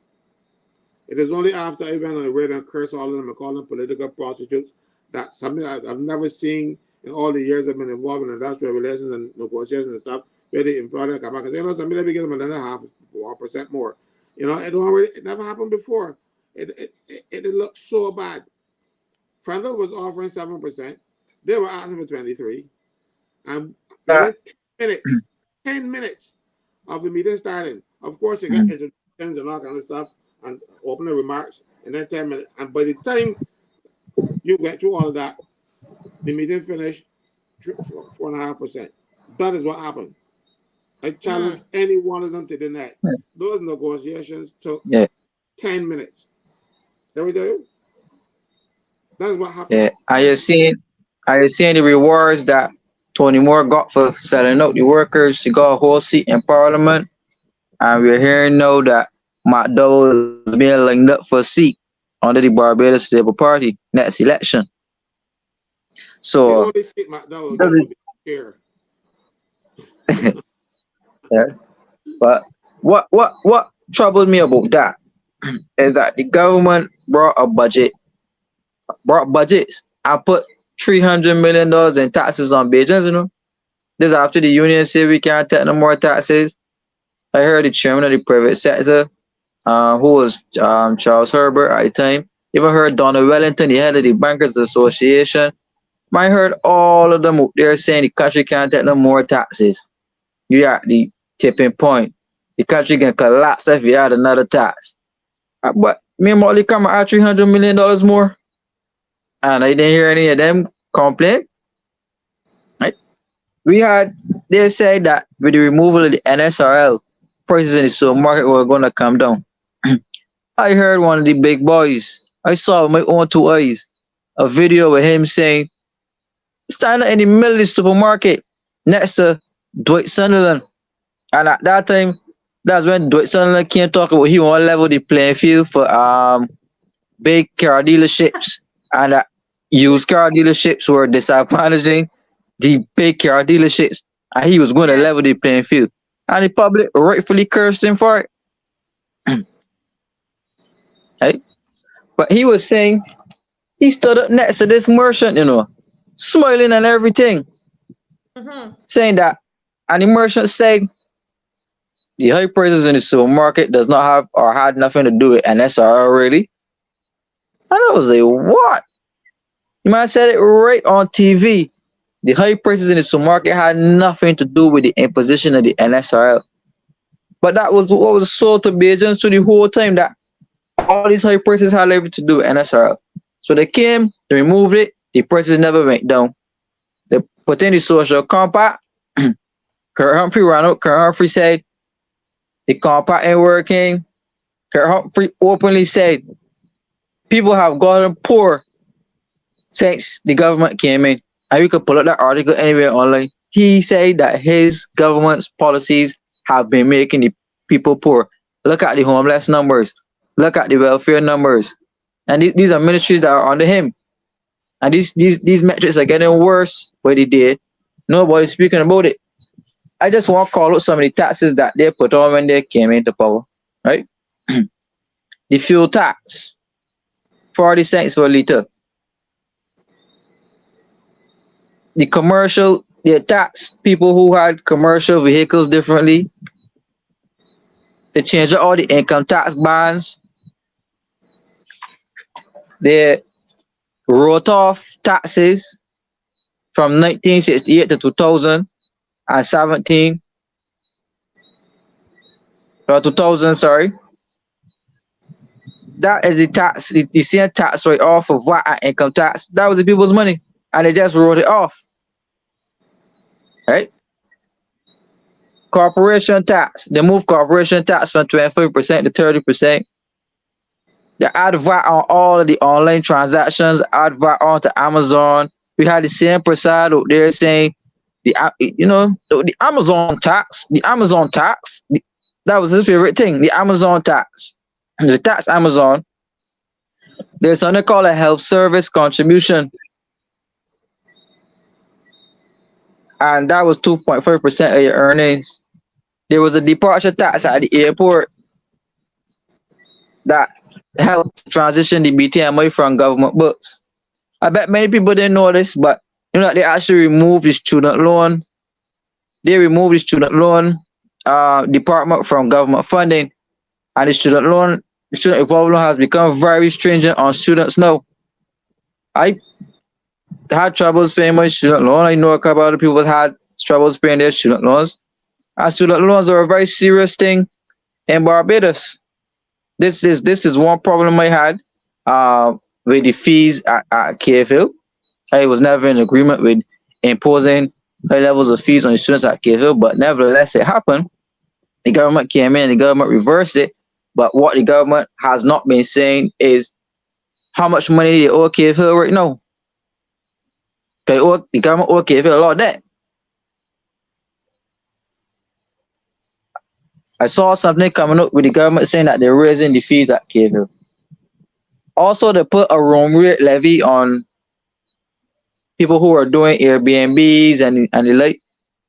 It is only after I went on the radio and cursed all of them and called them political prostitutes that something I've never seen in all the years I've been involved in industrial relations and negotiations and stuff, where the employer come back and say, somebody let me give them another 0.5% more. It never happened before. It looked so bad. Franklyn was offering 7%. They were asking for 23. And within 10 minutes of the meeting starting, of course, you get introductions and all kind of stuff and opening remarks, and then 10 minutes. And by the time you get through all of that, the meeting finished 4.5%. That is what happened. I challenge any one of them to the net. Those negotiations took 10 minutes. There we go. That is what happened. Yeah. Are you seeing the rewards that Tony Moore got for selling out the workers to go a whole seat in Parliament? And we're hearing now that McDowell is being linked up for a seat under the Barbados Labour Party next election. So the only seat McDowell get will be here. yeah. But what troubled me about that is that the government brought budgets and put $300 million in taxes on Bajans, This after the union said we can't take no more taxes. I heard the chairman of the private sector, who was Charles Herbert at the time. Even heard Donald Wellington, the head of the Bankers Association. I heard all of them up there saying the country can't take no more taxes. You're at the tipping point. The country can collapse if you add another tax. But me and Molly come at $300 million more. And I didn't hear any of them complain. Right? They said that with the removal of the NSRL, prices in the supermarket were going to come down. I heard one of the big boys, I saw with my own two eyes, a video of him saying, standing in the middle of the supermarket next to Dwight Sunderland. And at that time, that's when Dwight Sunderland came talking about he want to level the playing field for big car dealerships, and that used car dealerships were disadvantaging the big car dealerships, and he was going to level the playing field. And the public rightfully cursed him for it. Right? But he was saying, he stood up next to this merchant, smiling and everything, saying that, and the merchant said, the high prices in the supermarket does not have or had nothing to do with NSR really. And I was like, what? The man said it right on TV. The high prices in the supermarket had nothing to do with the imposition of the NSRL. But that was what was sold to Bajans through the whole time, that all these high prices had everything to do with NSRL. So they came, they removed it, the prices never went down. They put in the social compact. Kurt Humphrey ran out. Kurt Humphrey said, the compact ain't working. Kurt Humphrey openly said, people have gotten poor since the government came in. And you can pull up that article anywhere online. He said that his government's policies have been making the people poor. Look at the homeless numbers. Look at the welfare numbers. And these are ministries that are under him. And these metrics are getting worse by the day. Nobody's speaking about it. I just want to call out some of the taxes that they put on when they came into power. Right? The fuel tax, 40 cents per liter. They tax people who had commercial vehicles differently. They changed all the income tax bands. They wrote off taxes from 1968 to 2017. Or 2000, sorry. That is the tax, the same tax rate off of what income tax. That was the people's money. And they just wrote it off. Right? Corporation tax. They moved corporation tax from 25% to 30%. They add VAT on all of the online transactions, add VAT onto Amazon. We had the same Prasad out there saying the Amazon tax, that was his favorite thing, the Amazon tax. The tax Amazon. There's something called a health service contribution. And that was 2.5% of your earnings. There was a departure tax at the airport that helped transition the BTMI from government books. I bet many people didn't know this, but they actually removed the student loan. They removed the student loan department from government funding, and the student revolving loan has become very stringent on students now. I had troubles paying my student loan. I know a couple other people had troubles paying their student loans. And student loans are a very serious thing in Barbados. This is one problem I had with the fees at KFL. I was never in agreement with imposing high levels of fees on the students at KFL, but nevertheless it happened. The government came in and the government reversed it. But what the government has not been saying is how much money they owe KFL right now. The government owe KFL a lot of debt. I saw something coming up with the government saying that they're raising the fees at KFL. Also, they put a room rate levy on people who are doing Airbnbs and the like.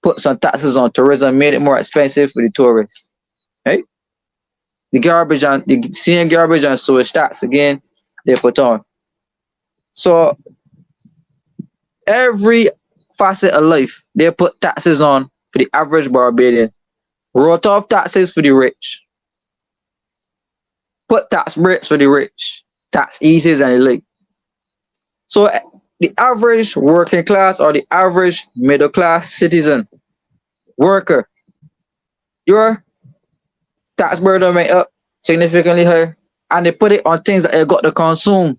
Put some taxes on tourism, made it more expensive for the tourists. Right? the same garbage and sewage tax again they put on. So every facet of life they put taxes on for the average Barbadian. Wrote off taxes for the rich. Put tax breaks for the rich. Tax eases and the like. So the average working class or the average middle class citizen, worker, your tax burden went up significantly higher. And they put it on things that you got to consume.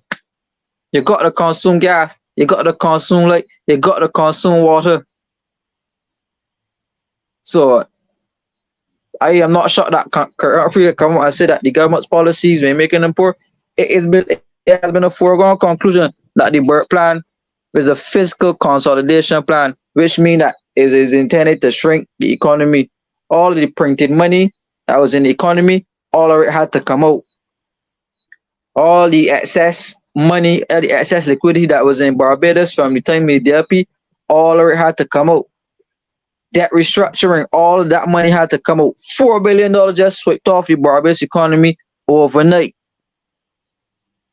You got to consume gas. You got to consume light. You got to consume water. So I am not shocked that current free come out and say that the government's policies when making them poor. It has been a foregone conclusion that the Burt plan is a fiscal consolidation plan, which means that it is intended to shrink the economy. All the printed money that was in the economy, all of it had to come out. All the excess money, the excess liquidity that was in Barbados from the time of the DLP, all of it had to come out. Debt restructuring, all of that money had to come out. $4 billion just swept off the Barbados economy overnight.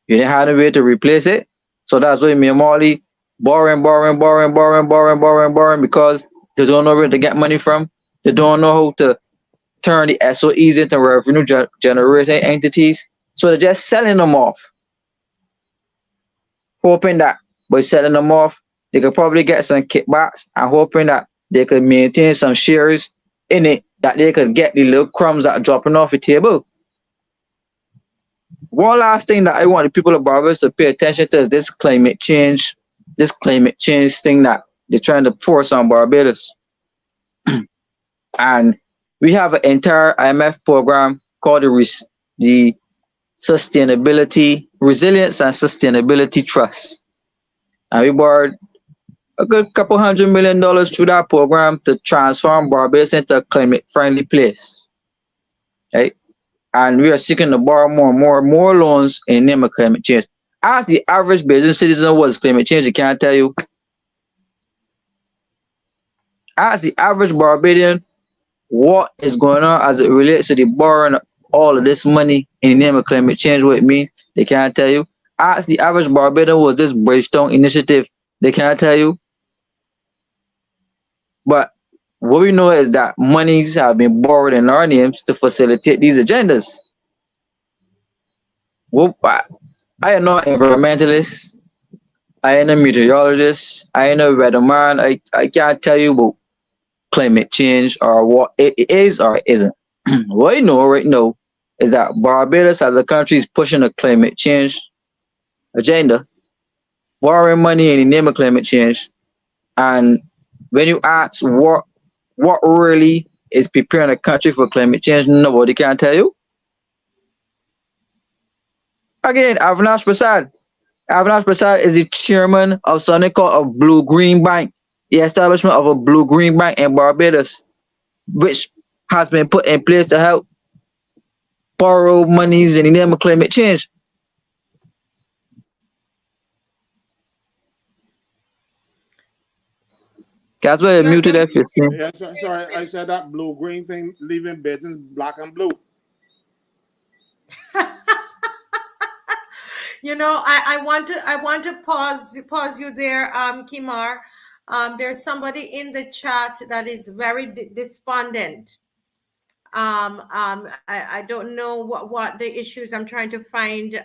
You didn't have a way to replace it. So that's why me and Marley borrowing because they don't know where to get money from. They don't know how to turn the SOEs into revenue generating entities. So they're just selling them off. Hoping that by selling them off, they could probably get some kickbacks and hoping that they could maintain some shares in it, that they could get the little crumbs that are dropping off the table. One last thing that I want the people of Barbados to pay attention to is this climate change thing that they're trying to force on Barbados. And we have an entire IMF program called the Resilience and Sustainability Trust. And we borrowed a good couple $100 million through that program to transform Barbados into a climate-friendly place. Right? And we are seeking to borrow more loans in the name of climate change. Ask the average business citizen what is climate change, they can't tell you. Ask the average Barbadian what is going on as it relates to the borrowing of all of this money in the name of climate change, what it means, they can't tell you. Ask the average Barbadian what is this Bridgestone initiative, they can't tell you. But what we know is that monies have been borrowed in our names to facilitate these agendas. Well, I am not an environmentalist. I am a meteorologist. I am a weatherman. I can't tell you about climate change or what it is or it isn't. What I know right now is that Barbados as a country is pushing a climate change agenda, borrowing money in the name of climate change. And when you ask what really is preparing a country for climate change, nobody can tell you. Again, Avinash Prasad. Avinash Prasad is the chairman of something called a Blue-Green Bank, the establishment of a Blue-Green Bank in Barbados, which has been put in place to help borrow monies in the name of climate change. Caswell, You're, muted you're, if you're saying. Yeah, sorry, I said that blue-green thing, leaving business black and blue. You know, I want to pause you there, Kimar. There's somebody in the chat that is very despondent. I don't know what the issues. I'm trying to find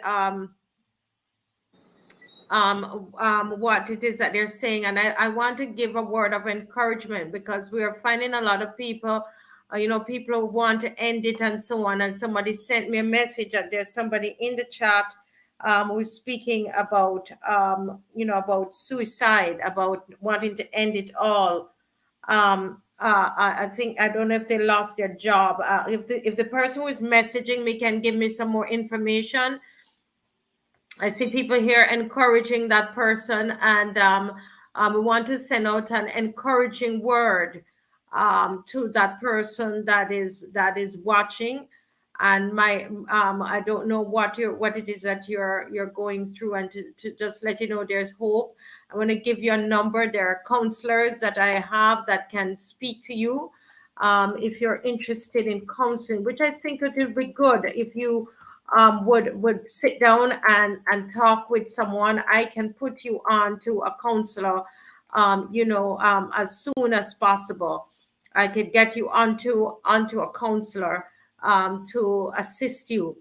what it is that they're saying, and I want to give a word of encouragement because we are finding a lot of people. People want to end it and so on. And somebody sent me a message that there's somebody in the chat who's speaking about about suicide, about wanting to end it all. I think, I don't know if they lost their job. If the person who is messaging me can give me some more information. I see people here encouraging that person, and we want to send out an encouraging word to that person that is watching. And I don't know what it is that you're going through, and to just let you know there's hope. I want to give you a number. There are counselors that I have that can speak to you if you're interested in counseling, which I think it would be good if you would sit down and talk with someone. I can put you on to a counselor, as soon as possible. I could get you onto a counselor to assist you.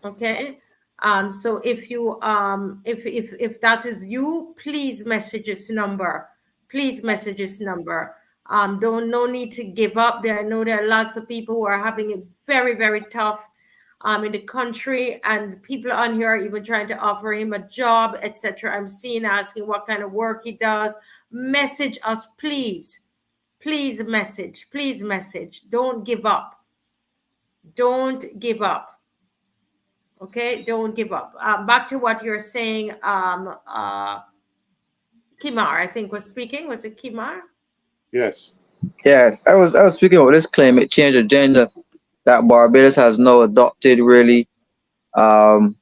Okay. So if you if that is you, please message this number. Please message this number. Don't no need to give up. There, I know there are lots of people who are having it very, very tough in the country, and people on here are even trying to offer him a job, etc. I'm seeing asking what kind of work he does. Message us, please. Please message. Please message. Don't give up. Don't give up. Okay, don't give up. Back to what you're saying. Kimar, I think, was speaking. Was it Kimar? Yes. Yes, I was speaking about this climate change agenda that Barbados has now adopted really um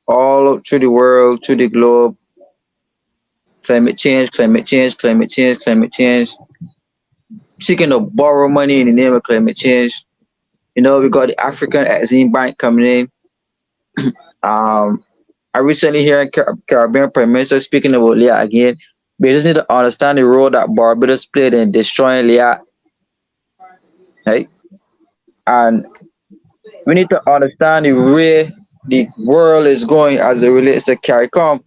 all through the world, through the globe. Climate change, climate change, climate change, climate change. Seeking to borrow money in the name of climate change. You know, we got the African Exim Bank coming in. Um, I recently heard Caribbean Prime Minister speaking about Leah again. We just need to understand the role that Barbados played in destroying Leah, right? And we need to understand the way the world is going as it relates to CARICOM.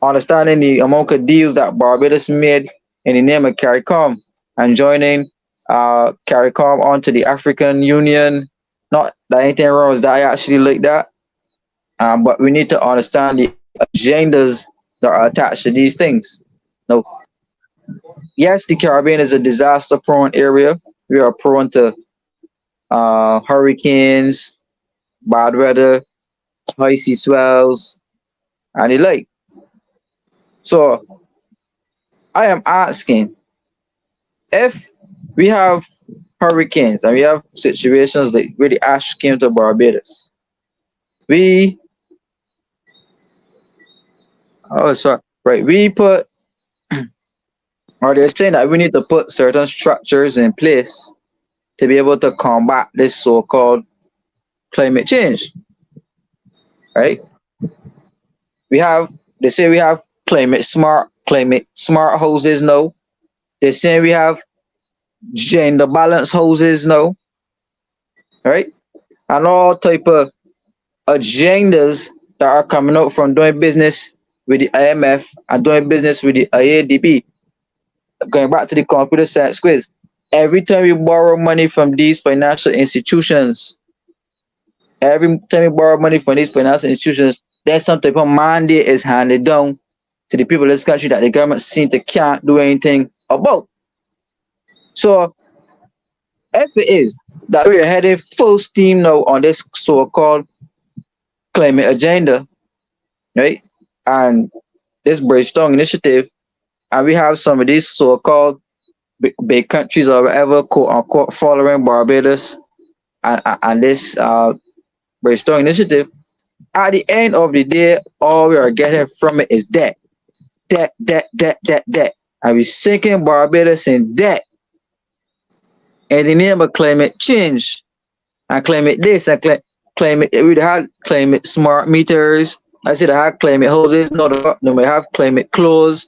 Understanding the amount of deals that Barbados made in the name of CARICOM and joining CARICOM onto the African Union. Not that anything wrong with that, I actually like that. But we need to understand the agendas that are attached to these things. Now, yes, the Caribbean is a disaster-prone area. We are prone to hurricanes, bad weather, high sea swells, and the like. So, I am asking if we have hurricanes and we have situations like where the ash came to Barbados, we we put, or they're saying that we need to put certain structures in place to be able to combat this so-called climate change, right? They say we have climate smart houses now. They say we have gender balance houses now, right? And all type of agendas that are coming out from doing business with the IMF and doing business with the IADB. Going back to the computer science quiz, every time we borrow money from these financial institutions, there's some type of mandate is handed down to the people of this country that the government seem to can't do anything about. So if it is that we are heading full steam now on this so-called climate agenda, right? And this Bridgestone initiative, and we have some of these so-called big countries or whatever, quote unquote, following Barbados and this Bridgestone initiative. At the end of the day, all we are getting from it is debt. And we're sinking Barbados in debt in the name of climate change and climate this and climate. We had climate smart meters. I said I had climate houses. No, we have climate clothes.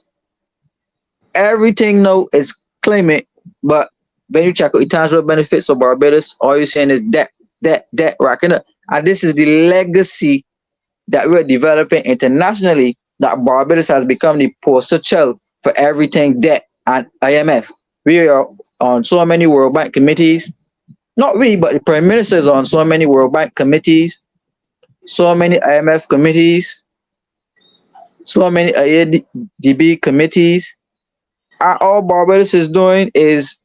Everything now is climate, but when you check out the tangible benefits of Barbados, all you're saying is debt, racking up. And this is the legacy that we're developing internationally, that Barbados has become the poster child for everything debt and IMF. We are on so many World Bank committees. Not we, but the Prime Minister is on so many World Bank committees, so many IMF committees, so many IADB committees. And all Barbados is doing is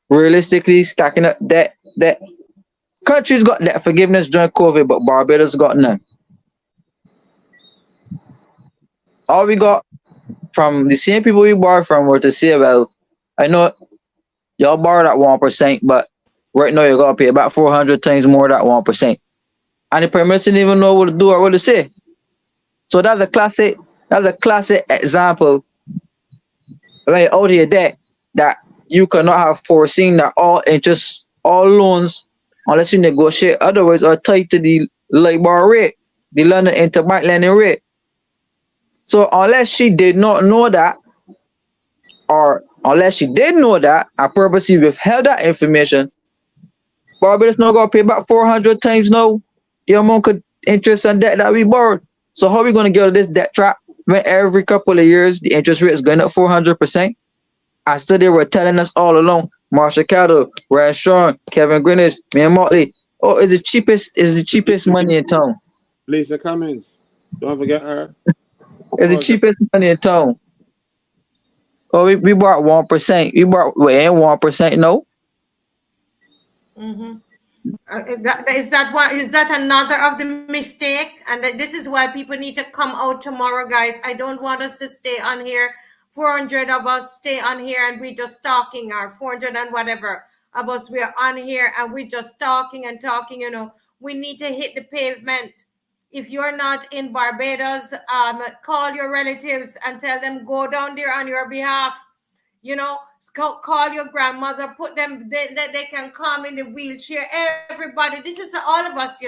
realistically stacking up debt. Countries got debt forgiveness during COVID, but Barbados got none. All we got from the same people we borrowed from were to say, well, I know y'all borrowed at 1%, but right now you're gonna pay about 400 times more than 1%. And the Prime Minister didn't even know what to do or what to say. So that's a classic example when you're out here that you cannot have foreseen that all interest, all loans, unless you negotiate otherwise, are tied to the LIBOR rate, the London interbank lending rate. So unless she did not know that, or unless she did know that, and purposely withheld that information, Barbados not gonna pay back 400 times now the amount of interest and debt that we borrowed. So how are we gonna get out of this debt trap when every couple of years the interest rate is going up 400%? And still they were telling us all along, Marsha Cattle, Ryan Sean, Kevin Greenwich, me and Motley, oh, it's the cheapest money in town. Lisa Cummins, don't forget her. It's the cheapest money in town. Oh, we bought 1%. We bought 1%, no? Mm-hmm. Is that another of the mistake? And this is why people need to come out tomorrow, guys. I don't want us to stay on here. 400 of us stay on here and we just talking, or 400 and whatever of us, we're on here and we just talking and talking. We need to hit the pavement. If you're not in Barbados, call your relatives and tell them go down there on your behalf. Call your grandmother, put them, they can come in the wheelchair. Everybody, this is all of us,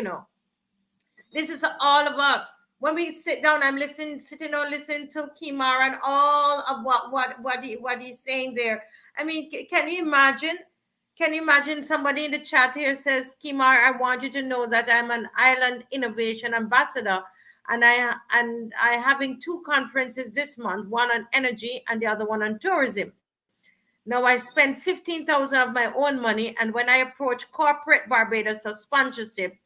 This is all of us. When we sit down, I'm listening to Kimar and all of what he's saying there. I mean, can you imagine? Can you imagine somebody in the chat here says, Kimar, I want you to know that I'm an Island Innovation Ambassador. And I having 2 conferences this month, one on energy and the other one on tourism. Now I spend 15,000 of my own money, and when I approach corporate Barbados for sponsorship,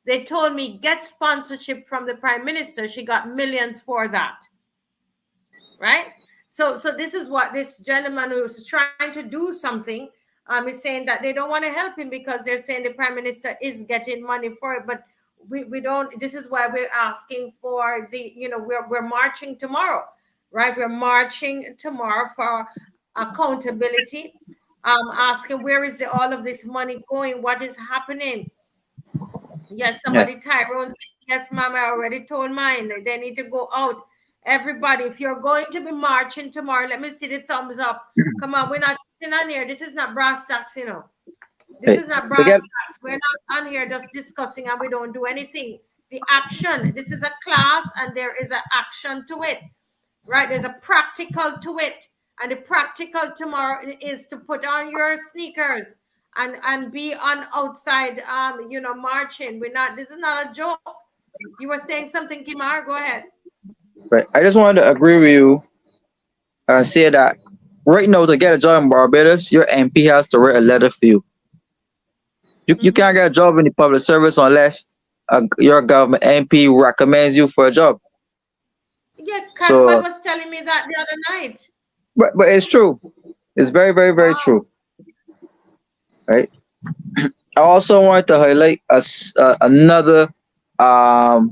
they told me get sponsorship from the Prime Minister. She got millions for that, right? So this is what this gentleman who's trying to do something is saying, that they don't want to help him because they're saying the Prime Minister is getting money for it, but we don't. This is why we're asking for we're marching tomorrow. Right, we're marching tomorrow for accountability. Asking where is all of this money going? What is happening? Yes, somebody, Tyrone said, yes, ma'am, I already told mine. They need to go out. Everybody, if you're going to be marching tomorrow, let me see the thumbs up. Come on, we're not sitting on here. This is not brass tacks, This is not brass tacks. We're not on here just discussing and we don't do anything. The action. This is a class and there is an action to it. Right, there's a practical to it, and the practical tomorrow is to put on your sneakers and be on outside, marching. This is not a joke. You were saying something, Kimar. Go ahead. Right, I just wanted to agree with you and say that right now, to get a job in Barbados, your MP has to write a letter for you. You can't get a job in the public service unless your government MP recommends you for a job. Yeah, Caswell was telling me that the other night. But it's true. It's very, very, very true. Right. I also wanted to highlight another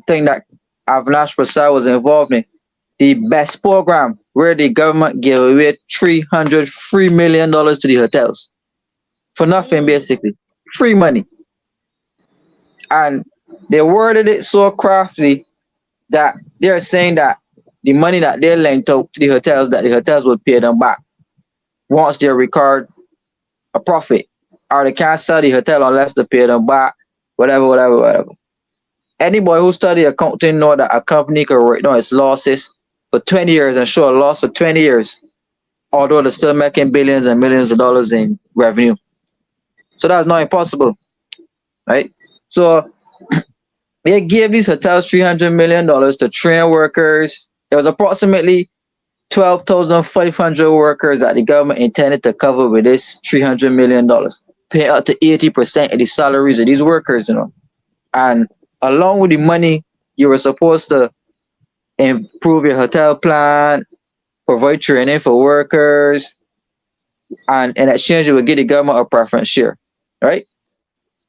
thing that Avinash Prasad was involved in. The BEST program, where the government gave away $303 million to the hotels. For nothing, basically. Free money. And they worded it so craftily that they're saying that the money that they lent out to the hotels, that the hotels will pay them back once they record a profit. Or they can't sell the hotel unless they pay them back, whatever. Anybody who study accounting know that a company can write down its losses for 20 years and show a loss for 20 years, although they're still making billions and millions of dollars in revenue. So that's not impossible, right? So they gave these hotels $300 million to train workers. It was approximately 12,500 workers that the government intended to cover with this $300 million, pay up to 80% of the salaries of these workers, And along with the money, you were supposed to improve your hotel plan, provide training for workers, and in exchange, you will give the government a preference share, right?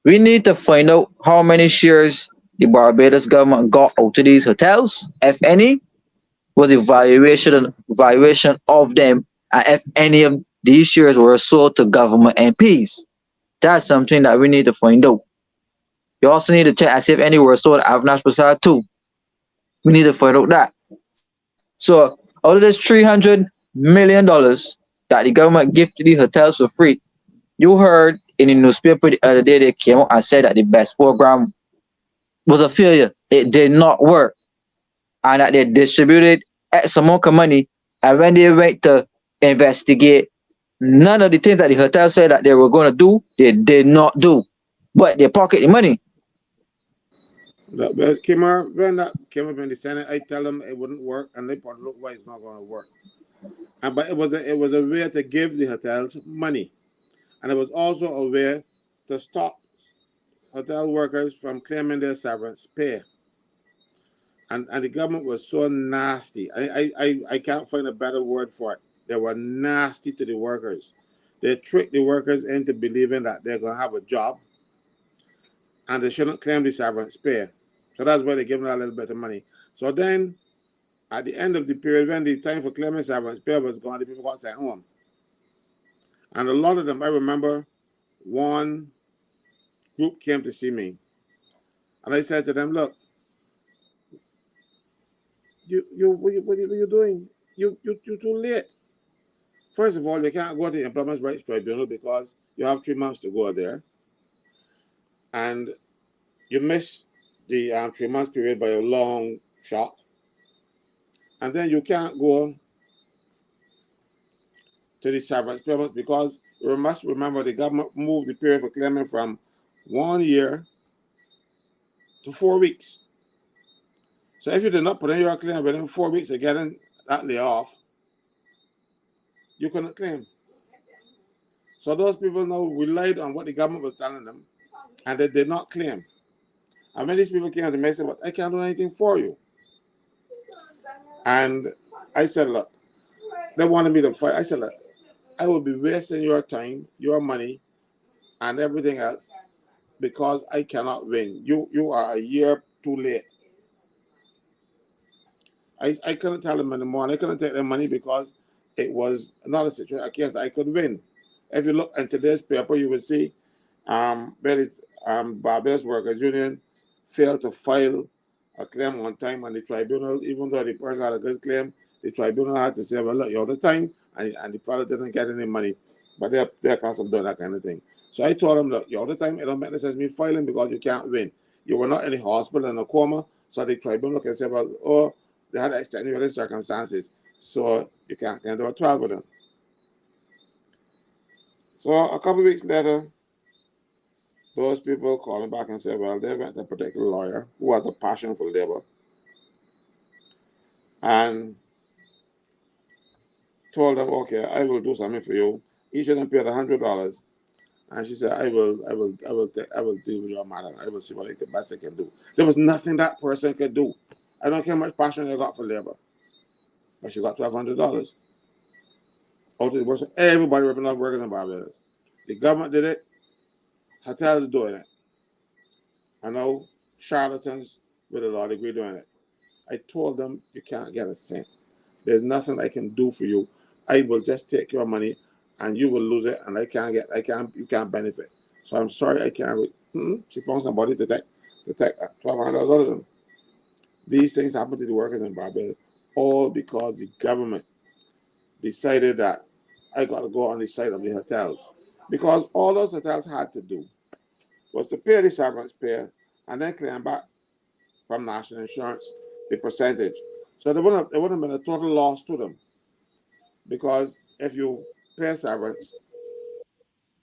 We need to find out how many shares the Barbados government got out of these hotels, if any, was the valuation of them, and if any of these shares were sold to government MPs. That's something that we need to find out. You also need to check and see if any were sold to Avinash Prasad too. We need to find out that. So out of this $300 million, that the government give to the hotels for free. You heard in the newspaper the other day they came out and said that the best program was a failure. It did not work. And that they distributed X amount of money. And when they went to investigate, none of the things that the hotel said that they were going to do, they did not do. But they pocket the money. But when that came up in the Senate, I tell them it wouldn't work, and they point look why it's not going to work. And but it was a way to give the hotels money, and it was also a way to stop hotel workers from claiming their severance pay. And the government was so nasty. I can't find a better word for it. They were nasty to the workers. They tricked the workers into believing that they're going to have a job and they shouldn't claim the severance pay. So that's why they give them a little bit of money. So then, at the end of the period, when the time for claiming severance pay was gone, the people got sent home. And a lot of them, I remember one group came to see me. And I said to them, look, what are you doing? You're too late. First of all, you can't go to the Employment Rights Tribunal because you have 3 months to go there. And you miss the 3 months period by a long shot. And then you can't go to the severance payments because you must remember the government moved the period for claiming from 1 year to 4 weeks. So if you did not put in your claim within 4 weeks of getting that layoff, you couldn't claim. So those people now relied on what the government was telling them, and they did not claim. And when these people came to me and said, "But I can't do anything for you," and I said, "Look," they wanted me to fight. I said, "Look, I will be wasting your time, your money, and everything else because I cannot win. You are a year too late." I couldn't tell them anymore, and I couldn't take their money because it was not a situation, a case I could win. If you look into this paper, you will see Barbados Workers Union failed to file a claim on time on the tribunal, even though the person had a good claim. The tribunal had to say, "Well, look, you're the time," and the fellow didn't get any money. But they're accustomed to doing that kind of thing. So I told them, "Look, you're the time. It don't make sense me filing because you can't win. You were not in the hospital in a coma, so the tribunal can say, well, oh, they had extenuating circumstances, so you can't do a 12 with them." So a couple of weeks later, those people called me back and said, well, they went to a particular lawyer who has a passion for labor and told them, "Okay, I will do something for you." Each of them paid $100, and she said, "I will deal with your matter. I will see what the best I can do." There was nothing that person could do. I don't care how much passion they got for labor, but she got $1,200 out of the work. Everybody ripping off workers in Barbados. The government did it. Hotels doing it. I know charlatans with a law degree doing it. I told them, you can't get a cent. There's nothing I can do for you. I will just take your money and you will lose it, and you can't benefit. So I'm sorry, I can't. She found somebody to take $1,200 out of them. These things happen to the workers in Barbados, all because the government decided that I got to go on the side of the hotels. Because all those hotels had to do was to pay the severance pay and then claim back from national insurance the percentage. So there wouldn't have been a total loss to them. Because if you pay severance,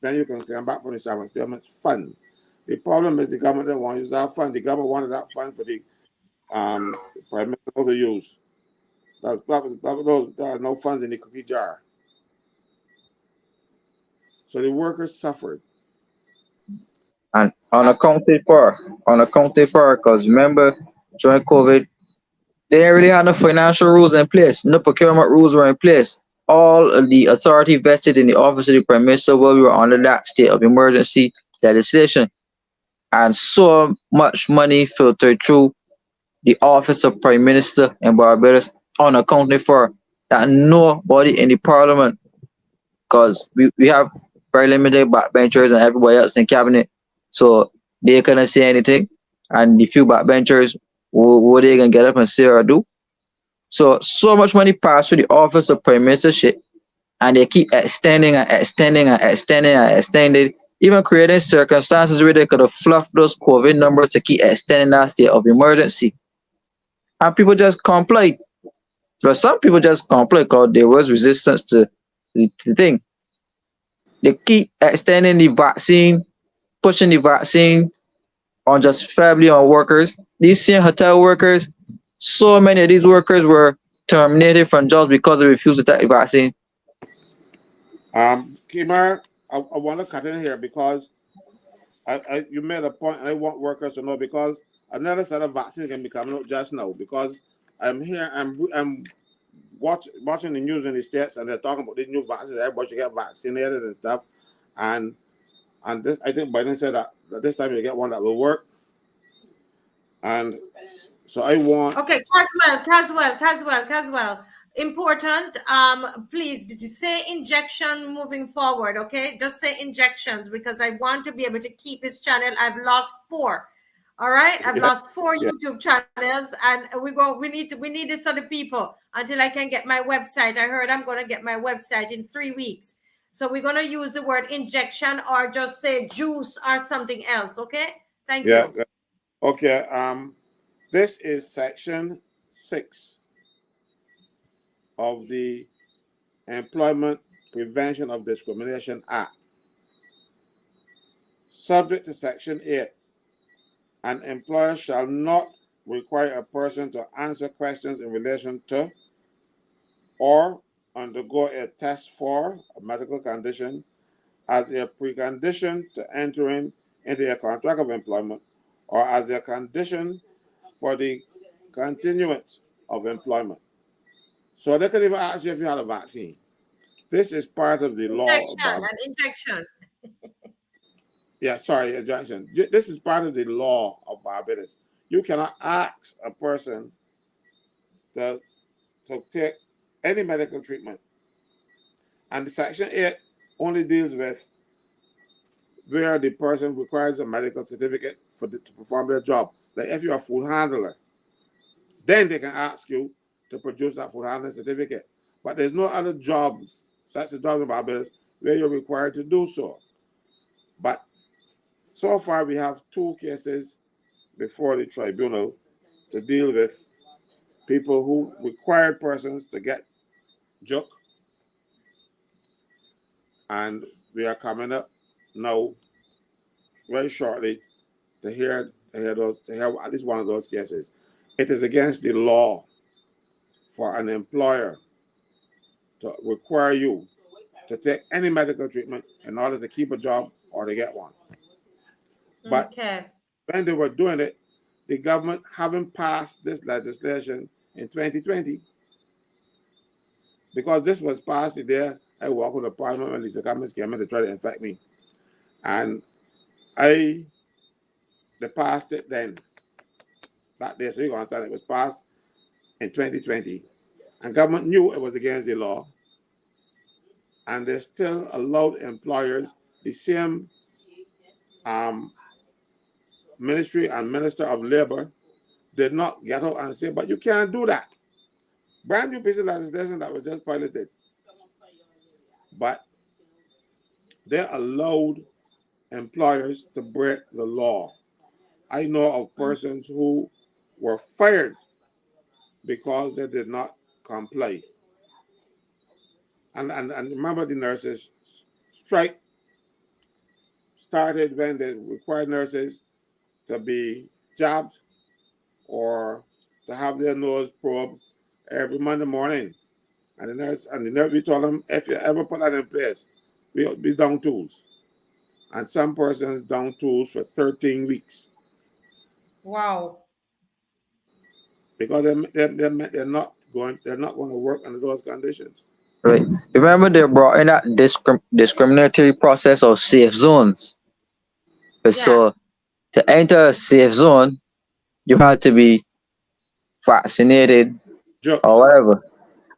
then you can claim back from the severance payments fund. The problem is the government didn't want to use that fund. The government wanted that fund for the prime minister to use. There are no funds in the cookie jar. So the workers suffered. And unaccounted for, because remember, during COVID, they didn't really have no financial rules in place. No procurement rules were in place. All of the authority vested in the office of the Prime Minister while we were under that state of emergency legislation. And so much money filtered through the office of Prime Minister in Barbados unaccounted for that nobody in the parliament, because we have very limited backbenchers and everybody else in cabinet, so they couldn't say anything. And the few backbenchers, what they gonna get up and say or do? So much money passed through the office of Prime Ministership and they keep extending and extending and extending and extending, even creating circumstances where they could have fluffed those COVID numbers to keep extending that state of emergency. And people just complain. But some people just complain because there was resistance to the thing. They keep extending the vaccine, pushing the vaccine unjustifiably on workers. These same hotel workers, so many of these workers were terminated from jobs because they refused to take the vaccine. Kimar, I want to cut in here because you made a point, and I want workers to know because another set of vaccines can be coming out just now because I'm here, I'm watching the news in the States, and they're talking about these new vaccines. Everybody should get vaccinated and stuff, and this, I think Biden said that this time you get one that will work, and so I want. Okay, Caswell. Important. Please say injection moving forward. Okay, just say injections because I want to be able to keep this channel. I've lost 4. All right, I've lost 4 Yeah. YouTube channels, and we need this for the people until I can get my website. I heard I'm going to get my website in 3 weeks. So we're going to use the word injection or just say juice or something else. Okay, thank you. Yeah. Okay. This is section 6 of the Employment Prevention of Discrimination Act. Subject to section 8, an employer shall not require a person to answer questions in relation to or undergo a test for a medical condition as a precondition to entering into a contract of employment or as a condition for the continuance of employment. So they could even ask you if you had a vaccine. This is part of the law. Injection. Yeah, sorry, injection. This is part of the law of Barbados. You cannot ask a person to take any medical treatment. And Section 8 only deals with where the person requires a medical certificate to perform their job. Like if you're a food handler, then they can ask you to produce that food handling certificate. But there's no other jobs, such as jobs in Barbados, where you're required to do so. But so far, we have 2 cases before the tribunal to deal with people who required persons to get JUC. And we are coming up now very shortly to hear at least one of those cases. It is against the law for an employer to require you to take any medical treatment in order to keep a job or to get one. But when they were doing it, the government haven't passed this legislation in 2020 because this was passed the day I walked with the parliament when these governments came in to try to infect me. And they passed it then, that day. So you can understand it was passed in 2020. And government knew it was against the law. And they still allowed employers, the same Ministry and Minister of Labor did not get out and say, but you can't do that. Brand new piece of legislation that was just piloted. But they allowed employers to break the law. I know of persons who were fired because they did not comply. And remember, the nurses' strike started when they required nurses to be jabbed or to have their nose probed every Monday morning. And the nurse, we told them, if you ever put that in place, we'll be down tools. And some persons down tools for 13 weeks. Wow. Because they're not going to work under those conditions. Right. Remember they brought in that discriminatory process of safe zones. So to enter a safe zone, you had to be vaccinated or whatever.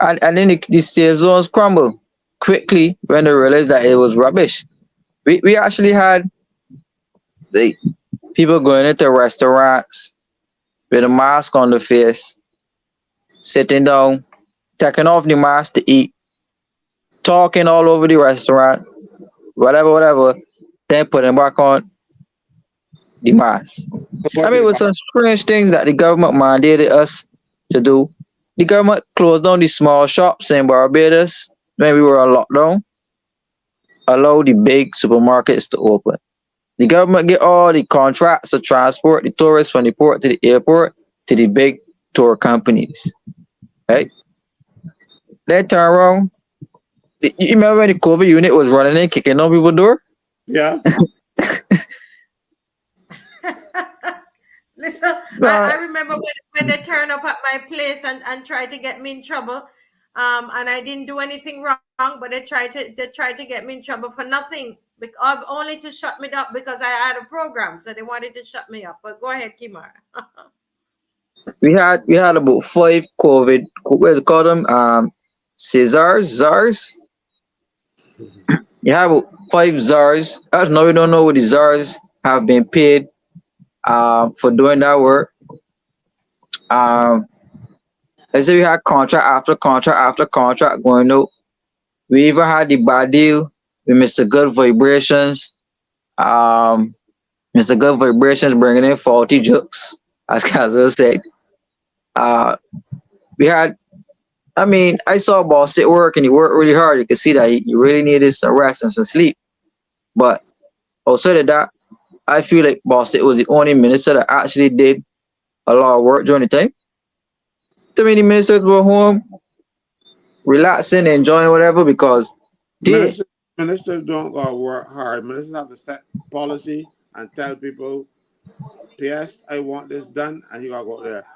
And then the safe zones crumble quickly when they realized that it was rubbish. We actually had the people going into restaurants with a mask on the face, sitting down, taking off the mask to eat, talking all over the restaurant, whatever, whatever, then put him back on the mask. I Support to mean, it the was some strange things that the government mandated us to do. The government closed down the small shops in Barbados when we were on lockdown, allowed the big supermarkets to open. The government get all the contracts to transport the tourists from the port to the airport to the big tour companies, right? Then turn around. You remember when the COVID unit was running and kicking on people's door? yeah. Listen, I Uh, remember when they turned up at my place and tried to get me in trouble. And I didn't do anything wrong, but they tried to get me in trouble for nothing. Only to shut me up because I had a program. So they wanted to shut me up. But go ahead, Kimar. we had about five COVID. What do you call them? Caesars, czars. You have about five czars. As now we don't know what the czars have been paid for doing that work. Um, let's say we had contract after contract after contract going out. We even had the bad deal with Mr. Good Vibrations. Um, Mr. Good Vibrations bringing in faulty jokes, as Caswell said. Uh, we had, I mean, I saw Boss at work and he worked really hard. You could see that he really needed some rest and some sleep. But outside of that, I feel like Boss was the only minister that actually did a lot of work during the time. Too many ministers were home, relaxing, enjoying whatever because they, Ministers, ministers don't go work hard. Ministers have to set policy and tell people, "P.S. I want this done," and he gotta go there.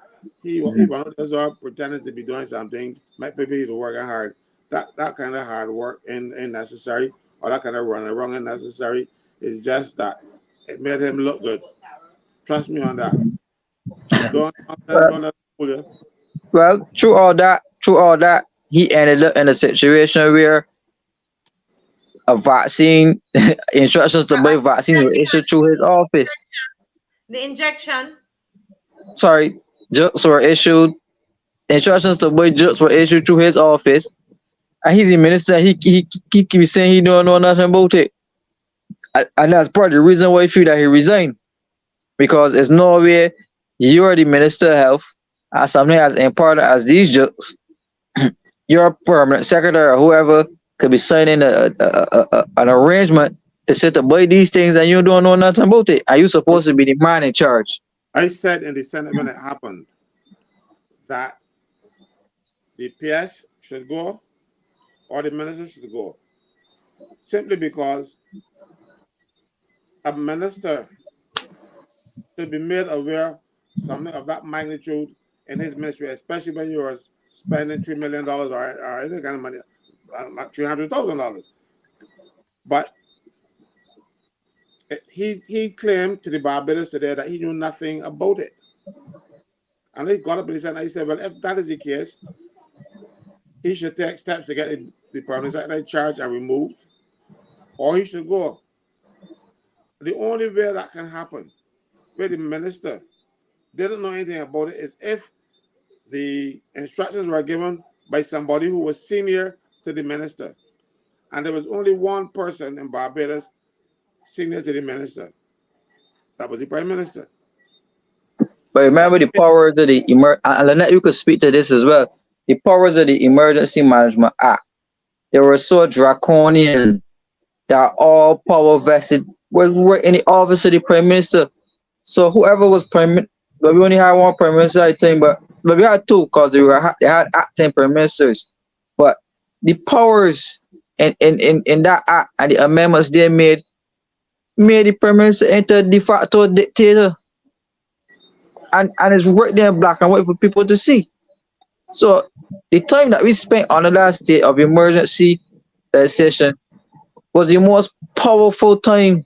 He went out there pretending to be doing something. Might be he's working hard. That kind of hard work ain't necessary, or that kind of running around ain't necessary. It's just that it made him look good. Trust me on that. Don't let fool you. well, through all that, he ended up in a situation where a vaccine instructions to buy vaccines were issued through his office. The injection. Sorry, jokes were issued. Instructions to buy jokes were issued through his office. And he's a minister. He keeps saying he don't know nothing about it. And that's part of the reason why I feel that he resigned. Because it's no way you're the minister of health as something as important as these jokes. Your permanent secretary or whoever could be signing an arrangement to sit to buy these things and you don't know nothing about it. Are you supposed to be the man in charge? I said in the Senate when it happened that the PS should go or the minister should go, simply because a minister should be made aware something of that magnitude in his ministry, especially when you are spending $3 million or any kind of money, $300,000. But he claimed to the Barbados today that he knew nothing about it. And he got up and he said, well, if that is the case, he should take steps to get the permanent secretary charged and removed, or he should go. The only way that can happen where the minister didn't know anything about it is if the instructions were given by somebody who was senior to the minister. And there was only one person in Barbados senior to the minister. That was the prime minister. But That remember the powers of the and Lynette, you could speak to this as well. The powers of the Emergency Management Act. They were so draconian that all power vested were in the office of the prime minister. So whoever was but we only had one prime minister at the time, but we had two because they had acting prime ministers. But the powers in that act and the amendments they made the prime minister into a de facto dictator. And it's right there in black and white for people to see. So the time that we spent on the last state of emergency session was the most powerful time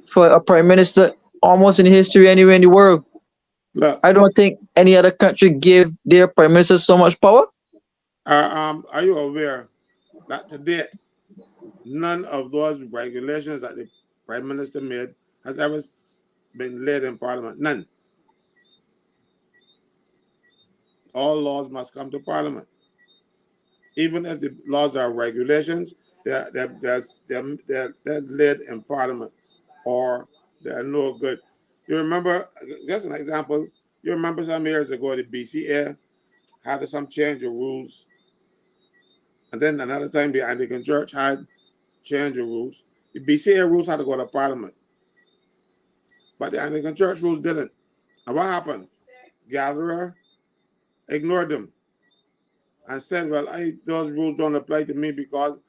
for a prime minister almost in history anywhere in the world. look, I don't think any other country gave their prime minister so much power. are you aware that to date, none of those regulations that the prime minister made has ever been laid in parliament? None. All laws must come to parliament. even if the laws are regulations, they're led in Parliament, or they're no good. You remember, just an example, you remember some years ago the BCA had some change of rules, and then another time the Anglican Church had change of rules. The BCA rules had to go to Parliament, but the Anglican Church rules didn't. And what happened? Gatherer ignored them and said, well, those rules don't apply to me because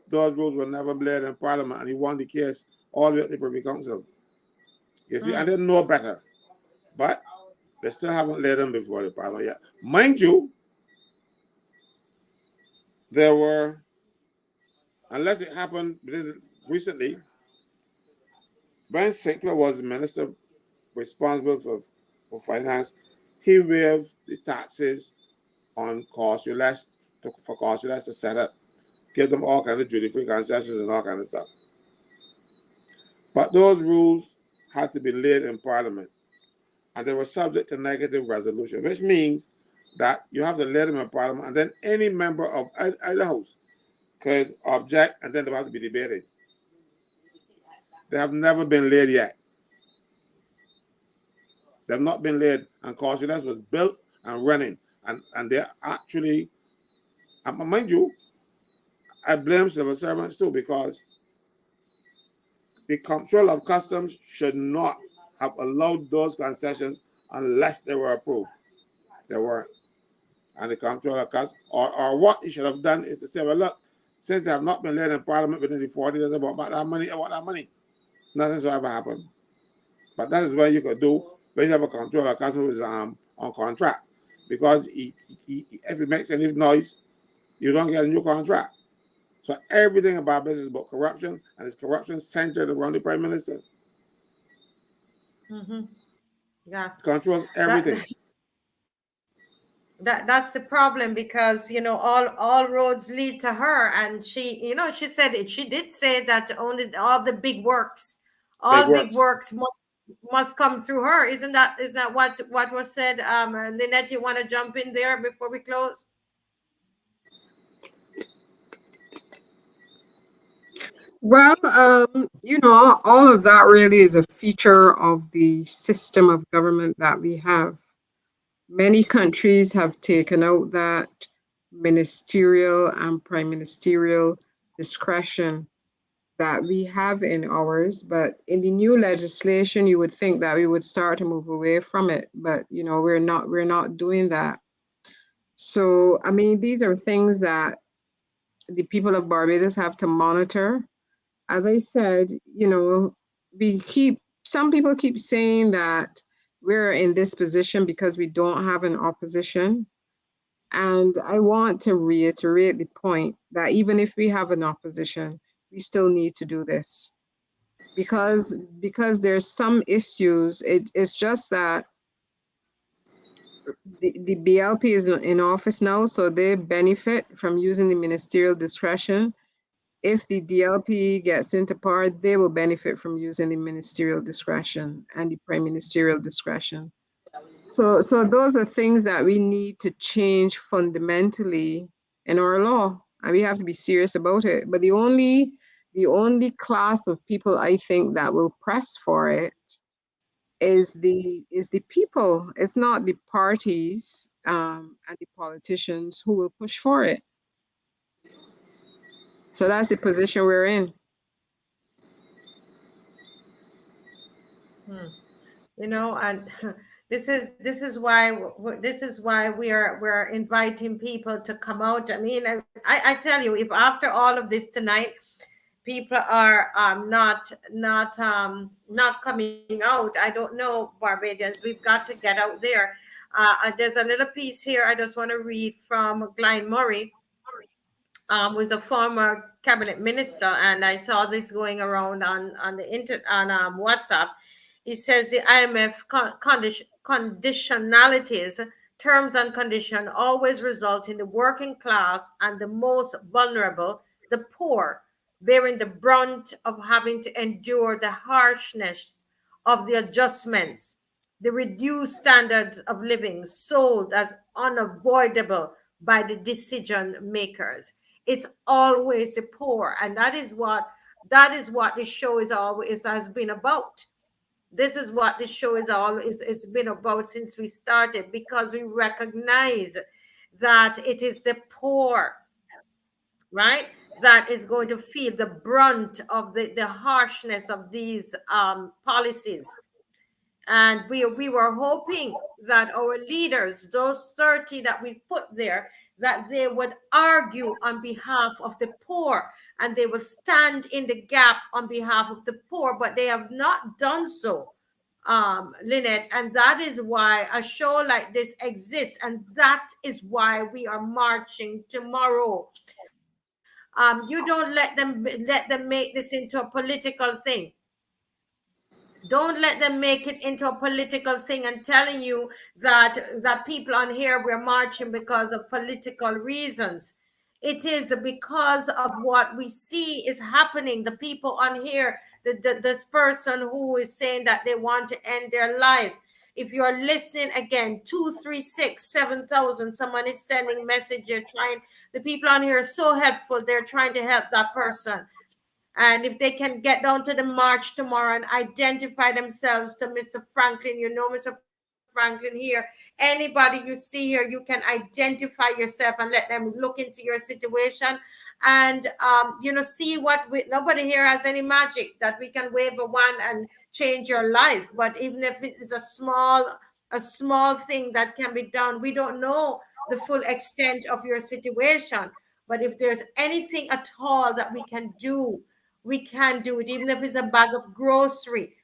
those rules were never laid in Parliament, and he won the case all the way to the Privy Council. You see, I didn't know better, but they still haven't laid them before the Parliament yet. Mind you, there were, unless it happened recently, Ben Sinclair was the minister responsible for finance. He waived the taxes on Caswell for Caswell to set up, give them all kinds of duty-free concessions and all kinds of stuff. But those rules had to be laid in Parliament, and they were subject to negative resolution, which means that you have to lay them in Parliament, and then any member of either house could object, and then they have to be debated. They have never been laid yet. They have not been laid, and Caswell was built and running, and they're actually, mind you, I blame civil servants too, because the Comptroller of Customs should not have allowed those concessions unless they were approved. They weren't. And the Comptroller of Customs, or what he should have done is to say, well, look, since they have not been laid in Parliament within the 40 days about that money, I want that money. Nothing's ever happened. But that is what you could do when you have a Comptroller of Customs who is on contract. Because if he makes any noise, you don't get a new contract. So everything about business is about corruption, and it's corruption centered around the Prime Minister. Yeah. Controls everything. That's the problem, because all roads lead to her, and she she said it. She did say that only all the big works, must come through her. Is that what was said? Lynette, you want to jump in there before we close? Well, all of that really is a feature of the system of government that we have. Many countries have taken out that ministerial and prime ministerial discretion that we have in ours, but in the new legislation, you would think that we would start to move away from it, but we're not doing that. So, I mean, these are things that the people of Barbados have to monitor. As I said, some people keep saying that we're in this position because we don't have an opposition. And I want to reiterate the point that even if we have an opposition, we still need to do this because there's some issues. It's just that the BLP is in office now, so they benefit from using the ministerial discretion. If the DLP gets into power, they will benefit from using the ministerial discretion and the prime ministerial discretion. So those are things that we need to change fundamentally in our law, and we have to be serious about it. But the only class of people I think that will press for it is the people. It's not the parties and the politicians who will push for it. So that's the position we're in. And this is why we're inviting people to come out. I mean, I tell you, if after all of this tonight people are not coming out, I don't know, Barbadians, we've got to get out there. There's a little piece here I just want to read from Glenn Murray, was a former cabinet minister, and I saw this going around on the internet, on WhatsApp. He says the IMF conditionalities, terms and condition, always result in the working class and the most vulnerable, the poor, bearing the brunt of having to endure the harshness of the adjustments, the reduced standards of living sold as unavoidable by the decision makers. It's always the poor, and that is what this show is always has been about. This is what this show is always it's been about since we started, because we recognize that it is the poor, right, that is going to feel the brunt of the harshness of these policies. And we were hoping that our leaders, those 30 that we put there, that they would argue on behalf of the poor, and they will stand in the gap on behalf of the poor, but they have not done so, Lynette. And that is why a show like this exists, and that is why we are marching tomorrow. You don't let them make this into a political thing. Don't let them make it into a political thing and telling you that people on here we're marching because of political reasons. It is because of what we see is happening. The people on here, this person who is saying that they want to end their life. If you're listening again, 236 7000, someone is sending message. They're trying. The people on here are so helpful. They're trying to help that person. And if they can get down to the march tomorrow and identify themselves to Mr. Franklyn, Mr. Franklyn here, anybody you see here, you can identify yourself and let them look into your situation. And see nobody here has any magic that we can wave a wand and change your life. But even if it is a small thing that can be done, we don't know the full extent of your situation. But if there's anything at all that we can do it, even if it's a bag of grocery,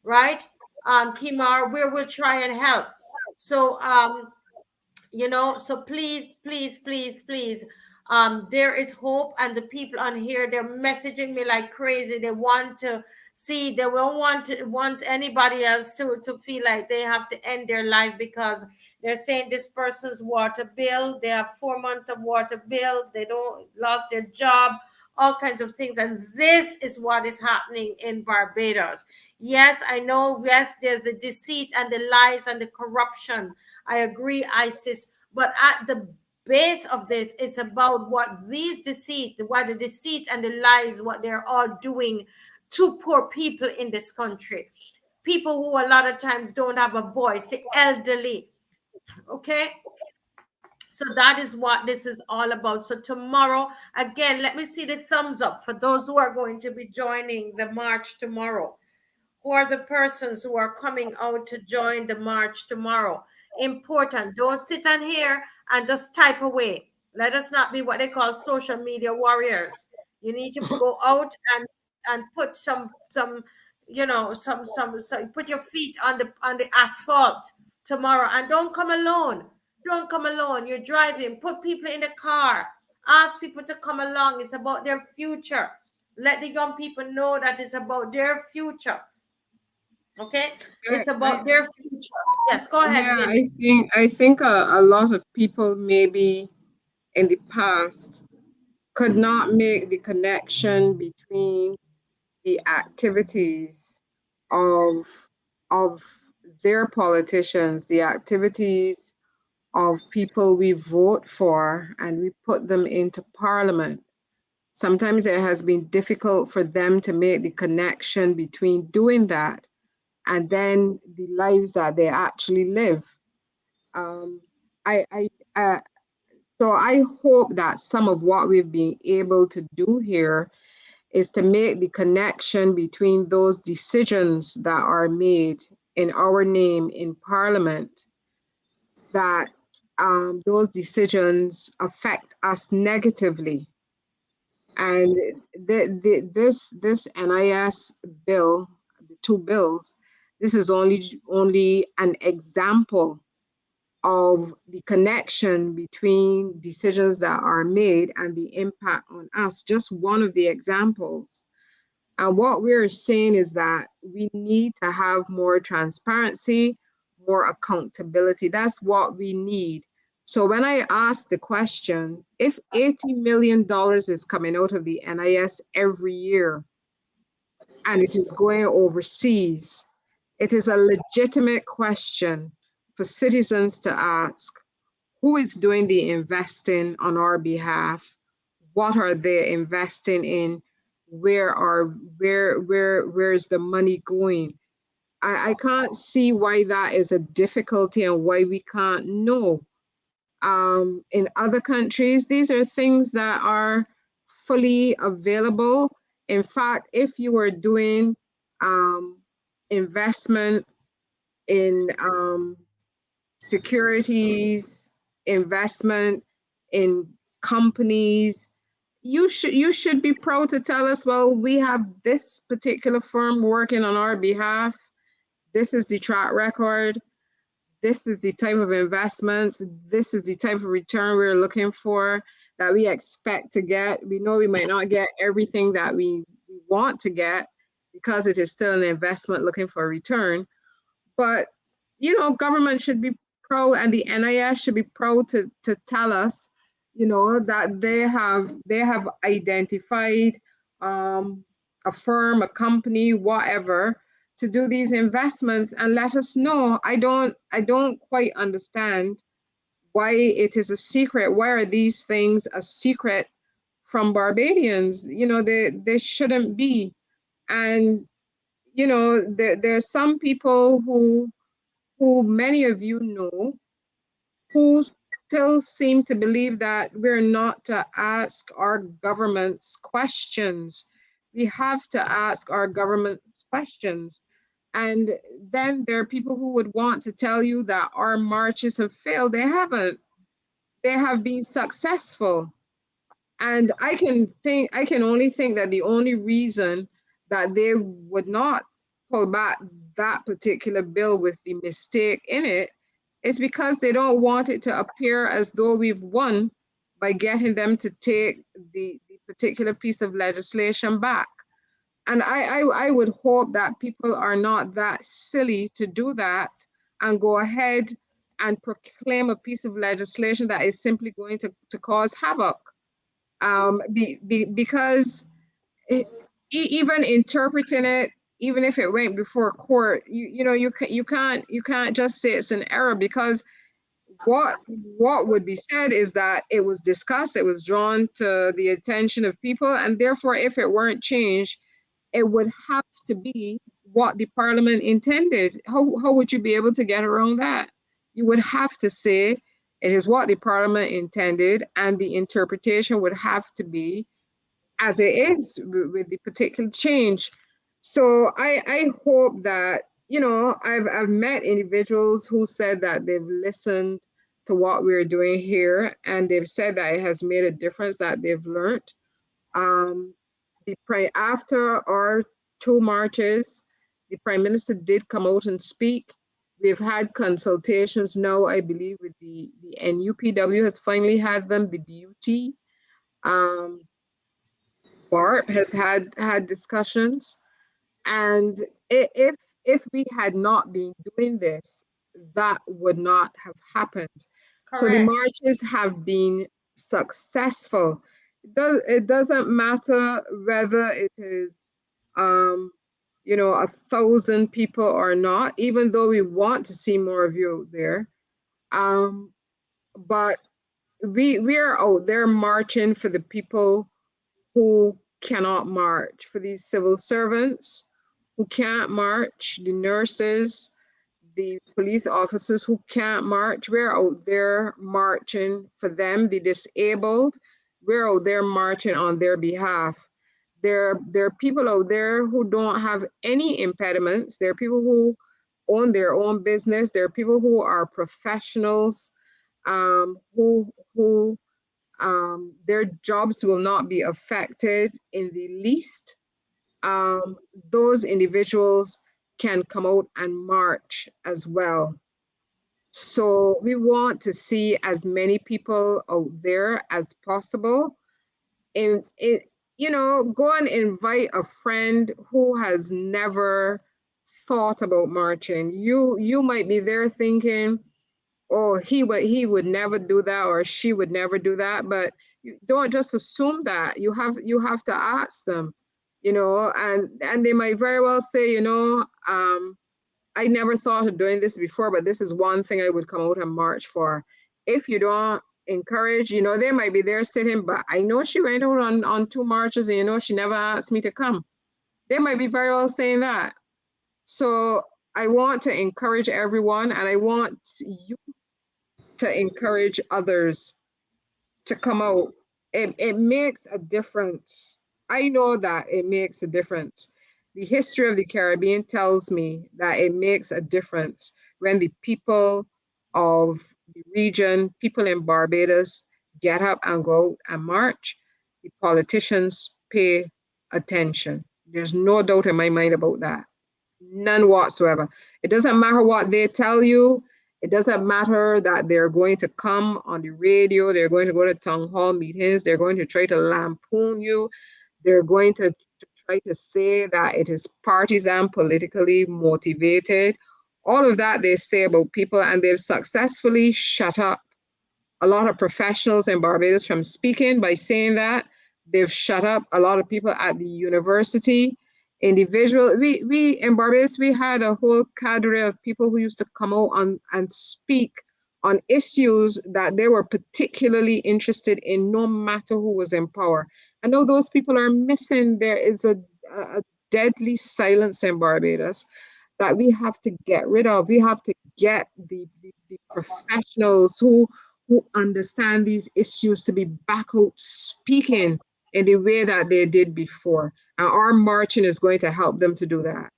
right? Kimar, we will try and help. So, so please, please, please, please, there is hope. And the people on here, they're messaging me like crazy. They want to see, they won't want anybody else to feel like they have to end their life, because they're saying this person's water bill, they have 4 months of water bill, they don't lost their job, all kinds of things. And this is what is happening in Barbados. Yes, I know. Yes, there's the deceit and the lies and the corruption. I agree, Isis. But at the base of this, it's about what the deceit and the lies, what they're all doing to poor people in this country. People who a lot of times don't have a voice, the elderly. Okay, so that is what this is all about. So tomorrow, again, let me see the thumbs up for those who are going to be joining the march tomorrow. Who are the persons who are coming out to join the march tomorrow? Important. Don't sit on here and just type away. Let us not be what they call social media warriors. You need to go out and put some put your feet on the asphalt tomorrow, and don't come alone. Don't come alone. You're driving. Put people in the car. Ask people to come along. It's about their future. Let the young people know that it's about their future. Okay, it's I, about their future. Yes, go ahead, yeah, Lynn. I think a lot of people maybe in the past could not make the connection between the activities of of their politicians, the activities of people we vote for and we put them into parliament. Sometimes it has been difficult for them to make the connection between doing that and then the lives that they actually live. Um, I so I hope that some of what we've been able to do here is to make the connection between those decisions that are made in our name in Parliament, that those decisions affect us negatively. And this NIS bill, the two bills, this is only an example of the connection between decisions that are made and the impact on us. Just one of the examples. And what we're saying is that we need to have more transparency, more accountability. That's what we need. So when I ask the question, if $80 million is coming out of the NIS every year and it is going overseas, it is a legitimate question for citizens to ask. who is doing the investing on our behalf? What are they investing in? Where's the money going? I can't see why that is a difficulty and why we can't know. In other countries, these are things that are fully available. In fact, if you were doing investment in securities, investment in companies, you should be proud to tell us, well, we have this particular firm working on our behalf. This is the track record. This is the type of investments. This is the type of return we're looking for, that we expect to get. We know we might not get everything that we want to get because it is still an investment looking for a return. But, government should be proud, and the NIS should be proud to tell us, that they have identified a firm, a company, whatever, to do these investments and let us know. I don't quite understand why it is a secret. Why are these things a secret from Barbadians? They shouldn't be. And there's some people who many of you know, who still seem to believe that we're not to ask our governments questions. We have to ask our governments questions. And then there are people who would want to tell you that our marches have failed. They haven't. They have been successful. And I can only think that the only reason that they would not pull back that particular bill with the mistake in it is because they don't want it to appear as though we've won by getting them to take the particular piece of legislation back. And I would hope that people are not that silly to do that and go ahead and proclaim a piece of legislation that is simply going to cause havoc. Because it, even interpreting it, even if it went before court, you can't just say it's an error, because what would be said is that it was discussed, it was drawn to the attention of people, and therefore, if it weren't changed, it would have to be what the parliament intended. How would you be able to get around that? You would have to say it is what the parliament intended, and the interpretation would have to be as it is with the particular change. So I hope that, I've met individuals who said that they've listened to what we're doing here, and they've said that it has made a difference, that they've learned. Um, After our two marches, the Prime Minister did come out and speak. We've had consultations now, I believe, with the NUPW has finally had them, the BUT. Um, Barb has had discussions, and if we had not been doing this, that would not have happened. So the Correct. marches have been successful. It doesn't matter whether it is 1,000 people or not, even though we want to see more of you there. Um, but we are out there marching for the people who cannot march, for these civil servants who can't march, the nurses, the police officers who can't march. We're out there marching for them, the disabled. We're out there marching on their behalf. There are people out there who don't have any impediments. There are people who own their own business. There are people who are professionals, who their jobs will not be affected in the least. Um, those individuals can come out and march as well. So we want to see as many people out there as possible. And go and invite a friend who has never thought about marching. You might be there thinking, oh, he would never do that, or she would never do that. But you don't just assume that. You have to ask them, and they might very well say, I never thought of doing this before, but this is one thing I would come out and march for. if you don't encourage, they might be there sitting, but I know she went out on 2 marches and she never asked me to come. They might be very well saying that. So I want to encourage everyone, and I want you to encourage others to come out. It makes a difference. I know that it makes a difference. The history of the Caribbean tells me that it makes a difference when the people of the region, people in Barbados, get up and go out and march. The politicians pay attention. There's no doubt in my mind about that. None whatsoever. It doesn't matter what they tell you. It doesn't matter that they're going to come on the radio, they're going to go to town hall meetings, they're going to try to lampoon you, they're going to try to say that it is partisan, politically motivated. All of that they say about people, and they've successfully shut up a lot of professionals in Barbados from speaking by saying that. They've shut up a lot of people at the university. We in Barbados, we had a whole cadre of people who used to come out and speak on issues that they were particularly interested in, no matter who was in power. I know those people are missing. There is a deadly silence in Barbados that we have to get rid of. We have to get the professionals who understand these issues to be back out speaking in the way that they did before. And our marching is going to help them to do that.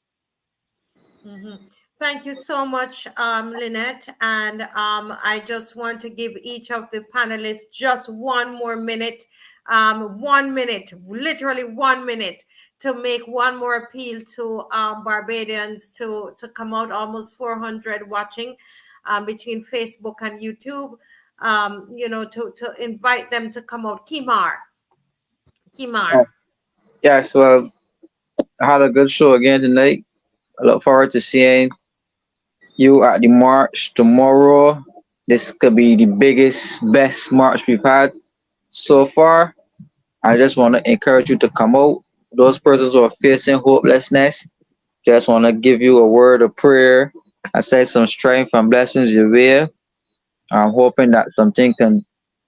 Mhm. Thank you so much, Lynette. And I just want to give each of the panelists just 1 more minute, 1 minute, literally 1 minute, to make one more appeal to Barbadians to come out. Almost 400 watching between Facebook and YouTube. To invite them to come out. Kimar. Yes, well, I had a good show again tonight. I look forward to seeing you at the march tomorrow. This could be the biggest, best march we've had so far. I just want to encourage you to come out. Those persons who are facing hopelessness, just want to give you a word of prayer. I say some strength and blessings your way. I'm hoping that something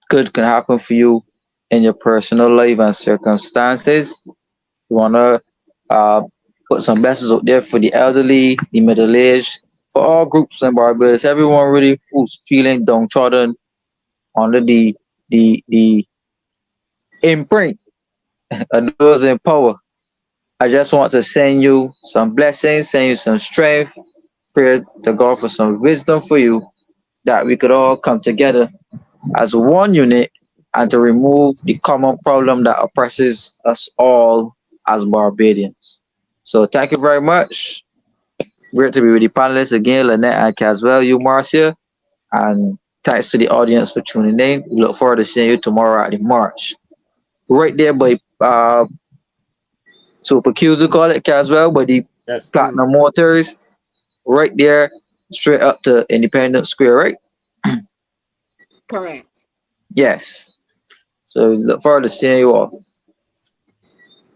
good can happen for you in your personal life and circumstances. We want to uh, put some blessings out there for the elderly, the middle aged, for all groups in Barbados. Everyone really who's feeling downtrodden under the imprint of those in power. I just want to send you some blessings, send you some strength, pray to God for some wisdom for you, that we could all come together as one unit and to remove the common problem that oppresses us all as Barbadians. So thank you very much. Great to be with the panelists again, Lynette and Caswell, you Marcia, and thanks to the audience for tuning in. We look forward to seeing you tomorrow at the march. Right there by Super Q's, we call it Caswell, by the Yes. Platinum Motors, right there, straight up to Independence Square, right? Correct. Yes. So look forward to seeing you all.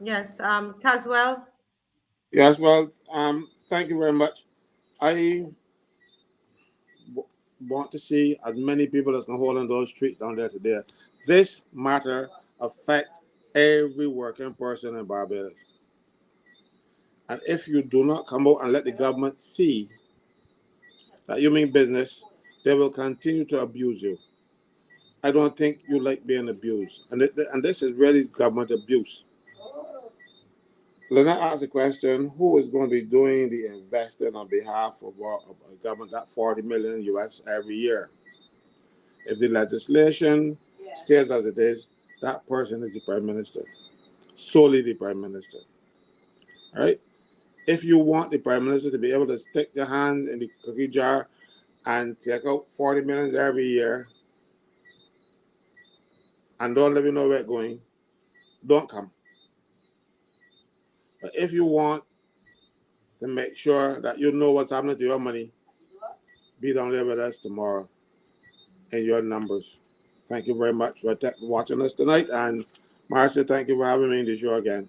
Yes, Caswell. Yes. Well, thank you very much. I want to see as many people as can hold on those streets down there today. This matter affects every working person in Barbados. And if you do not come out and let the government see that you mean business, they will continue to abuse you. I don't think you like being abused. And this is really government abuse. Lynette asked a question, who is going to be doing the investing on behalf of a government, that 40 million US every year? If the legislation stays as it is, that person is the prime minister, solely the prime minister. All right? If you want the prime minister to be able to stick your hand in the cookie jar and take out 40 million every year and don't let me know where it's going, don't come. But if you want to make sure that you know what's happening to your money, be down there with us tomorrow in your numbers. Thank you very much for watching us tonight. And Marcia, thank you for having me in the show again.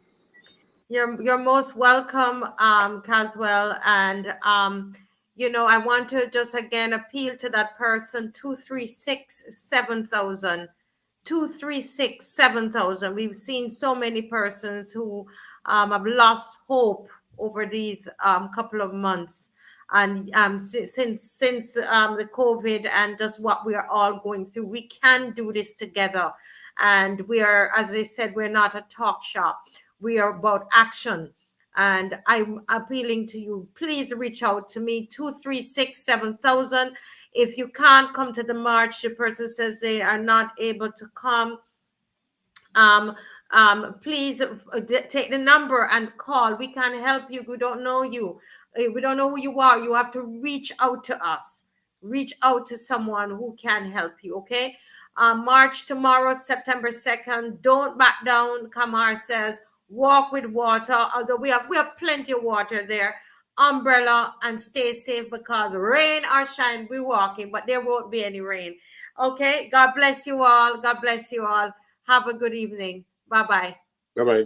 You're most welcome, Caswell. And You know, I want to just again appeal to that person, 236-7000. 236-7000. We've seen so many persons who have lost hope over these couple of months, and since the COVID and just what we are all going through. We can do this together, and we are, as I said, we're not a talk shop. We are about action. And I'm appealing to you, please reach out to me, 236-7000. If you can't come to the march, the person says they are not able to come, um, please take the number and call. We can help you. We don't know you. We don't know who you are. You have to reach out to us. Reach out to someone who can help you. Okay. March tomorrow, September 2nd. Don't back down. Kamar says, walk with water. Although we have plenty of water there. Umbrella, and stay safe, because rain or shine, we're walking, but there won't be any rain. Okay. God bless you all. God bless you all. Have a good evening. Bye bye. Bye bye.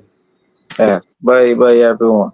Yes. Bye, bye, everyone.